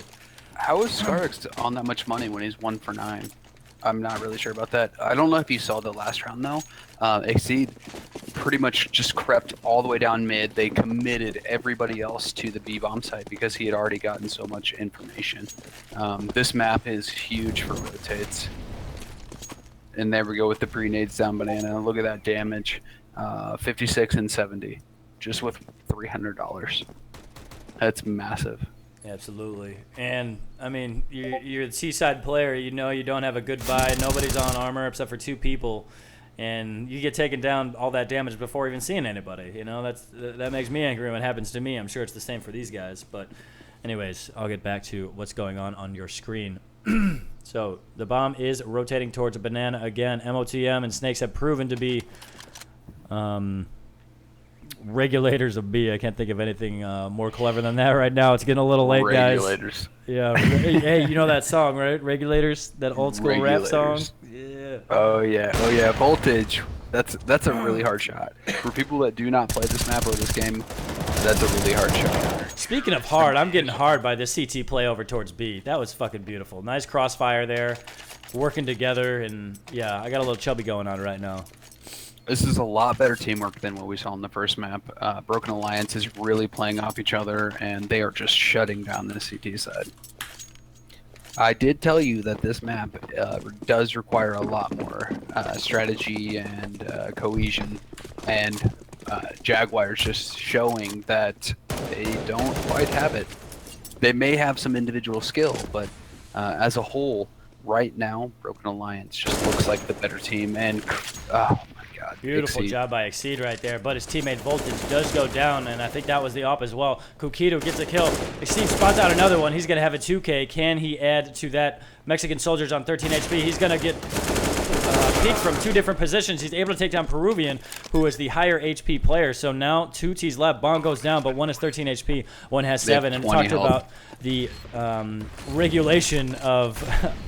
How is Scarx on that much money when he's 1 for 9? I'm not really sure about that. I don't know if you saw the last round, though. Exceed pretty much just crept all the way down mid. They committed everybody else to the B-bomb site because he had already gotten so much information. This map is huge for rotates. And there we go with the pre-nades down banana. Look at that damage. 56 and 70. Just with $300. That's massive. Absolutely. And, I mean, you're the Seaside player. You know you don't have a good buy. Nobody's on armor except for 2 people. And you get taken down all that damage before even seeing anybody. You know, that makes me angry when it happens to me. I'm sure it's the same for these guys. But anyways, I'll get back to what's going on your screen. So the bomb is rotating towards a banana again. MOTM and Snakes have proven to be regulators of B. I can't think of anything more clever than that right now. It's getting a little late, guys. Regulators. Yeah. Hey, you know that song, right? Regulators, that old school rap song. Yeah. Oh yeah. Oh yeah. Voltage. That's a really hard shot. For people that do not play this map or this game, that's a really hard shot. Speaking of hard, I'm getting hard by this CT play over towards B. That was fucking beautiful. Nice crossfire there. Working together, and yeah, I got a little chubby going on right now. This is a lot better teamwork than what we saw in the first map. Broken Alliance is really playing off each other, and they are just shutting down the CT side. I did tell you that this map does require a lot more strategy and cohesion, and Jaguar's just showing that they don't quite have it. They may have some individual skill, but as a whole, right now, Broken Alliance just looks like the better team, and oh my god. Beautiful job by Exceed right there, but his teammate Voltage does go down, and I think that was the op as well. Kukito gets a kill. Exceed spots out another one. He's going to have a 2K. Can he add to that? Mexican Soldier's on 13 HP. He's going to get peeked from 2 different positions. He's able to take down Peruvian, who is the higher HP player. So now 2 T's left. Bomb goes down, but one is 13 HP. One has 7. And talked about the regulation of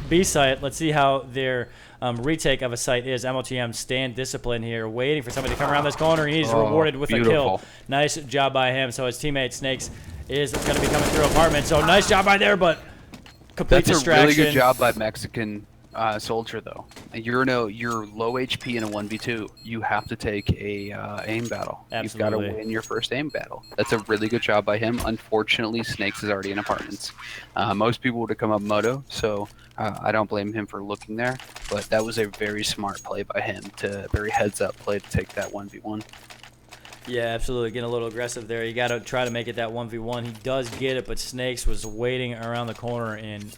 B site. Let's see how their retake of a site is. MOTM stand discipline here, waiting for somebody to come around this corner. He's rewarded with a kill. Nice job by him. So his teammate Snakes is going to be coming through apartment. So nice job by there, but complete That's distraction. a really good job by Mexican soldier, though. You're low HP in a 1v2. You have to take a aim battle. Absolutely. You've got to win your first aim battle. That's a really good job by him. Unfortunately, Snakes is already in apartments. Most people would have come up moto, so I don't blame him for looking there. But that was a very smart play by him, very heads up play to take that 1v1. Yeah, absolutely. Getting a little aggressive there. You got to try to make it that 1v1. He does get it, but Snakes was waiting around the corner and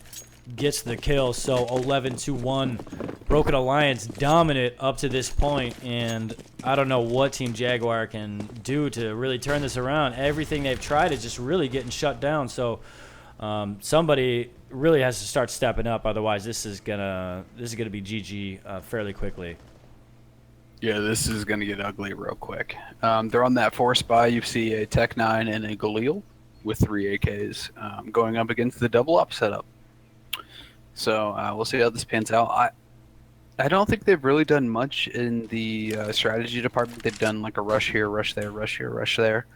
gets the kill. So 11-1. Broken Alliance dominant up to this point, and I don't know what Team Jaguar can do to really turn this around. Everything they've tried is just really getting shut down. So somebody really has to start stepping up. Otherwise, this is gonna be GG fairly quickly. Yeah, this is going to get ugly real quick. They're on that 4 spy. You see a Tech 9 and a Galil with 3 AKs going up against the double up setup. So we'll see how this pans out. I don't think they've really done much in the strategy department. They've done like a rush here, rush there, rush here, rush there.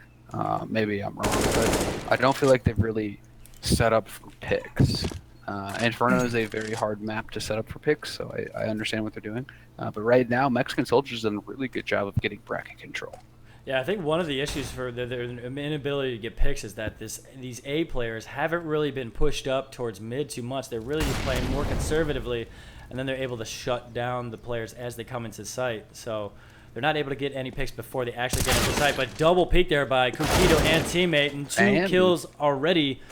Maybe I'm wrong, but I don't feel like they've really set up for picks. Inferno is a very hard map to set up for picks, so I understand what they're doing. But right now, Mexican Soldiers done a really good job of getting bracket control. Yeah, I think one of the issues for their inability to get picks is that these A players haven't really been pushed up towards mid too much. They're really playing more conservatively, and then they're able to shut down the players as they come into sight. So they're not able to get any picks before they actually get into sight. But double peek there by Kukito and teammate, and 2 kills already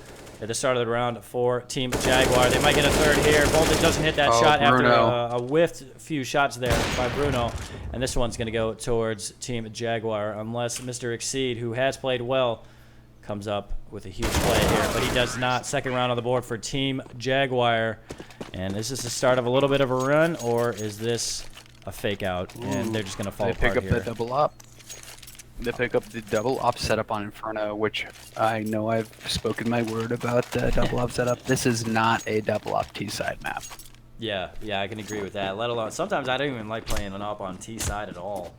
at the start of the round for Team Jaguar. They might get a third here. Voltage doesn't hit that shot Bruno. after a whiffed few shots there by Bruno. And this one's going to go towards Team Jaguar unless Mr. Exceed, who has played well, comes up with a huge play here. But he does not. Second round on the board for Team Jaguar. And is this the start of a little bit of a run, or is this a fake out? And they're just going to fall apart here. They pick up the double up. They pick up the double op setup on Inferno, which I know I've spoken my word about double op setup. This is not a double op T side map. Yeah, I can agree with that. Let alone, sometimes I don't even like playing an op on T side at all.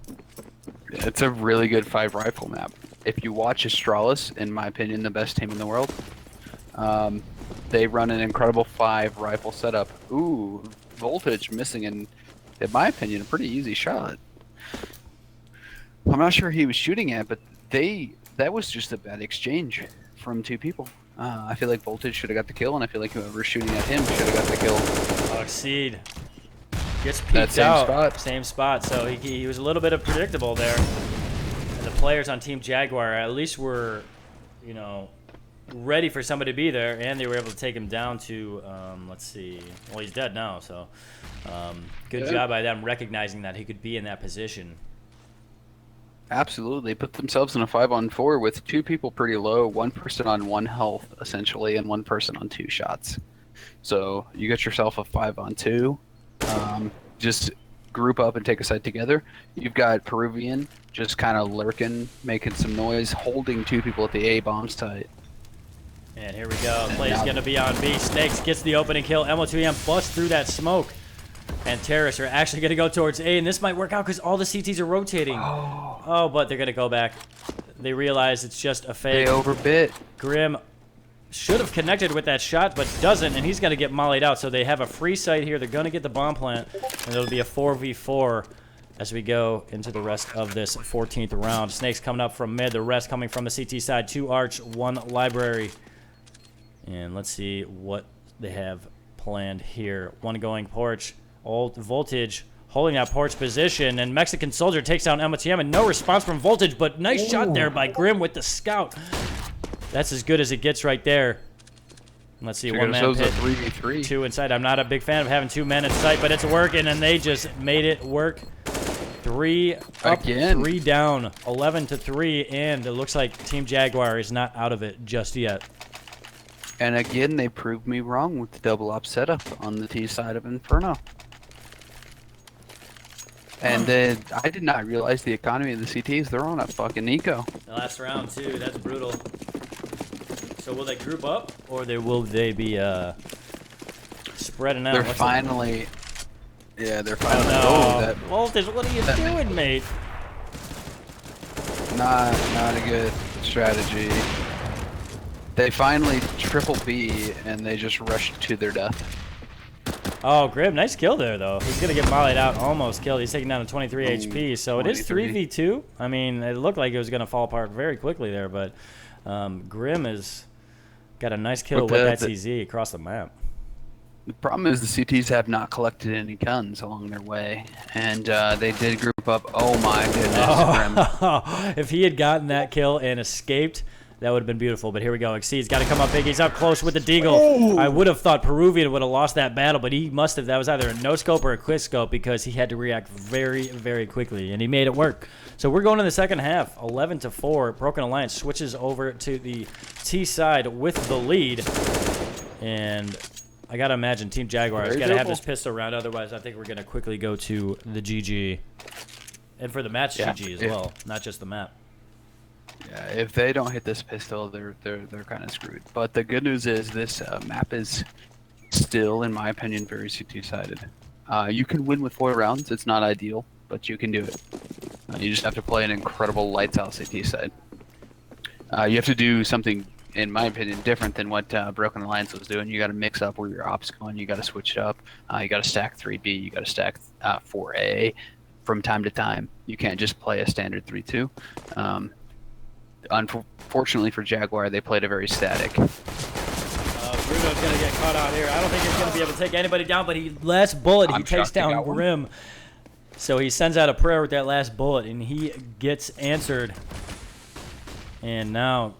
It's a really good 5 rifle map. If you watch Astralis, in my opinion, the best team in the world, they run an incredible 5 rifle setup. Ooh, Voltage missing in my opinion, a pretty easy shot. I'm not sure he was shooting at, but that was just a bad exchange from 2 people. I feel like Voltage should have got the kill, and I feel like whoever's shooting at him should have got the kill. Exceed gets peeked out. Same spot. So he was a little bit predictable there. And the players on Team Jaguar at least were, ready for somebody to be there, and they were able to take him down to, let's see. Well, he's dead now, so good job by them recognizing that he could be in that position. Absolutely. They put themselves in a 5-on-4 with 2 people pretty low, 1 person on 1 health, essentially, and 1 person on 2 shots. So you get yourself a 5-on-2. Just group up and take a side together. You've got Peruvian just kind of lurking, making some noise, holding 2 people at the A bomb site. And here we go. Play's going to be on B. Snakes gets the opening kill. MO2EM busts through that smoke. And terrorists are actually going to go towards A, and this might work out because all the CTs are rotating. Oh, but they're going to go back. They realize it's just a fake. They overbit. Grim should have connected with that shot, but doesn't, and he's going to get mollied out. So they have a free site here. They're going to get the bomb plant, and it'll be a 4v4 as we go into the rest of this 14th round. Snakes coming up from mid, the rest coming from the CT side. 2 arch, 1 library. And let's see what they have planned here. 1 going porch. Old Voltage holding that porch position, and Mexican Soldier takes down MTM, and no response from Voltage, but nice shot there by Grim with the scout. That's as good as it gets right there. Let's see, 1-man pit, 3v3. 2 inside. I'm not a big fan of having 2 men in sight, but it's working, and they just made it work. 3 up, Again. 3 down, 11-3, and it looks like Team Jaguar is not out of it just yet. And again, they proved me wrong with the double op setup on the T side of Inferno. And then I did not realize the economy of the CTs. They're on a fucking eco. The last round, too. That's brutal. So will they group up, or will they be spreading out? They're finally... Yeah, they're finally... Oh, no. Voltage, what are you doing, mate? Not a good strategy. They finally triple B, and they just rushed to their death. Oh, Grim, nice kill there, though. He's going to get mollied out, almost killed. He's taking down to 23 HP, so 23. It is 3v2. I mean, it looked like it was going to fall apart very quickly there, but Grim has got a nice kill with that CZ across the map. The problem is the CTs have not collected any guns along their way, and they did group up. Oh my goodness, Grim. If he had gotten that kill and escaped, that would have been beautiful, but here we go. Exceed's got to come up big. He's up close with the deagle. Oh. I would have thought Peruvian would have lost that battle, but he must have. That was either a no-scope or a quick-scope because he had to react very, very quickly, and he made it work. So we're going to the second half, 11-4. Broken Alliance switches over to the T side with the lead, and I got to imagine Team Jaguar has got to have this pistol round. Otherwise, I think we're going to quickly go to the GG. And for the match, GG as well, not just the map. Yeah, if they don't hit this pistol, they're kind of screwed. But the good news is this map is still, in my opinion, very CT-sided. You can win with 4 rounds. It's not ideal, but you can do it. You just have to play an incredible lights-out CT side. You have to do something, in my opinion, different than what Broken Alliance was doing. You got to mix up where your op's going. You got to switch it up. You got to stack 3B. You got to stack 4A from time to time. You can't just play a standard 3-2. Unfortunately for Jaguar, they played a very static. Bruno's going to get caught out here. I don't think he's going to be able to take anybody down, but last bullet, he takes down Grim. So he sends out a prayer with that last bullet, and he gets answered. And now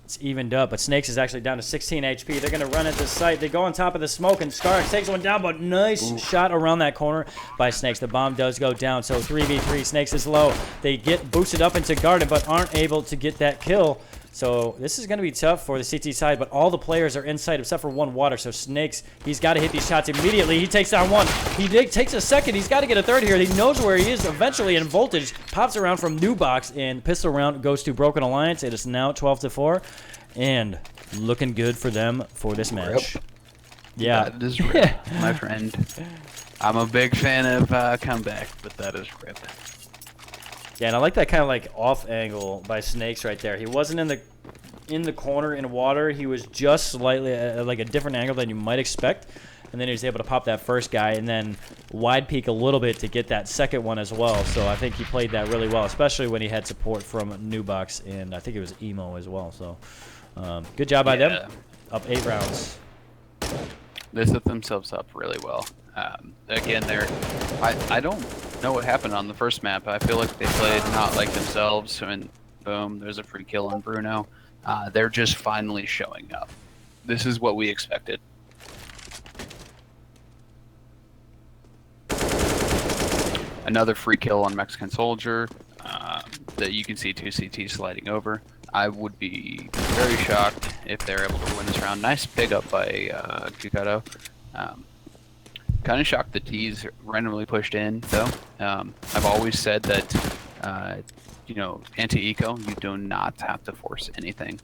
it's evened up, but Snakes is actually down to 16 HP. They're going to run at this site. They go on top of the smoke, and Scarx takes one down, but nice shot around that corner by Snakes. The bomb does go down, so 3v3. Snakes is low. They get boosted up into Garden, but aren't able to get that kill. So this is going to be tough for the CT side, but all the players are in sight except for one Water. So Snakes, he's got to hit these shots immediately. He takes down one. He takes a second. He's got to get a third here. He knows where he is eventually, and Voltage pops around from New Box, and pistol round goes to Broken Alliance. It is now 12-4, and looking good for them for this match. Yeah. That is rip, my friend. I'm a big fan of comeback, but that is rip. Yeah, and I like that kind of like off angle by Snakes right there. He wasn't in the corner in Water. He was just slightly like a different angle than you might expect. And then he was able to pop that first guy and then wide peek a little bit to get that second one as well. So I think he played that really well, especially when he had support from New Box, and I think it was Emo as well. So good job by them. Up 8 rounds. They set themselves up really well. Again, I don't know what happened on the first map. I feel like they played not like themselves, and boom, there's a free kill on Bruno. They're just finally showing up. This is what we expected. Another free kill on Mexican Soldier that you can see 2 CTs sliding over. I would be very shocked if they're able to win this round. Nice pick up by Kikado. Kind of shocked the T's randomly pushed in, though. I've always said that, you know, anti-eco, you do not have to force anything.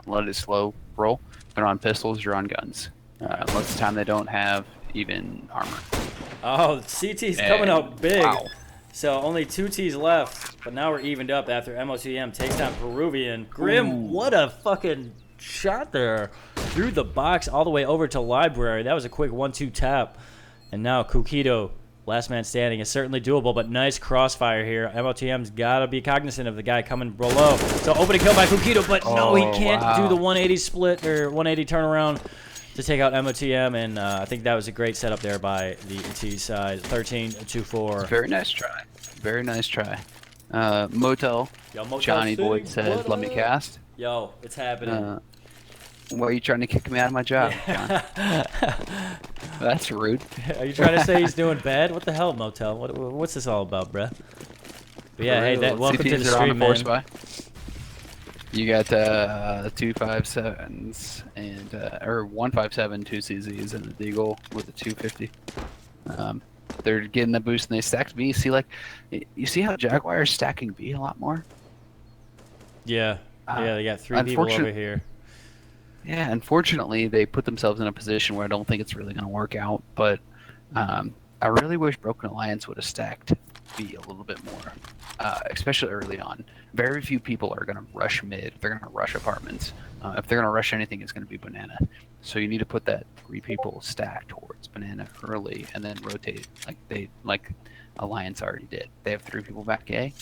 Let it slow roll. They're on pistols, you're on guns. Most of the time they don't have even armor. Oh, CT's coming up big. Wow. So only 2 T's left, but now we're evened up after MOTM takes down Peruvian. Grim, what a fucking shot there. Through the box all the way over to Library. That was a quick 1-2 tap. And now Kukido, last man standing, is certainly doable, but nice crossfire here. MOTM's got to be cognizant of the guy coming below. So opening kill by Kukido, but no, he can't do the 180 split or 180 turnaround to take out MOTM, and I think that was a great setup there by the T side. 13-4. Very nice try. Very nice try. Motel, Johnny Boy says, let me cast. Yo, it's happening. Why are you trying to kick me out of my job, John? That's rude. Are you trying to say he's doing bad? What the hell, Motel? What's this all about, bruh? But yeah, hey, welcome to the stream, man. You got 257s and or 157, 2 CZs, and the Deagle with a 250. They're getting the boost, and they stacked B. You see how Jaguar is stacking B a lot more? Yeah, they got 3 people over here. Yeah, unfortunately, they put themselves in a position where I don't think it's really going to work out. But I really wish Broken Alliance would have stacked B a little bit more. especially early on. Very few people are going to rush mid. They're going to rush apartments. If they're going to rush anything, it's going to be banana. So you need to put that 3 people stack towards banana early, and then rotate like Alliance already did. They have 3 people back A.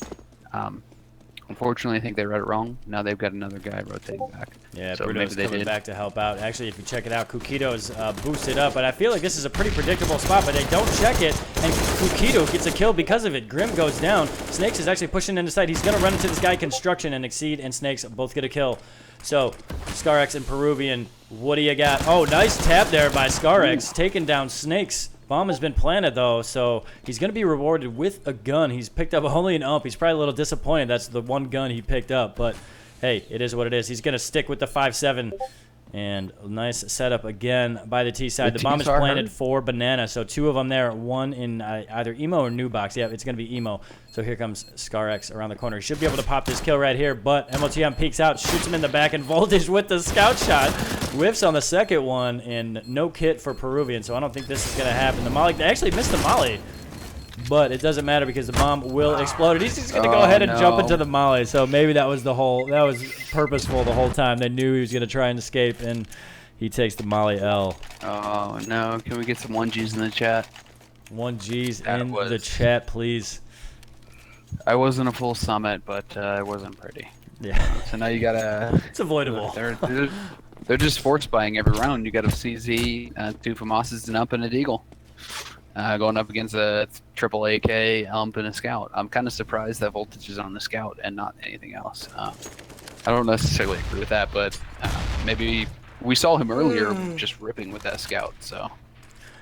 Unfortunately, I think they read it wrong. Now they've got another guy rotating back. Yeah, so Bruno's maybe coming did. back to help out. Actually, if you check it out, Kukito's boosted up, but I feel like this is a pretty predictable spot, but they don't check it, and Kukito gets a kill because of it. Grim goes down. Snakes is actually pushing into sight. He's going to run into this guy, Construction, and Exceed and Snakes both get a kill. So, Scarex and Peruvian, what do you got? Oh, nice tap there by Scarex, taking down Snakes. Bomb has been planted, though, so he's going to be rewarded with a gun. He's picked up only an ump. He's probably a little disappointed that's the one gun he picked up, but hey, it is what it is. He's going to stick with the 5.7, and nice setup again by the T side. The bomb is planted for banana, so 2 of them there, one in either Emo or New Box. Yeah, it's going to be Emo. So here comes Scarex around the corner. He should be able to pop this kill right here, but MOTM peeks out, shoots him in the back, and Voltage with the scout shot. Whiffs on the second one, and no kit for Peruvian, so I don't think this is going to happen. The Molly, they actually missed the Molly, but it doesn't matter because the bomb will explode. He's just going to go ahead and jump into the Molly, so maybe that was purposeful the whole time. They knew he was going to try and escape, and he takes the Molly L. Oh, no. Can we get some 1Gs in the chat? 1Gs in the chat, please. I wasn't a full summit, but it wasn't pretty. Yeah. So now you got to... It's avoidable. They're just force buying every round. You got a CZ, 2 FAMASas, an ump, and a deagle. Going up against a triple AK, ump, and a scout. I'm kind of surprised that Voltage is on the scout and not anything else. I don't necessarily agree with that, but maybe we saw him earlier just ripping with that scout. So.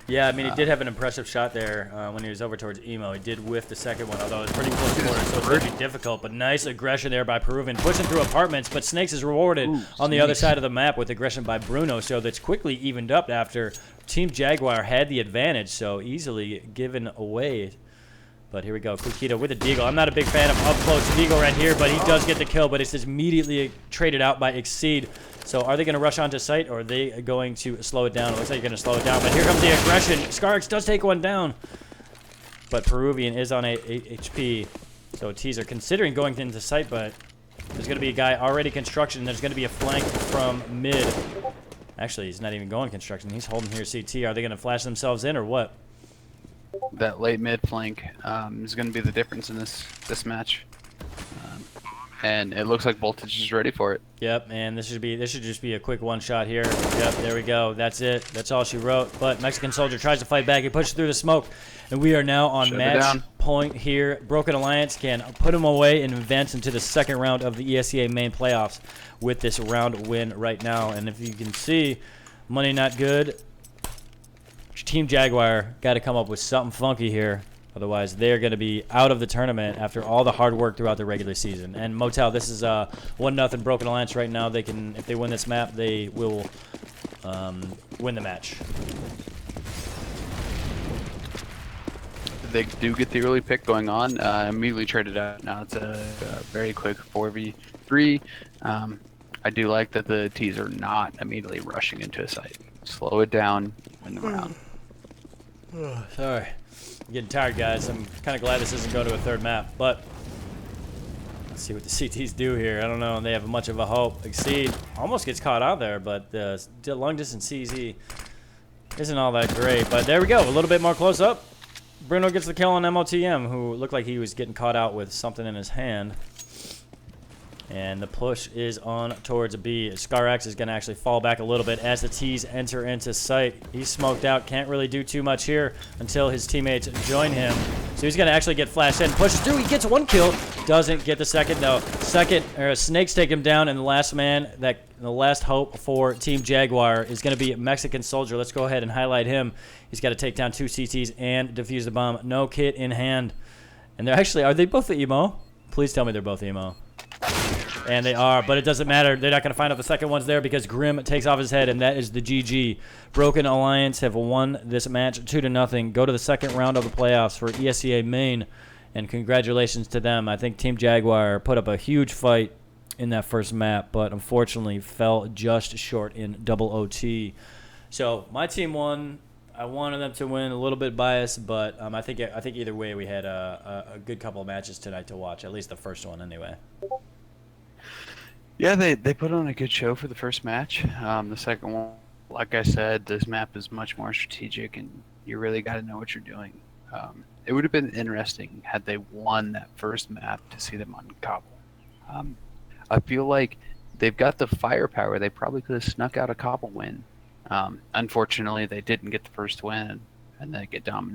Yeah, I mean, he did have an impressive shot there when he was over towards Emo. He did whiff the second one, although it was pretty close quarter, so it's going to be difficult. But nice aggression there by Peruvian, pushing through apartments. But Snakes is rewarded on the other side of the map with aggression by Bruno, so that's quickly evened up after Team Jaguar had the advantage, so easily given away. But here we go, Kukito with a deagle. I'm not a big fan of up-close deagle right here, but he does get the kill, but it's just immediately traded out by Exceed. So are they going to rush onto site, or are they going to slow it down? It looks like they're going to slow it down, but here comes the aggression. Scarex does take one down, but Peruvian is on 8 HP. So T's are considering going into site, but there's going to be a guy already construction, and there's going to be a flank from mid. Actually, he's not even going construction. He's holding here CT. Are they going to flash themselves in, or what? That late mid flank is going to be the difference in this match. And it looks like Voltage is ready for it. Yep, and this should just be a quick one shot here. Yep, there we go. That's it. That's all she wrote. But Mexican Soldier tries to fight back. He pushes through the smoke, and we are now on match point here. Broken Alliance can put him away and advance into the second round of the ESEA main playoffs with this round win right now. And if you can see, money not good. Team Jaguar got to come up with something funky here. Otherwise, they're going to be out of the tournament after all the hard work throughout the regular season. And Motel, this is 1-0 Broken Alliance right now. They can, if they win this map, they will win the match. They do get the early pick going on. Immediately traded out. Now it's a very quick 4v3. I do like that the T's are not immediately rushing into a site. Slow it down, win the round. Sorry. I'm getting tired, guys. I'm kind of glad this doesn't go to a third map, but let's see what the CTs do here. I don't know. They have much of a hope. Exceed almost gets caught out there, but the long distance CZ isn't all that great. But there we go. A little bit more close up. Bruno gets the kill on MOTM, who looked like he was getting caught out with something in his hand. And the push is on towards a B. Scarex is going to actually fall back a little bit as the T's enter into sight. He's smoked out. Can't really do too much here until his teammates join him. So he's going to actually get flashed in. Pushes through. He gets one kill. Doesn't get the second, though. Snakes take him down, and the last man, the last hope for Team Jaguar is going to be Mexican Soldier. Let's go ahead and highlight him. He's got to take down 2 CTs and defuse the bomb. No kit in hand. And they're actually, are they both the emo? Please tell me they're both emo. And they are, but it doesn't matter. They're not going to find out the second one's there because Grim takes off his head, and that is the GG. Broken Alliance have won this match 2-0. Go to the second round of the playoffs for ESEA Main, and congratulations to them. I think Team Jaguar put up a huge fight in that first map, but unfortunately fell just short in double OT. So my team won. I wanted them to win. A little bit biased, but I think either way we had a good couple of matches tonight to watch. At least the first one, anyway. Yeah, they put on a good show for the first match. The second one, like I said, this map is much more strategic, and you really got to know what you're doing. It would have been interesting had they won that first map to see them on Cobble. I feel like they've got the firepower. They probably could have snuck out a Cobble win. Unfortunately, they didn't get the first win, and they get dominated